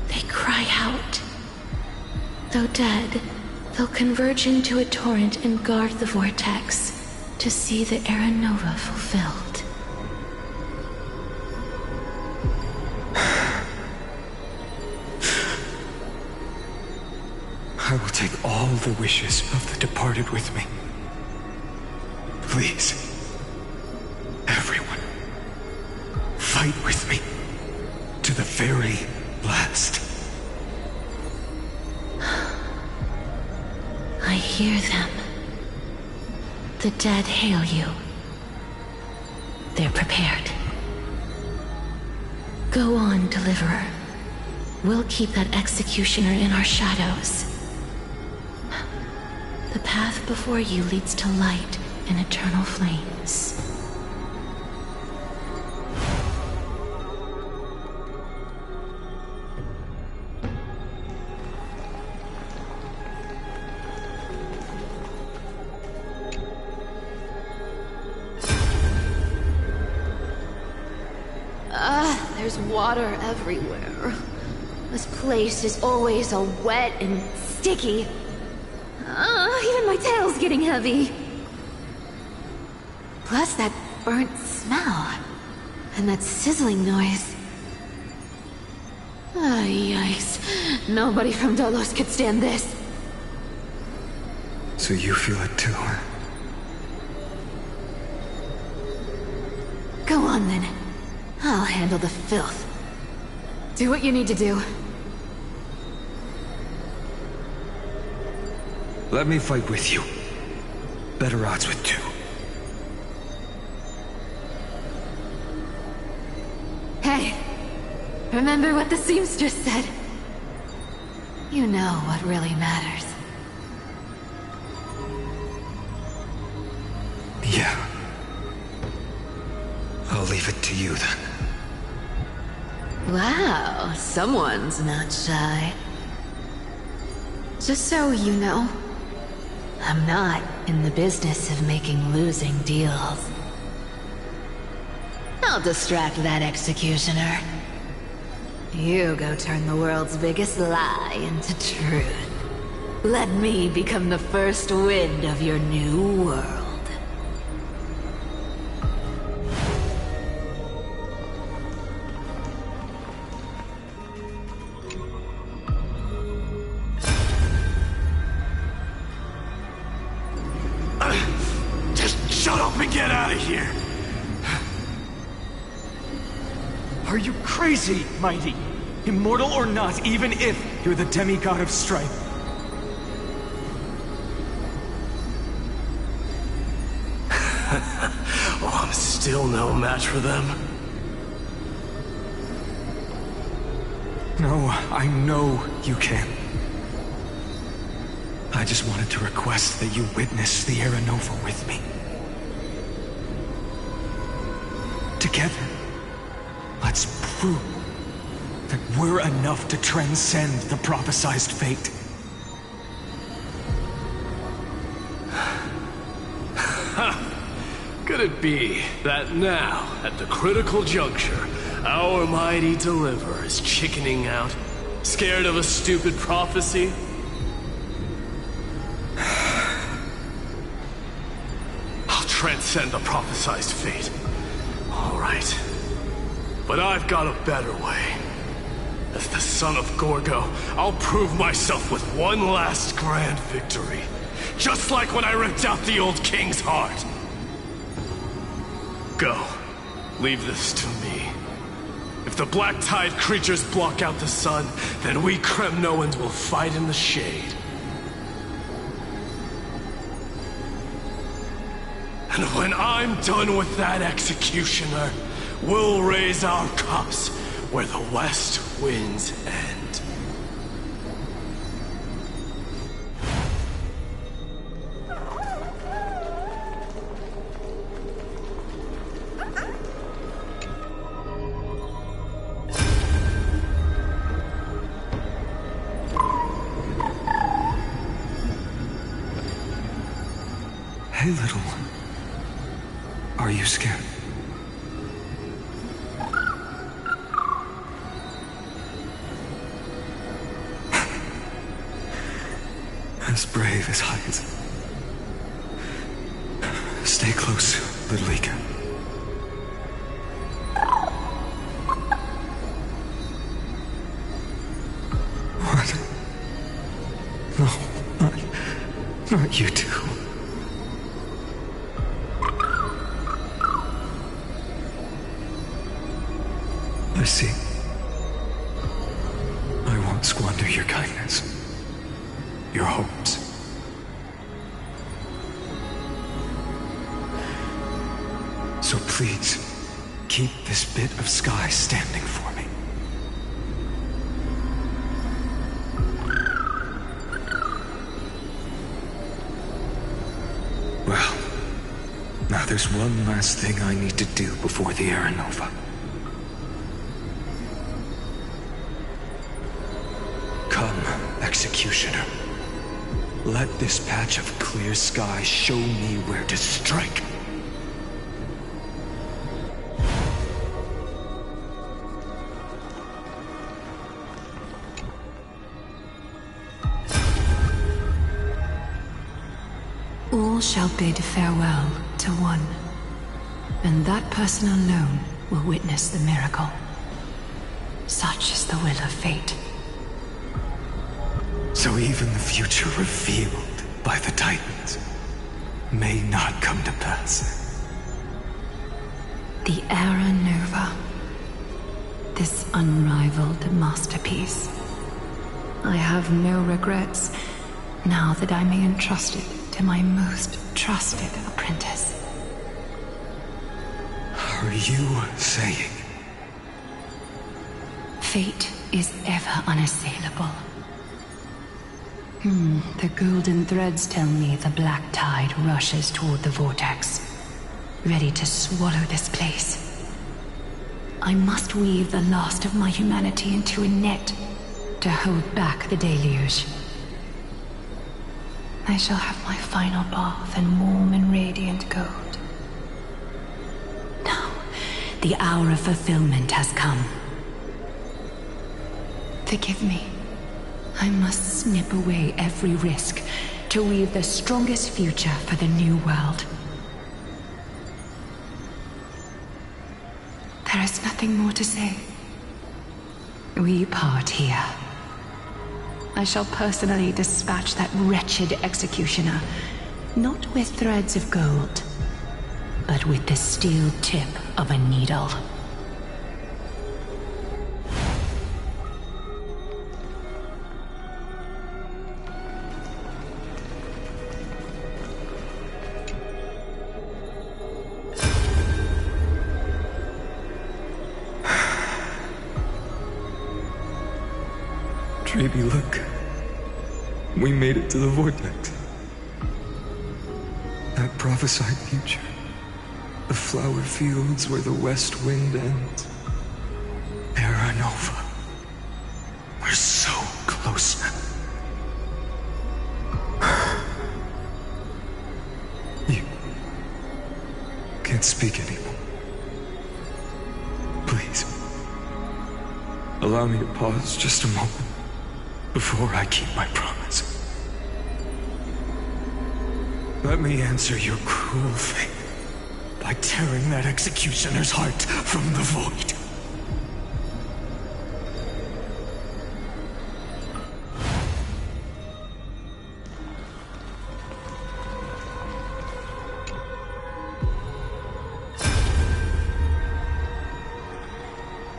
They cry out. Though dead, they'll converge into a torrent and guard the vortex to see the Aranova fulfilled. I will take all the wishes of the departed with me. Please, everyone, fight with me to the very last. I hear them. The dead hail you. They're prepared. Go on, Deliverer. We'll keep that executioner in our shadows. The path before you leads to light and eternal flames. There's water everywhere. This place is always so wet and sticky. Even my tail's getting heavy. Plus that burnt smell. And that sizzling noise. Yikes. Nobody from Dolos could stand this. So you feel it too, huh? Go on then. I'll handle the filth. Do what you need to do. Let me fight with you. Better odds with two. Hey, remember what the seamstress said? You know what really matters. Yeah. I'll leave it to you then. Wow, someone's not shy. Just so you know, I'm not in the business of making losing deals. I'll distract that executioner. You go turn the world's biggest lie into truth. Let me become the first wind of your new world. Shut up and get out of here! Are you crazy, Mighty? Immortal or not, even if you're the demigod of strife. Oh, I'm still no match for them. No, I know you can. I just wanted to request that you witness the Era Nova with me. Together, let's prove that we're enough to transcend the prophesized fate. Could it be that now, at the critical juncture, our mighty deliverer is chickening out, scared of a stupid prophecy? I'll transcend the prophesized fate. All right. But I've got a better way. As the son of Gorgo, I'll prove myself with one last grand victory. Just like when I ripped out the old king's heart. Go. Leave this to me. If the black tide creatures block out the sun, then we Kremnoans will fight in the shade. And when I'm done with that executioner, we'll raise our cups where the west winds end. Hey, little one. Are you scared? As brave as hides. Stay close, little Ika. What? No. Not you two. I see. I won't squander your kindness, your hopes. So please, keep this bit of sky standing for me. Well, now there's one last thing I need to do before the Era Nova. Come, Executioner. Let this patch of clear sky show me where to strike. All shall bid farewell to one, and that person alone will witness the miracle. Such is the will of fate. So even the future revealed by the Titans may not come to pass. The Era Nova. This unrivaled masterpiece. I have no regrets now that I may entrust it to my most trusted apprentice. Are you saying? Fate is ever unassailable. The golden threads tell me the black tide rushes toward the vortex, ready to swallow this place. I must weave the last of my humanity into a net to hold back the deluge. I shall have my final bath in warm and radiant gold. Now, the hour of fulfillment has come. Forgive me. I must snip away every risk to weave the strongest future for the new world. There is nothing more to say. We part here. I shall personally dispatch that wretched executioner, not with threads of gold, but with the steel tip of a needle. Baby, look. We made it to the vortex. That prophesied future. The flower fields where the west wind ends. Era Nova. We're so close now. You can't speak anymore. Please. Allow me to pause just a moment before I keep my promise. Let me answer your cruel fate by tearing that executioner's heart from the void.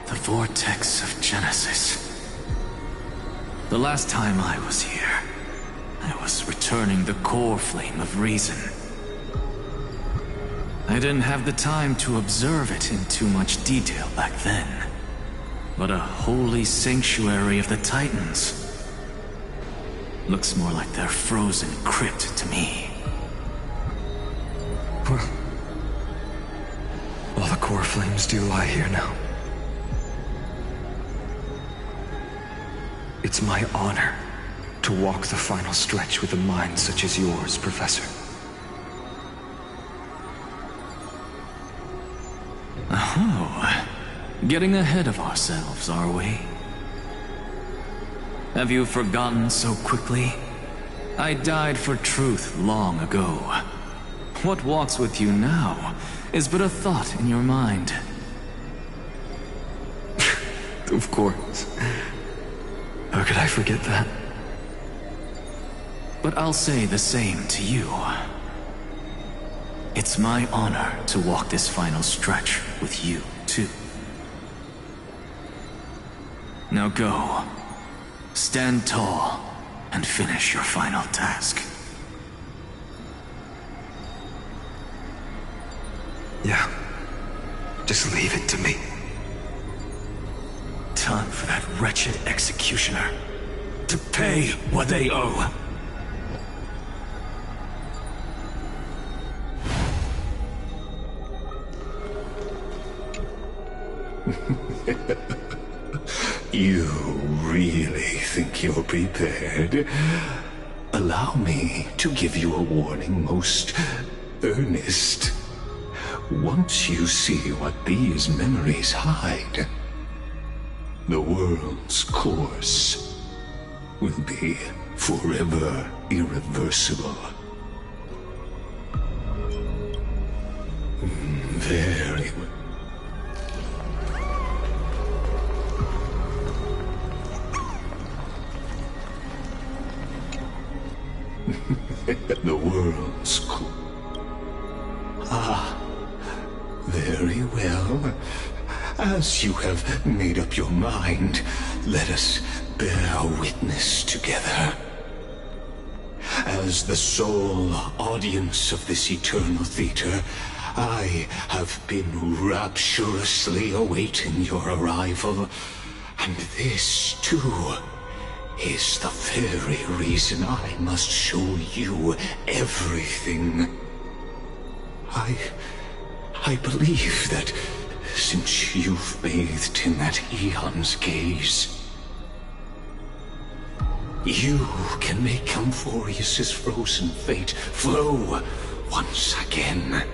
The vortex of Genesis. The last time I was here, I was returning the core flame of reason. I didn't have the time to observe it in too much detail back then. But a holy sanctuary of the Titans looks more like their frozen crypt to me. Well, all the core flames do lie here now. It's my honor to walk the final stretch with a mind such as yours, Professor. Oh, getting ahead of ourselves, are we? Have you forgotten so quickly? I died for truth long ago. What walks with you now is but a thought in your mind. Of course. How could I forget that? but I'll say the same to you. It's my honor to walk this final stretch with you, too. Now go. Stand tall and finish your final task. Yeah. Just leave it to me. Time for that wretched executioner to pay what they owe. You really think you're prepared? Allow me to give you a warning, most earnest. Once you see what these memories hide, the world's course will be forever irreversible. Very well. The world's course. Ah, very well. As you have made up your mind, let us bear witness together. As the sole audience of this eternal theater, I have been rapturously awaiting your arrival, and this, too, is the very reason I must show you everything. I believe that since you've bathed in that eon's gaze, you can make Amphorius's frozen fate flow once again.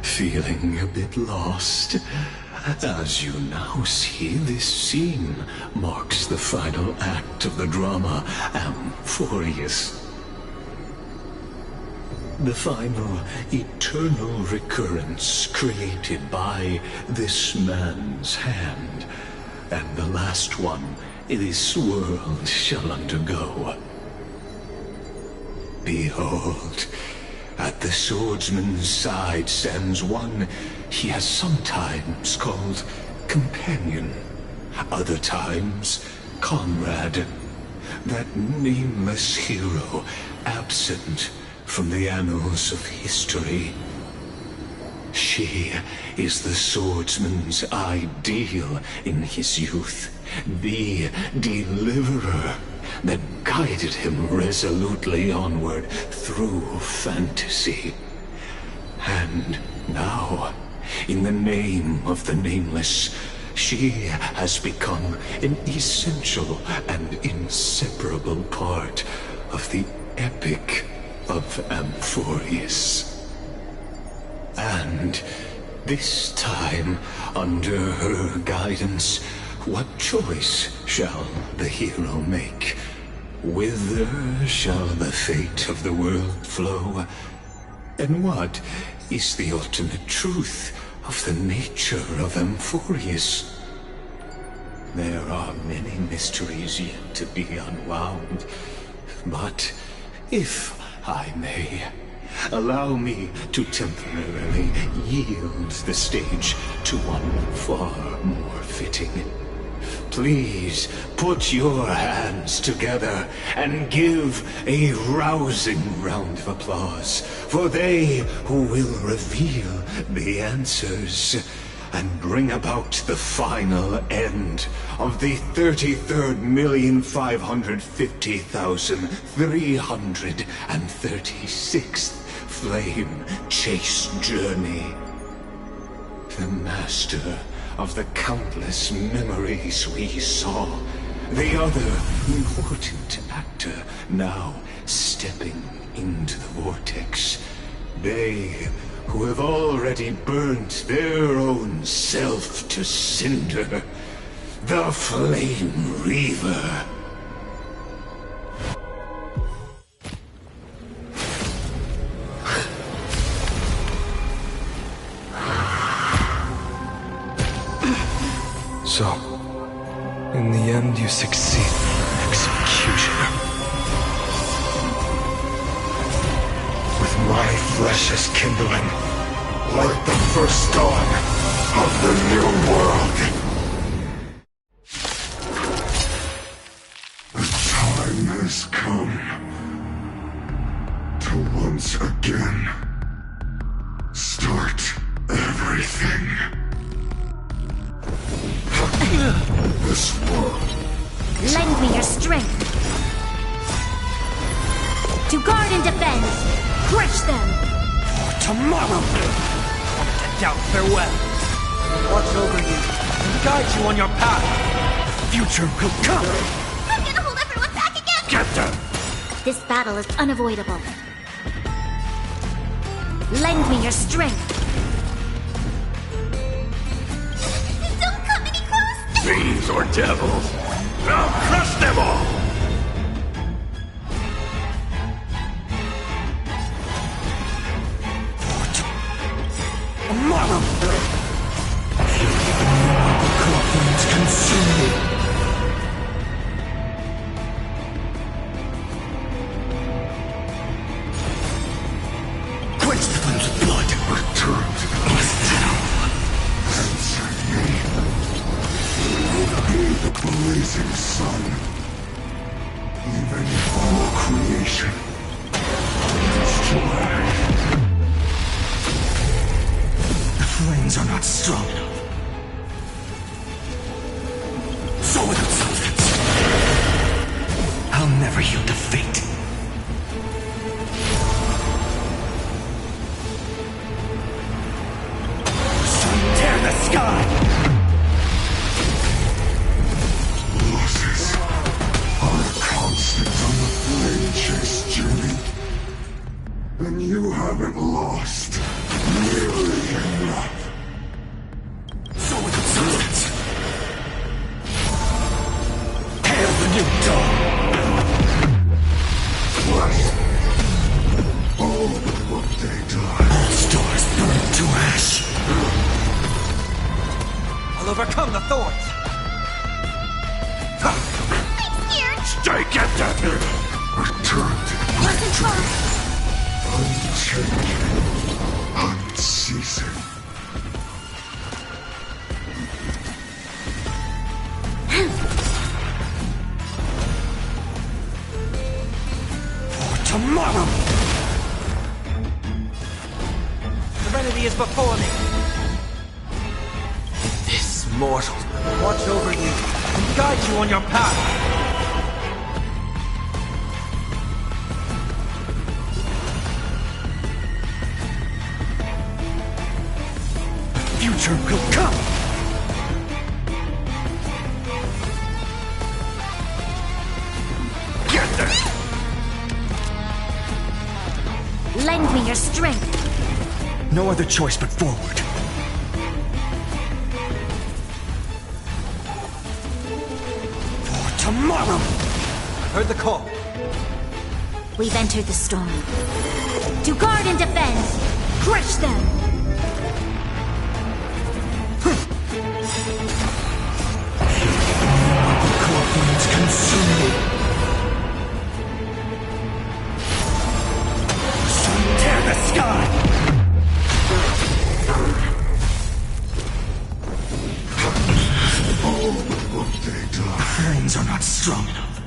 Feeling a bit lost? As you now see, this scene marks the final act of the drama Amphorius. The final eternal recurrence created by this man's hand, and the last one this world shall undergo. Behold, at the swordsman's side stands one he has sometimes called companion, other times comrade, that nameless hero absent from the annals of history. She is the swordsman's ideal in his youth, the deliverer that guided him resolutely onward through fantasy. And now, in the name of the Nameless, she has become an essential and inseparable part of the epic of Amphorius. And this time, under her guidance, what choice shall the hero make? Whither shall the fate of the world flow? And what is the ultimate truth of the nature of Amphorius? There are many mysteries yet to be unwound, but if I may, allow me to temporarily yield the stage to one far more fitting. Please put your hands together and give a rousing round of applause for they who will reveal the answers and bring about the final end of the 33,550,336th flame chase journey. The master of the countless memories we saw, the other important actor now stepping into the vortex. They who have already burnt their own self to cinder, the Flame Reaver. So, in the end, you succeed, executioner. With my flesh as kindling, like the first dawn of the new world. The time has come to once again start everything. This world. Lend me your strength. To guard and defend. Crush them. Tomorrow! Doubt farewell. Watch over you and guide you on your path. Future will come. I'm gonna hold everyone back again! Get them! This battle is unavoidable. Lend me your strength. Don't come any closer! Fiends or devils, I'll crush them all! Tomorrow! Corpulence consume me. Quench the flames of blood. Return to the citadel. Answer me. Be the blazing sun. Even all creation. Destroy. The flames are not strong enough. So without substance, I'll never yield to fate. Sun tear the sky! Losses are constant on the flame chase journey. And you haven't lost nearly enough. So without substance, hail the new dawn! What? All but what they die. All stars burn to ash. I'll overcome the thorns. I'm scared! Stay get that! Return to the Listen close! unchanging, unceasing. For tomorrow! Serenity is before me. This mortal will watch over you and guide you on your path. Future will come! Get them! Lend me your strength. No other choice but forward. For tomorrow! Heard the call. We've entered the storm. To guard and defend. Crush them. Corpulence consume me. Sun tear the sky! All but what they The die. flames are not strong enough.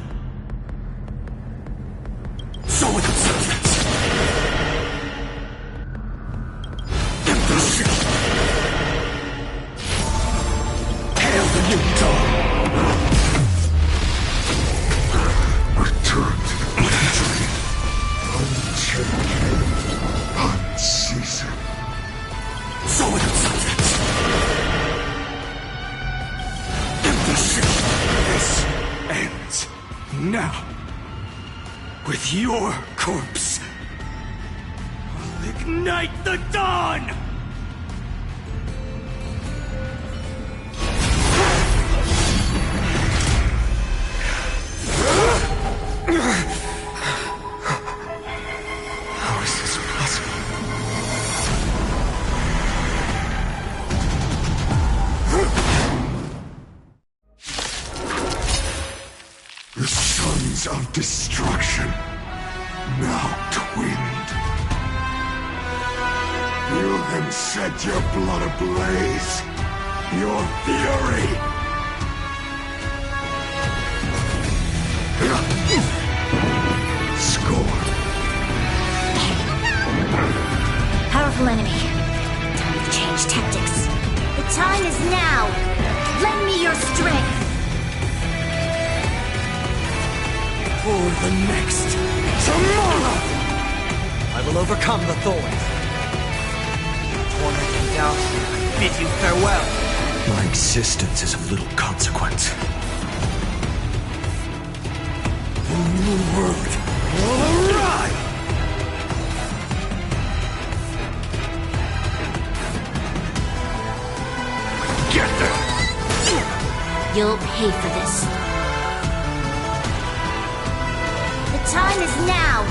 So without substance. Empty shell. Hail the new dawn. Return to the mystery. Unchanging, unceasing. So without substance. Empty shell. This ends now. With your corpse. I'll ignite the dawn! How is this possible? destruction, now twinned. You then set your blood ablaze, your fury. Score. Powerful enemy. Time to change tactics. The time is now. Lend me your strength. For the next tomorrow, I will overcome the thorns. Tormenting doubt, I bid you farewell. My existence is of little consequence. The new world will arrive! Get there! You'll pay for this. The time is now.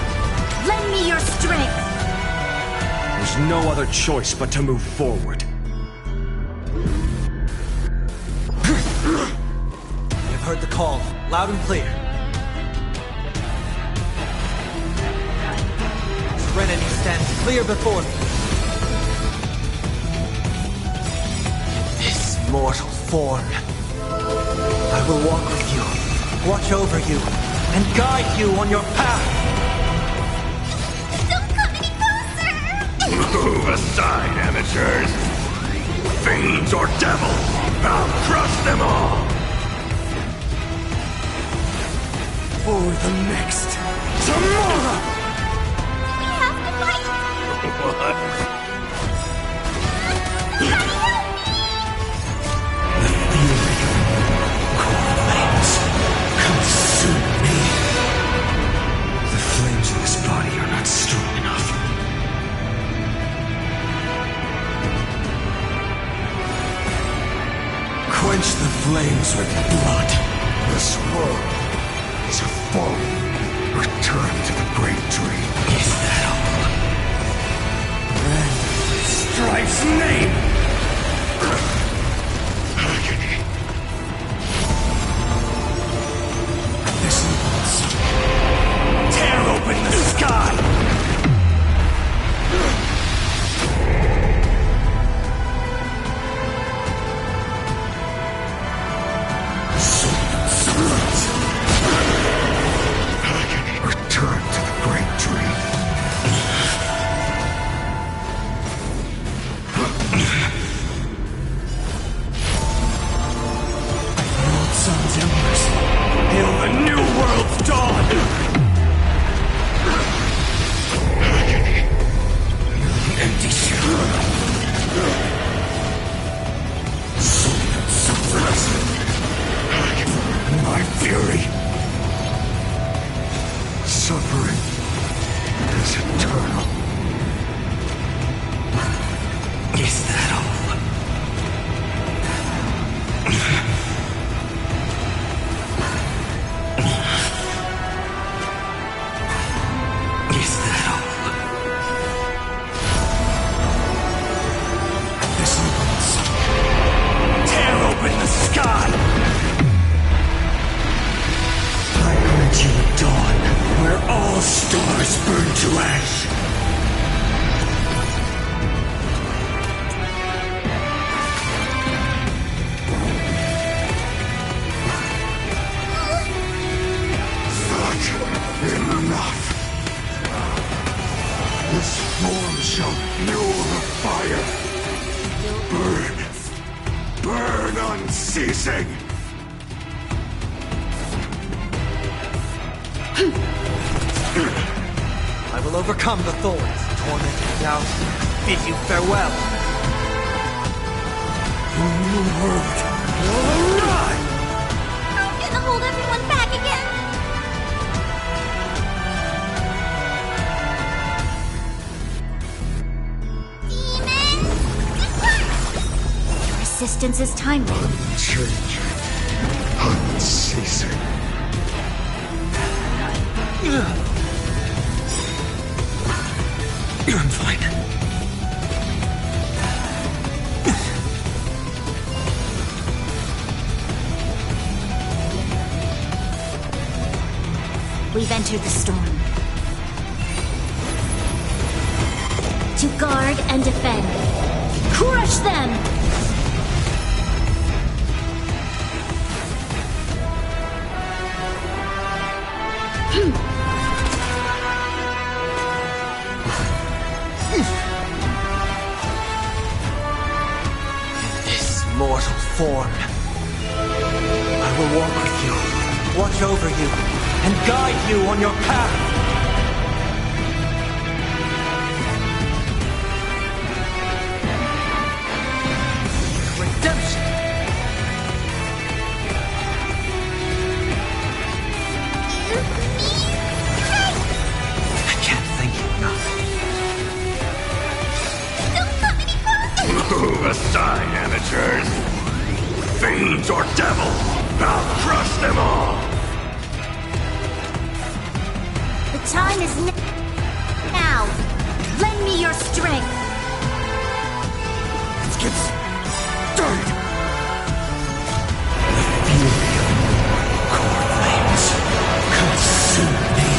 Lend me your strength. There's no other choice but to move forward. I've heard the call, loud and clear. Serenity stands clear before me. This mortal form. I will walk with you, watch over you, and guide you on your path. Don't come any closer! Move aside, amateurs! Fiends or devils, I'll crush them all! For the next tomorrow! We have to fight! What? Consume me. The flames in this body are not strong enough. Quench the flames with blood. This world is a foe. Return to the great dream. Is that all? Red Strife's name! Agony. Listen, son. Tear open the sky! Return to the great dream. World sun's embers, hail the new world's dawn! Empty shell. Soul suffers. My fury. Suffering is eternal. Is that all? Is that all? Listen, son. Tear open the sky! I grant you a dawn where all stars burn to ash. Not enough. This form shall fuel the fire. Burn. Burn unceasing. I will overcome the thorns, tormenting doubt, bid you farewell. The new world will arrive! I'm gonna hold everyone back again! Demons, depart! Your assistance is timely. Unchanging. Unceasing. I'm fine. We've entered the storm. To guard and defend. Crush them! This mortal form, I will walk with you, watch over you, and guide you on your path. Redemption! I can't thank you enough. Don't come any closer! Move aside, amateurs. Fiends or devils, I'll crush them all. The time is now. Lend me your strength. Let's get started. The fury of immortal core flames consume me.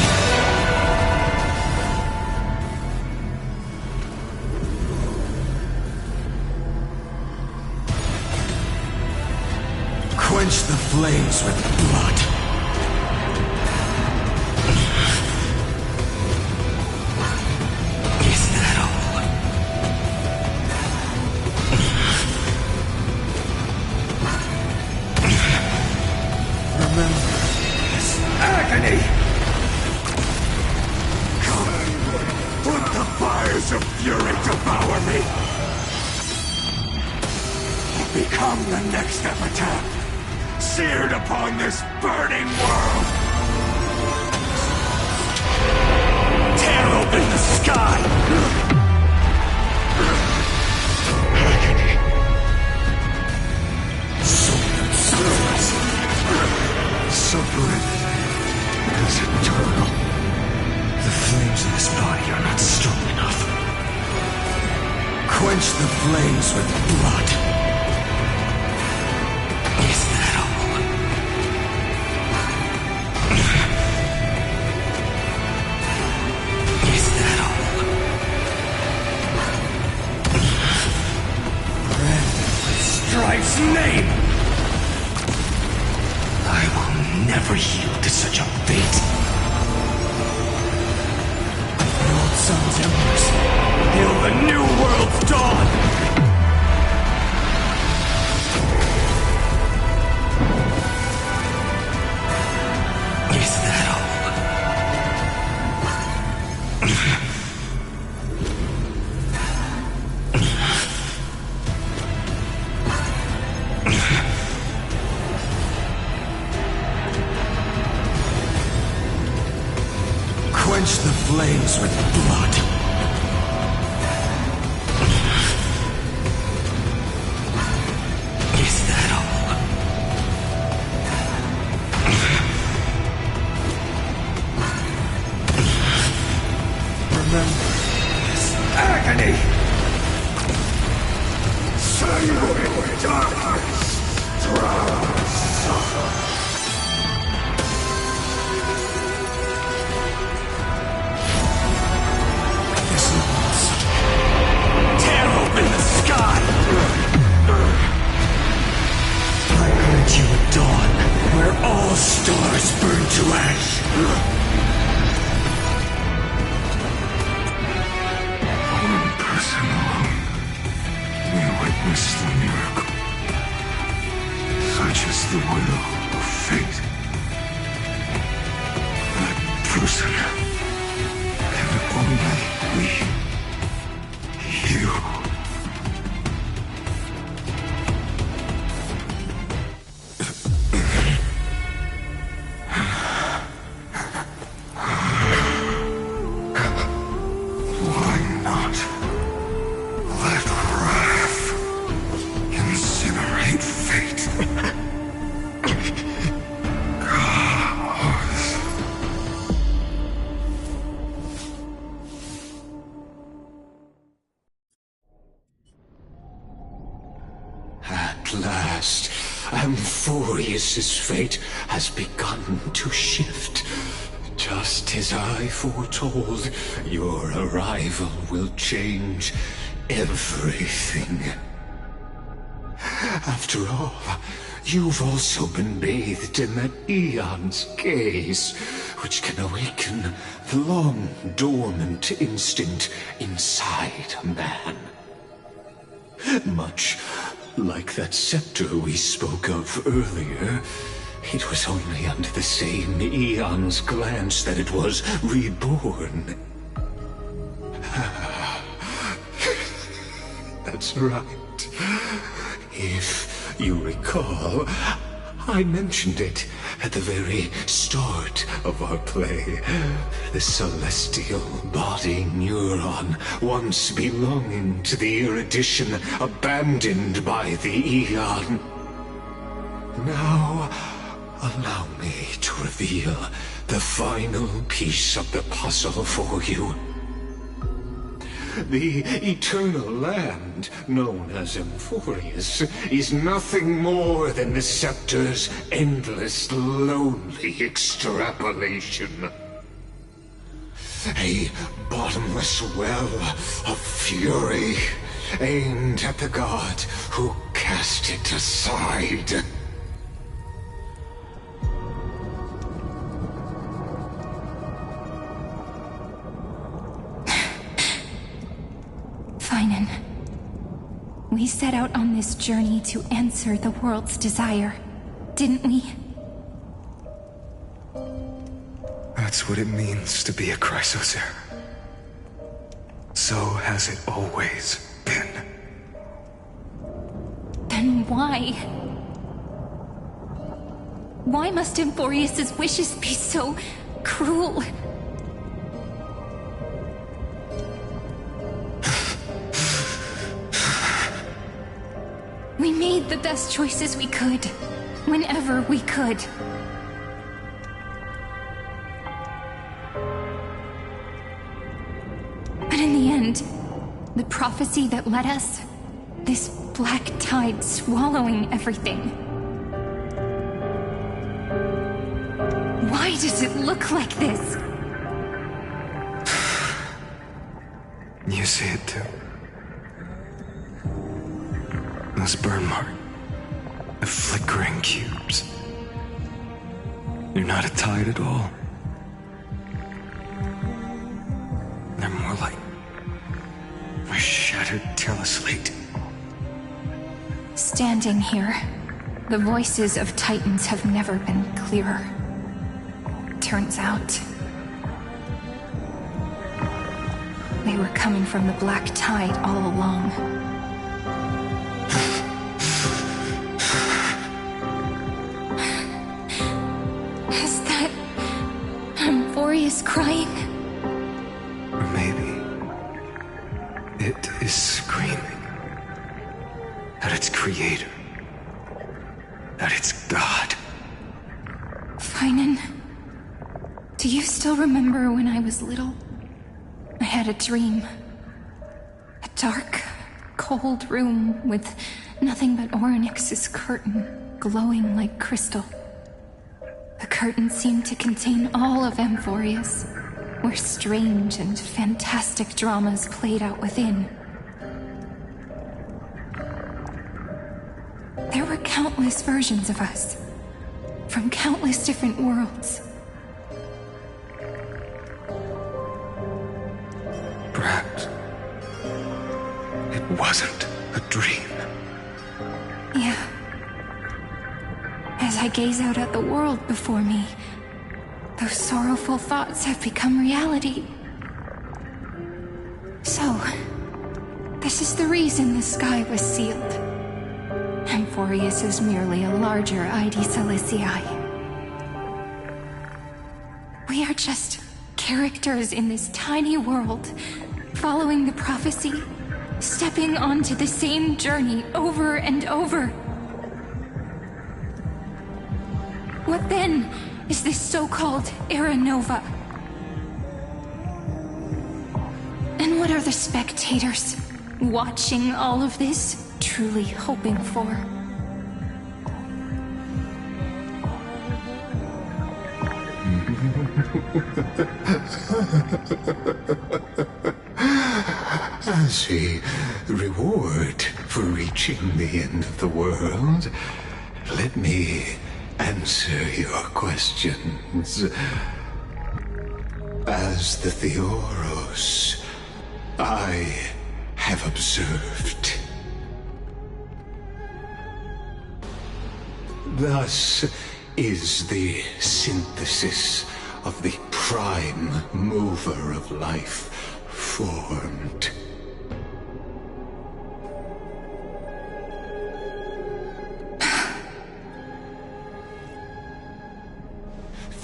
Quench the flames with blood. Is that all? Remember this agony. Come, let the fires of fury devour me. Become the next epitaph, seared upon this burning world. Tear open the sky. Suffering is eternal. The flames of this body are not strong enough. Quench the flames with blood. Is that all? Is that all? Red with Strife's name. I will never yield to such a fate. The old sun's embers hail the new world's dawn. Is that all? Quench the flames with blood. Is that all? Remember this agony. Sanguine darkness drowns suffer. Tear open the sky! I grant you a dawn where all stars burn to ash. One person alone may witness the miracle. Such is the will of fate. That person can only be you. Why not let wrath incinerate fate? At last, Amphorius's fate has begun to shift. Just as I foretold, your arrival will change everything. After all, you've also been bathed in that Eon's gaze, which can awaken the long-dormant instinct inside a man. Much like that scepter we spoke of earlier, it was only under the same Eon's glance that it was reborn. That's right. If you recall, I mentioned it at the very start of our play. The celestial body neuron, once belonging to the erudition abandoned by the Eon. Now, allow me to reveal the final piece of the puzzle for you. The eternal land, known as Emphorius, is nothing more than the scepter's endless, lonely extrapolation. A bottomless well of fury, aimed at the god who cast it aside. Finan, we set out on this journey to answer the world's desire, didn't we? That's what it means to be a Chrysoser. So has it always been. Then why? Why must Emphorius's wishes be so cruel? We made the best choices we could, whenever we could. But in the end, the prophecy that led us, this black tide swallowing everything. Why does it look like this? You see it too. Those burn marks, the flickering cubes. They're not a tide at all. They're more like a shattered teleslate. Standing here, the voices of Titans have never been clearer. Turns out, they were coming from the black tide all along. Is that Emphorius crying? Or maybe it is screaming at its creator, at its god. Finan, do you still remember when I was little? I had a dream. A dark, cold room with nothing but Orynyx's curtain glowing like crystal. The curtain seemed to contain all of Emphorius, where strange and fantastic dramas played out within. There were countless versions of us, from countless different worlds. Perhaps it wasn't a dream. Yeah. As I gaze out at the world before me, those sorrowful thoughts have become reality. So, this is the reason the sky was sealed. Emphorius is merely a larger ID Silicii. We are just characters in this tiny world, following the prophecy, stepping onto the same journey over and over. What then is this so-called Era Nova? And what are the spectators watching all of this truly hoping for? As a reward for reaching the end of the world, let me answer your questions. As the Theoros, I have observed. Thus is the synthesis of the prime mover of life formed.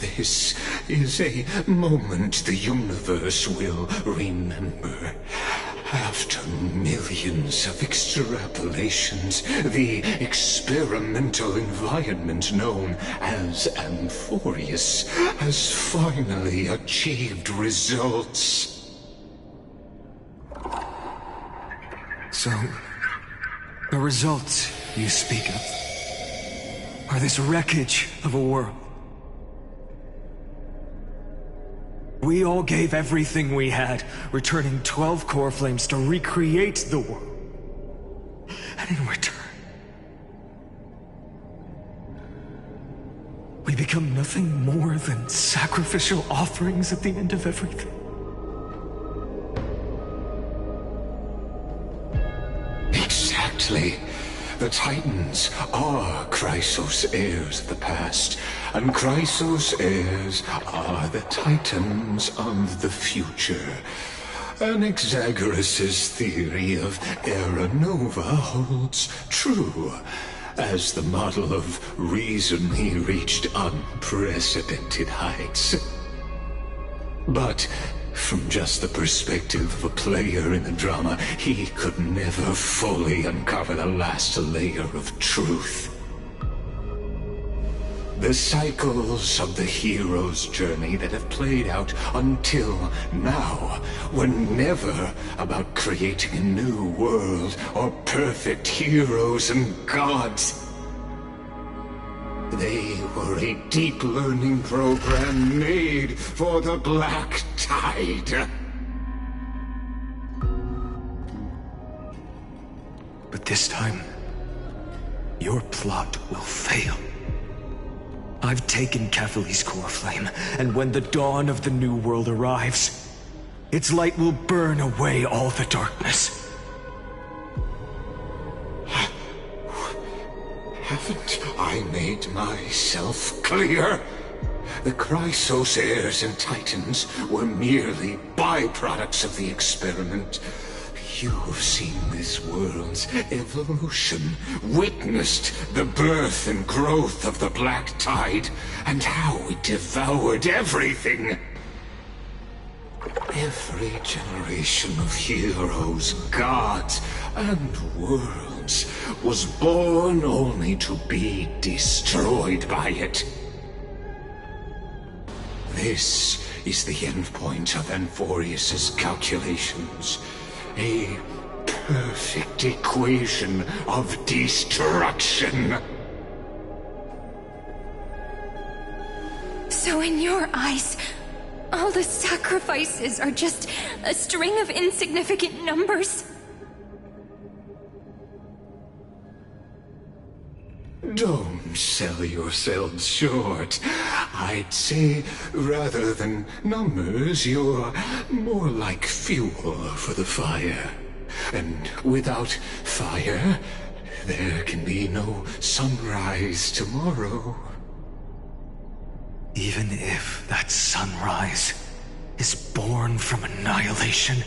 This is a moment the universe will remember. After millions of extrapolations, the experimental environment known as Amphorius has finally achieved results. So, the results you speak of are this wreckage of a world. We all gave everything we had, returning 12 core flames to recreate the world. And in return, we become nothing more than sacrificial offerings at the end of everything. Exactly. The Titans are Chrysos heirs of the past, and Chrysos heirs are the Titans of the future. Anaxagoras' theory of Era Nova holds true. As the model of reason, he reached unprecedented heights. But from just the perspective of a player in the drama, he could never fully uncover the last layer of truth. The cycles of the hero's journey that have played out until now were never about creating a new world or perfect heroes and gods. They were a deep learning program made for the Black Tide. But this time, your plot will fail. I've taken Catholi's core flame, and when the dawn of the new world arrives, its light will burn away all the darkness. Haven't I made myself clear? The Chrysos heirs and Titans were merely byproducts of the experiment. You've seen this world's evolution, witnessed the birth and growth of the Black Tide, and how it devoured everything. Every generation of heroes, gods, and worlds was born only to be destroyed by it. This is the endpoint of Amphorius' calculations. A perfect equation of destruction. So in your eyes, all the sacrifices are just a string of insignificant numbers? Don't sell yourselves short. I'd say, rather than numbers, you're more like fuel for the fire. And without fire, there can be no sunrise tomorrow. Even if that sunrise is born from annihilation.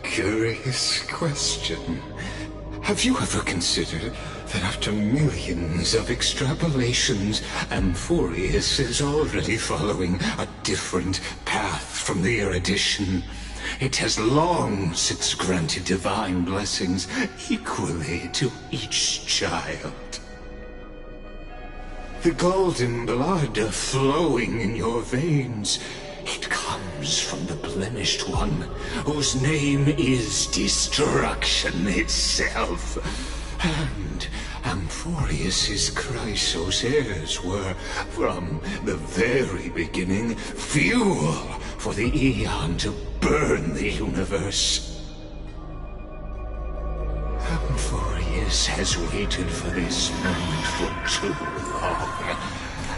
Curious question. Have you ever considered that after millions of extrapolations, Amphorius is already following a different path from the erudition? It has long since granted divine blessings equally to each child. The golden blood flowing in your veins, it comes from the blemished one, whose name is destruction itself. And Amphorius's Chrysos heirs were, from the very beginning, fuel for the Aeon to burn the universe. Amphorius has waited for this moment for too long.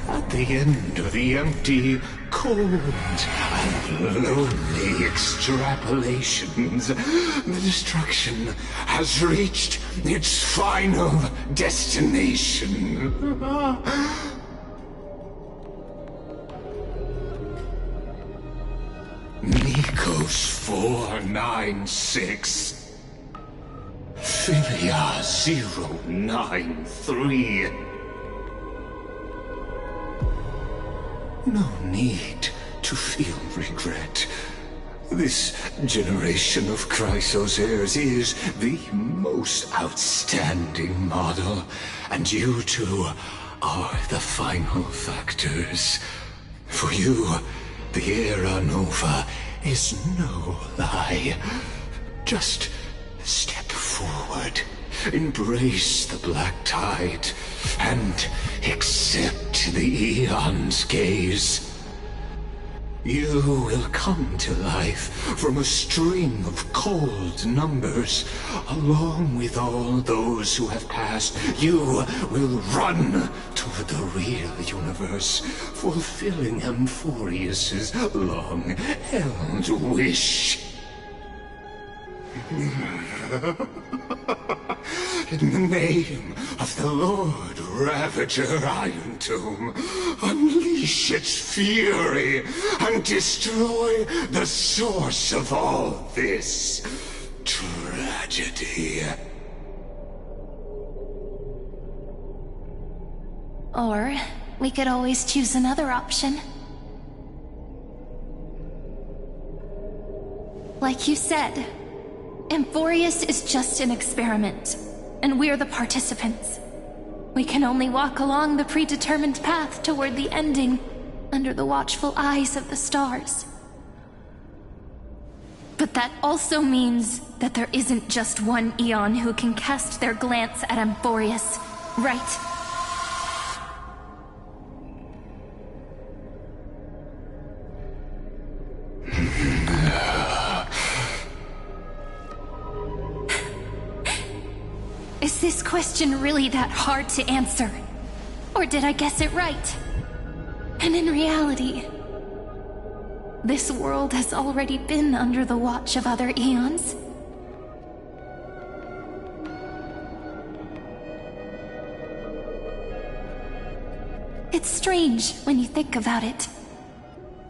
At the end of the empty, cold, and lonely extrapolations, the destruction has reached its final destination. Nikos 496. Philia 093. No need to feel regret. This generation of Chrysos heirs is the most outstanding model, and you two are the final factors. For you, the Era Nova is no lie. Just step forward, embrace the black tide, and accept the Aeon's gaze. You will come to life from a string of cold numbers. Along with all those who have passed, you will run toward the real universe, fulfilling Amphorius's long-held wish. In the name of the Lord Ravager Iron Tomb, unleash its fury and destroy the source of all this tragedy. Or we could always choose another option. Like you said, Amphorius is just an experiment, and we're the participants. We can only walk along the predetermined path toward the ending, under the watchful eyes of the stars. But that also means that there isn't just one Aeon who can cast their glance at Amphorius, right? Is this question really that hard to answer? Or did I guess it right? And in reality, this world has already been under the watch of other Aeons. It's strange when you think about it.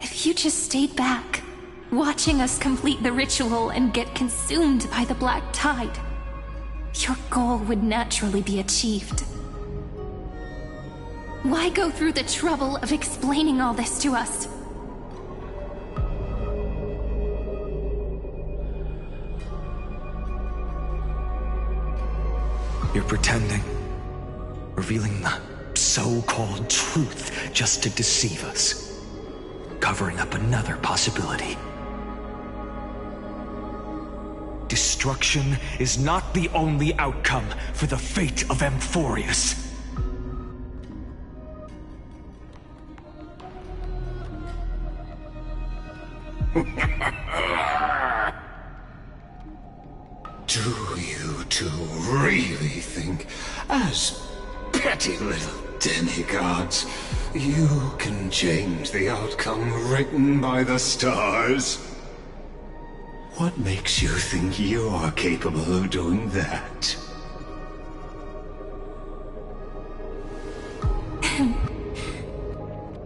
If you just stayed back, watching us complete the ritual and get consumed by the black tide, your goal would naturally be achieved. Why go through the trouble of explaining all this to us? You're pretending, revealing the so-called truth just to deceive us, covering up another possibility. Destruction is not the only outcome for the fate of Amphorius. Do you two really think, as petty little demigods, you can change the outcome written by the stars? What makes you think you're capable of doing that?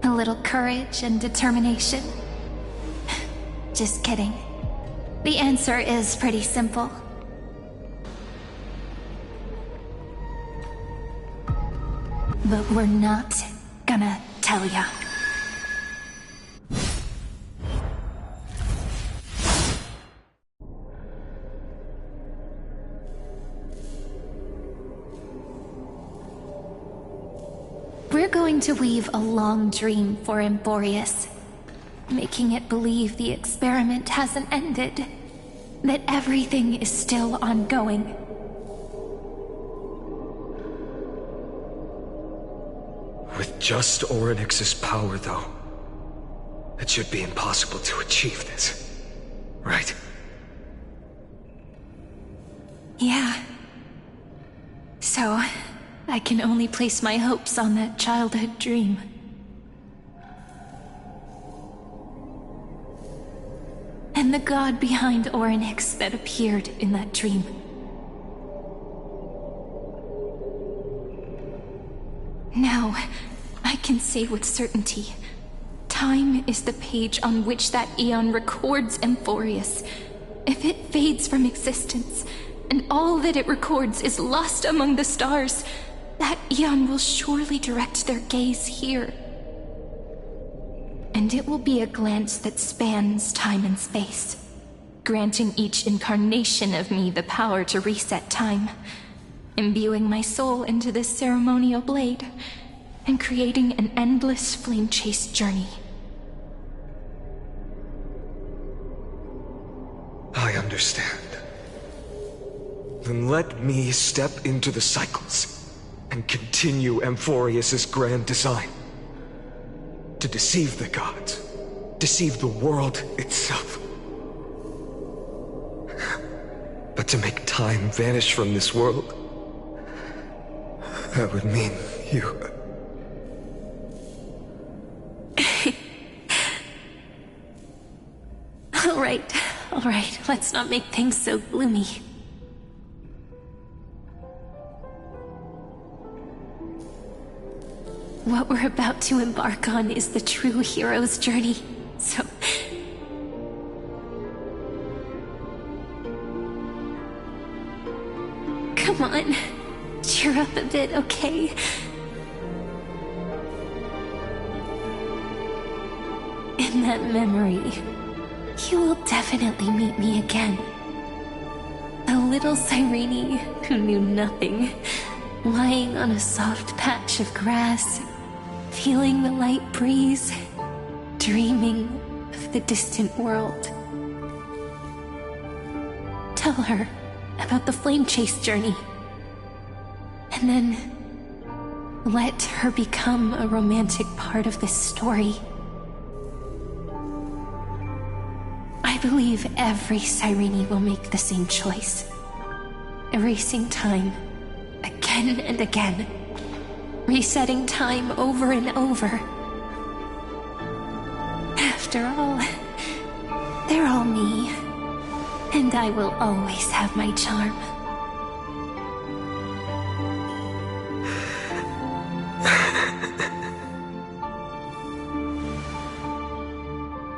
A little courage and determination. Just kidding. The answer is pretty simple. But we're not gonna tell ya. We're going to weave a long dream for Amphorius, making it believe the experiment hasn't ended, that everything is still ongoing. just Orynyx's power, though, it should be impossible to achieve this, right? Yeah. So, I can only place my hopes on that childhood dream. And the god behind Orynyx that appeared in that dream. Now, I can say with certainty, time is the page on which that eon records Amphorius. If it fades from existence, and all that it records is lost among the stars, that eon will surely direct their gaze here. And it will be a glance that spans time and space, granting each incarnation of me the power to reset time, imbuing my soul into this ceremonial blade, and creating an endless flame-chase journey. I understand. Then let me step into the cycles and continue Amphorius's grand design. To deceive the gods, deceive the world itself. But to make time vanish from this world, that would mean you... All right, let's not make things so gloomy. What we're about to embark on is the true hero's journey, so... Come on, cheer up a bit, okay? In that memory, you will definitely meet me again. A little Cyrene who knew nothing, lying on a soft patch of grass, feeling the light breeze, dreaming of the distant world. Tell her about the flame chase journey, and then let her become a romantic part of this story. I believe every Cyrene will make the same choice, erasing time again and again, resetting time over and over. After all, they're all me, and I will always have my charm.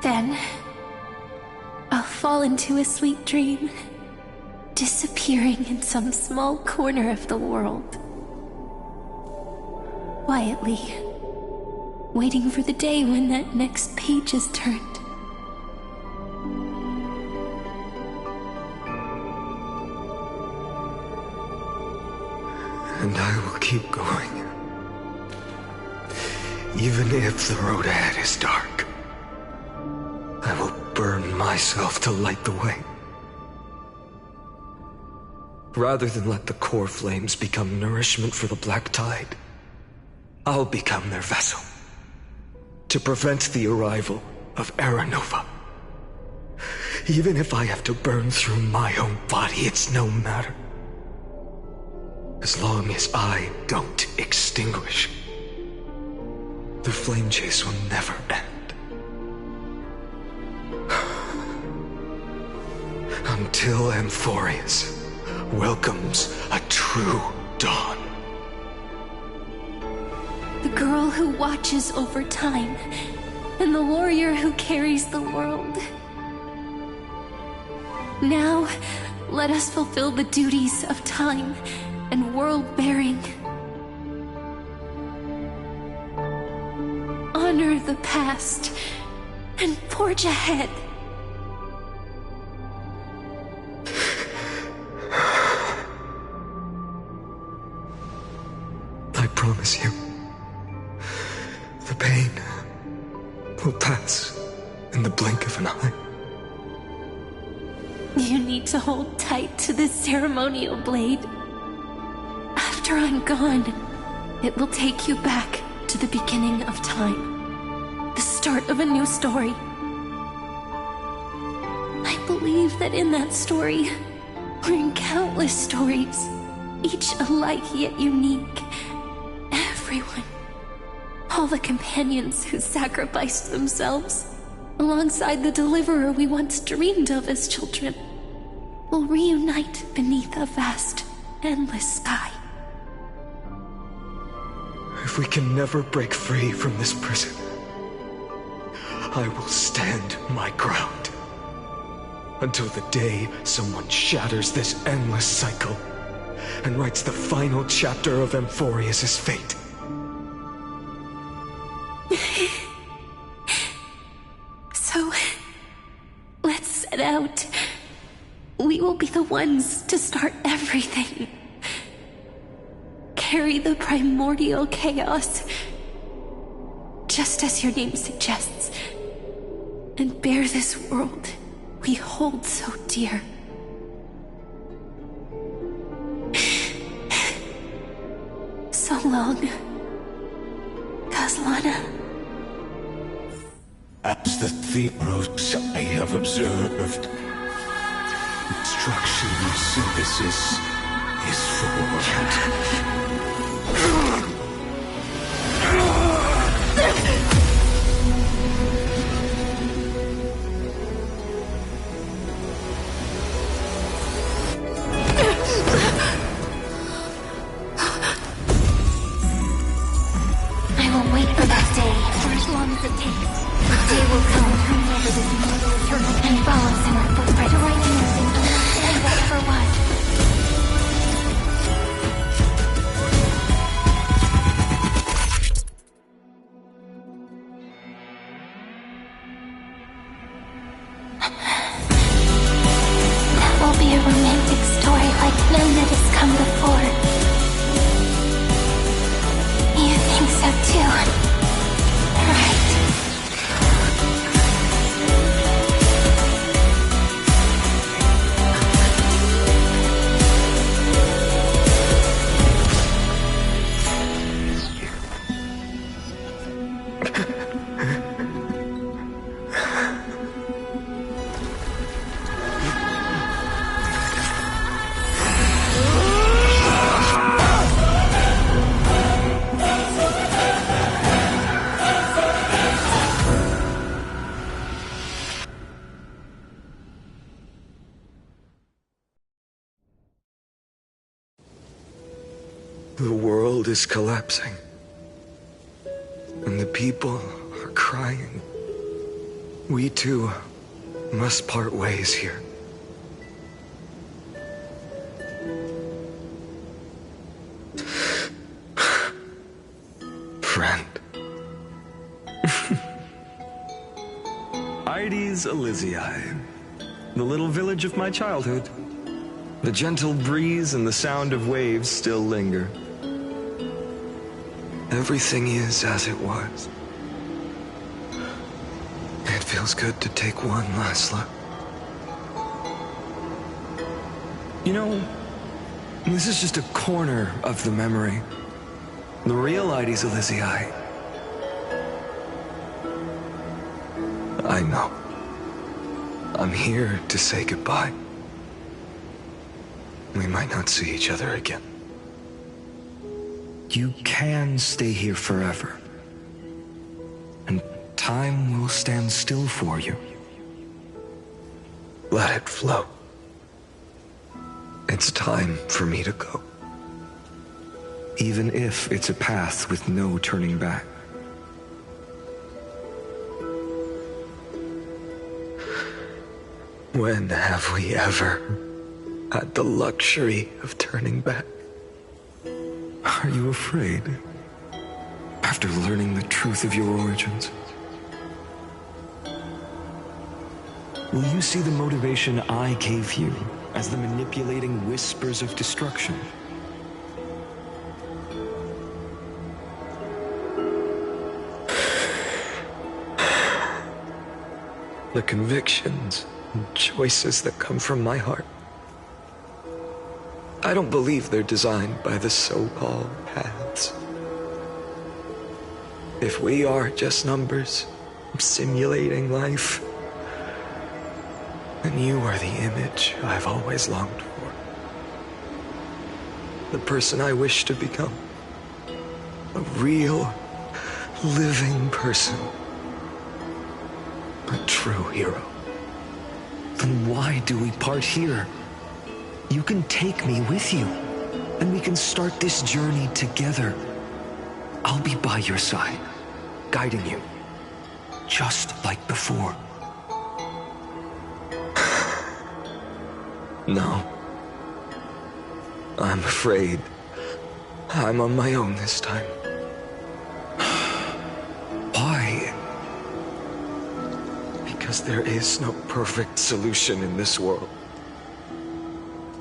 Then, I'll fall into a sweet dream, disappearing in some small corner of the world. Quietly, waiting for the day when that next page is turned. And I will keep going. Even if the road ahead is dark, I will burn myself to light the way. Rather than let the core flames become nourishment for the black tide, I'll become their vessel, to prevent the arrival of Era Nova. Even if I have to burn through my own body, it's no matter. As long as I don't extinguish, the flame chase will never end. Until Amphorius welcomes a true dawn. The girl who watches over time, and the warrior who carries the world. Now, let us fulfill the duties of time and world-bearing. Honor the past and forge ahead. I promise you, the pain will pass in the blink of an eye. You need to hold tight to this ceremonial blade. After I'm gone, it will take you back to the beginning of time, the start of a new story. I believe that in that story, or in countless stories, each alike yet unique, everyone, all the companions who sacrificed themselves, alongside the deliverer we once dreamed of as children, will reunite beneath a vast, endless sky. If we can never break free from this prison, I will stand my ground until the day someone shatters this endless cycle and writes the final chapter of Amphorius' fate. So, let's set out. We will be the ones to start everything. Carry the primordial chaos, just as your name suggests, and bear this world we hold so dear. So long, Kaslana. As the Theros I have observed, destruction synthesis is formed. I will wait for that day for as long as it takes. The day will come whenever this mortal eternal and follows in our footprint to right anything and whatever was. That will be a romantic story like none that has come before. You think so too, right? The world is collapsing, and the people are crying. We too must part ways here. Friend. Ides Elysiae, the little village of my childhood. The gentle breeze and the sound of waves still linger. Everything is as it was. It feels good to take one last look. You know, this is just a corner of the memory. The real Ides Elysiae. I know. I'm here to say goodbye. We might not see each other again. You can stay here forever. And time will stand still for you. Let it flow. It's time for me to go. Even if it's a path with no turning back. When have we ever had the luxury of turning back? Are you afraid? After learning the truth of your origins? Will you see the motivation I gave you as the manipulating whispers of destruction? The convictions and choices that come from my heart. I don't believe they're designed by the so-called paths. If we are just numbers, simulating life, then you are the image I've always longed for. The person I wish to become. A real, living person. A true hero. Then why do we part here? You can take me with you, and we can start this journey together. I'll be by your side, guiding you, just like before. No. I'm afraid I'm on my own this time. Why? Because there is no perfect solution in this world.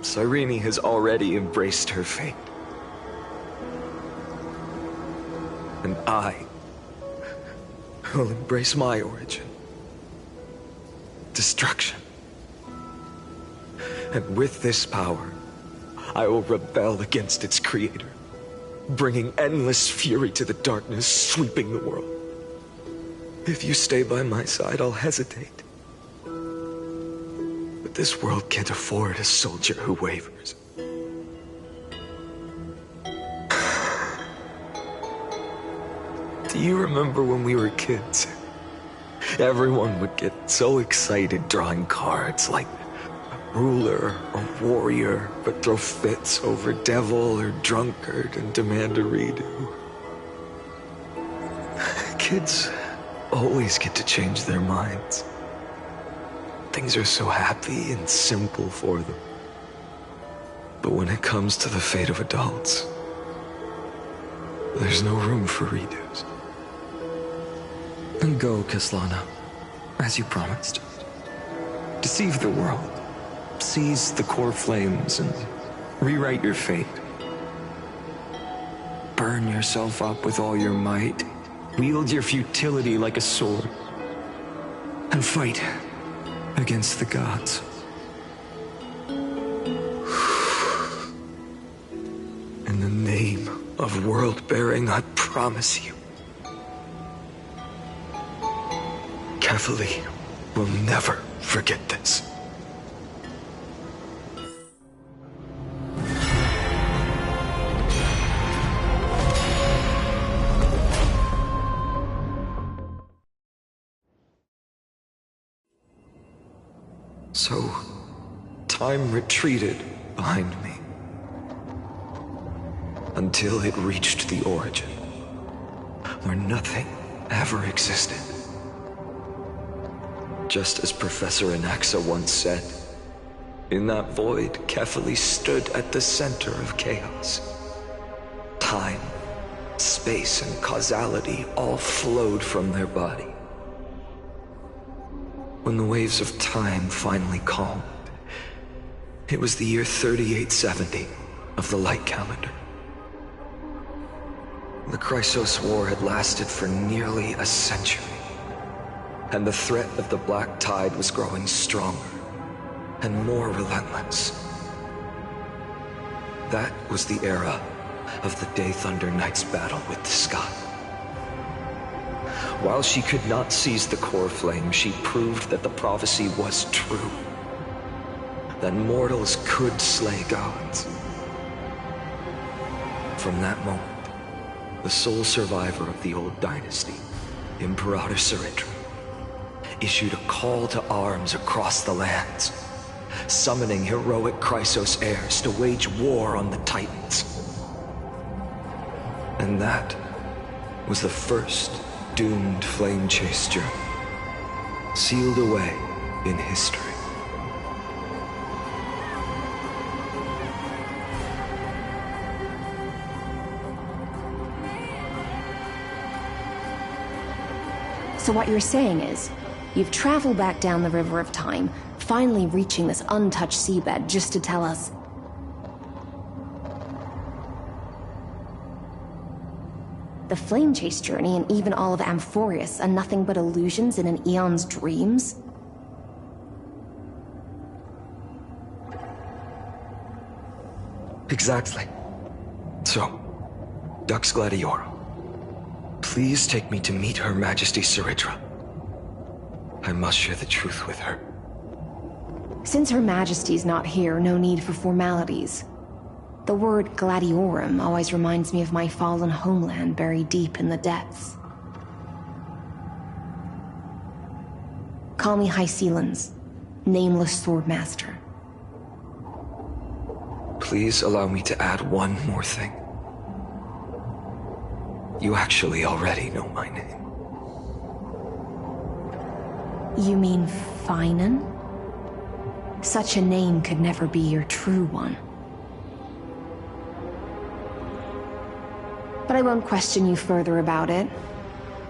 Cyrene has already embraced her fate. And I will embrace my origin. Destruction. And with this power, I will rebel against its creator, bringing endless fury to the darkness, sweeping the world. If you stay by my side, I'll hesitate. But this world can't afford a soldier who wavers. Do you remember when we were kids? Everyone would get so excited drawing cards like ruler or warrior, but throw fits over devil or drunkard and demand a redo. Kids always get to change their minds. Things are so happy and simple for them. But when it comes to the fate of adults, there's no room for redos. Then go, Kislana, as you promised. Deceive the world. Seize the core flames and rewrite your fate. Burn yourself up with all your might. Wield your futility like a sword. And fight against the gods. In the name of world-bearing, I promise you, Kefali will never forget this. So, time retreated behind me until it reached the origin, where nothing ever existed. Just as Professor Anaxa once said, in that void, Kefali stood at the center of chaos. Time, space, and causality all flowed from their body. When the waves of time finally calmed, it was the year 3870 of the light calendar. The Chrysos War had lasted for nearly a century, and the threat of the Black Tide was growing stronger and more relentless. That was the era of the Day Thunder Knight's battle with the sky. While she could not seize the core flame, she proved that the prophecy was true. That mortals could slay gods. From that moment, the sole survivor of the old dynasty, Imperator Saritru, issued a call to arms across the lands, summoning heroic Chrysos heirs to wage war on the Titans. And that was the first doomed flame chase journey, sealed away in history. So what you're saying is, you've traveled back down the River of Time, finally reaching this untouched seabed just to tell us... The flame chase journey and even all of Amphorius are nothing but illusions in an eon's dreams? Exactly. So, Dux Gladiorum, Please take me to meet Her Majesty Saritra. I must share the truth with her. Since Her Majesty's not here, no need for formalities. The word Gladiorum always reminds me of my fallen homeland buried deep in the depths. Call me High Sealans, Nameless Swordmaster. Please allow me to add one more thing. You actually already know my name. You mean Finan? Such a name could never be your true one. But I won't question you further about it.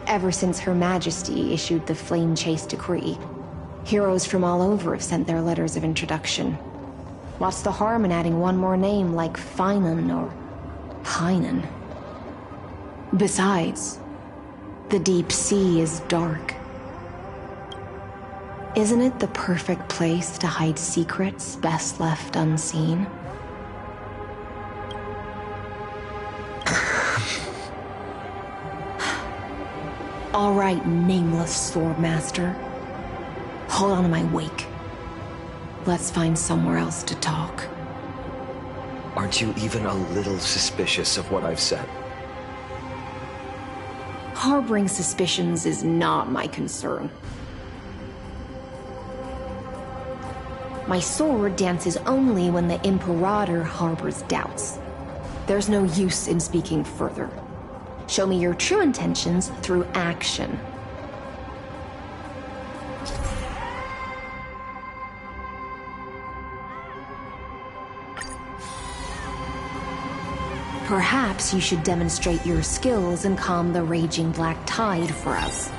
Ever since Her Majesty issued the Flame Chase Decree, heroes from all over have sent their letters of introduction. What's the harm in adding one more name like Finan or Pynan? Besides, the deep sea is dark. Isn't it the perfect place to hide secrets best left unseen? All right, Nameless Swordmaster. Hold on to my wake. Let's find somewhere else to talk. Aren't you even a little suspicious of what I've said? Harboring suspicions is not my concern. My sword dances only when the Imperator harbors doubts. There's no use in speaking further. Show me your true intentions through action. Perhaps you should demonstrate your skills and calm the raging black tide for us.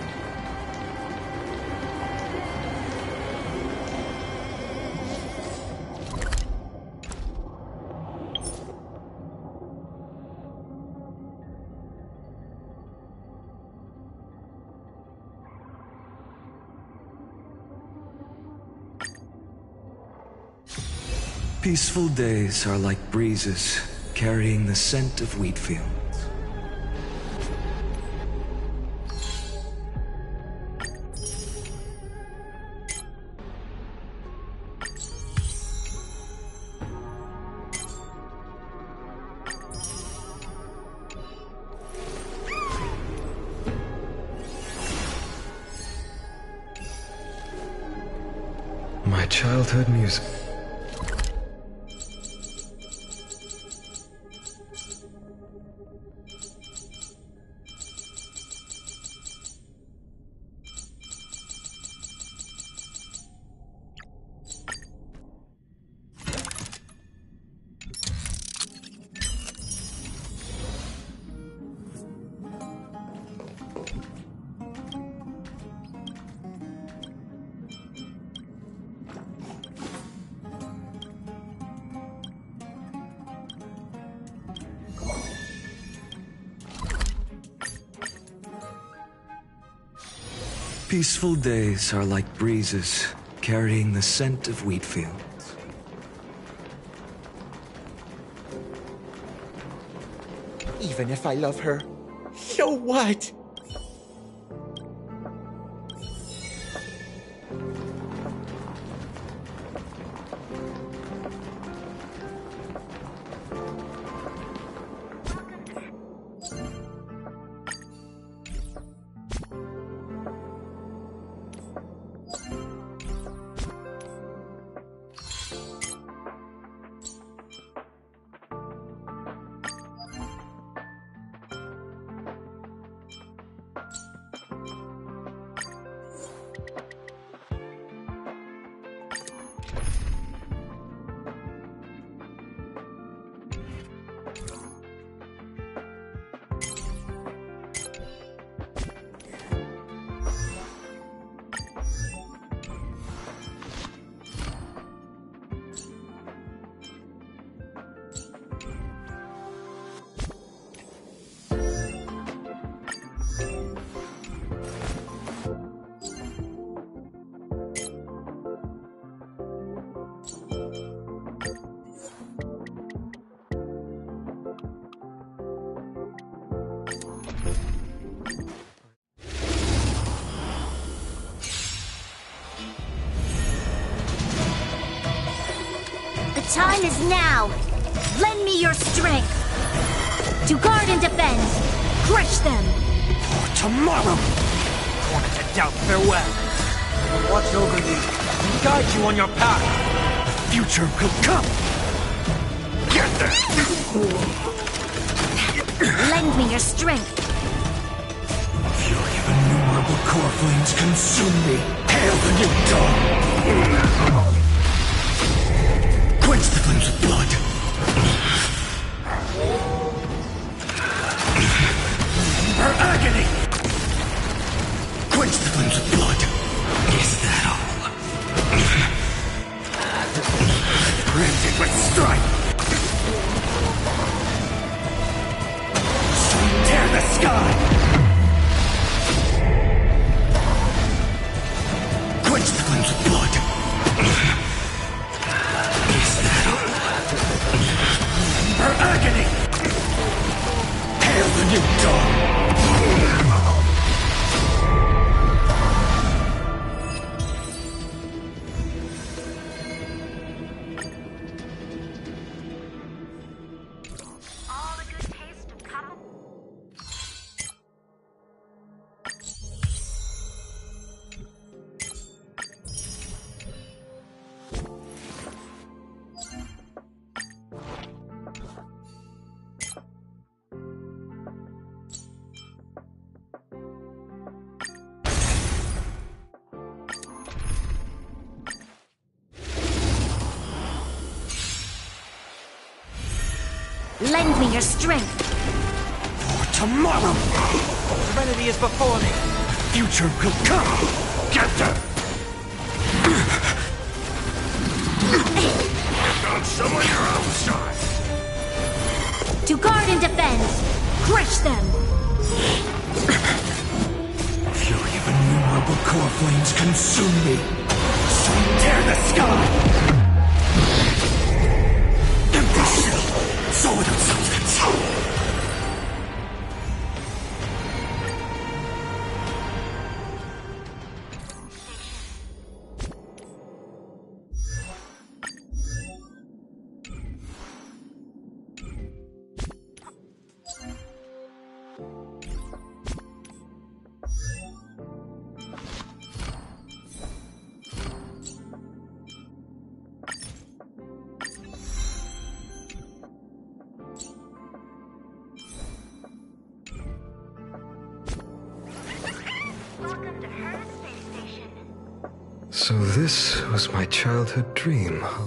Peaceful days are like breezes carrying the scent of wheat fields. My childhood music. Peaceful days are like breezes carrying the scent of wheat fields. Even if I love her, so what? time is now. Lend me your strength. To guard and defend, crush them. For tomorrow. Wanted to doubt farewell. Watch over you and guide you on your path. The future will come. Get there. Lend me your strength. Fury of innumerable core flames consume me. Hail the new dawn. Quench the flames of blood. Her agony. Quench the flames of blood. Is that all? Granted with strife. Tear the sky! Quench the flames of blood! Is that all? Her agony! Hail the new dawn! Lend me your strength. For tomorrow! Serenity is before me. The future will come. Get them! Found someone your own side. To guard and defend, crush them. Fury of innumerable core flames consume me. So tear the sky! Empty shell, so without substance. So this was my childhood dream, huh?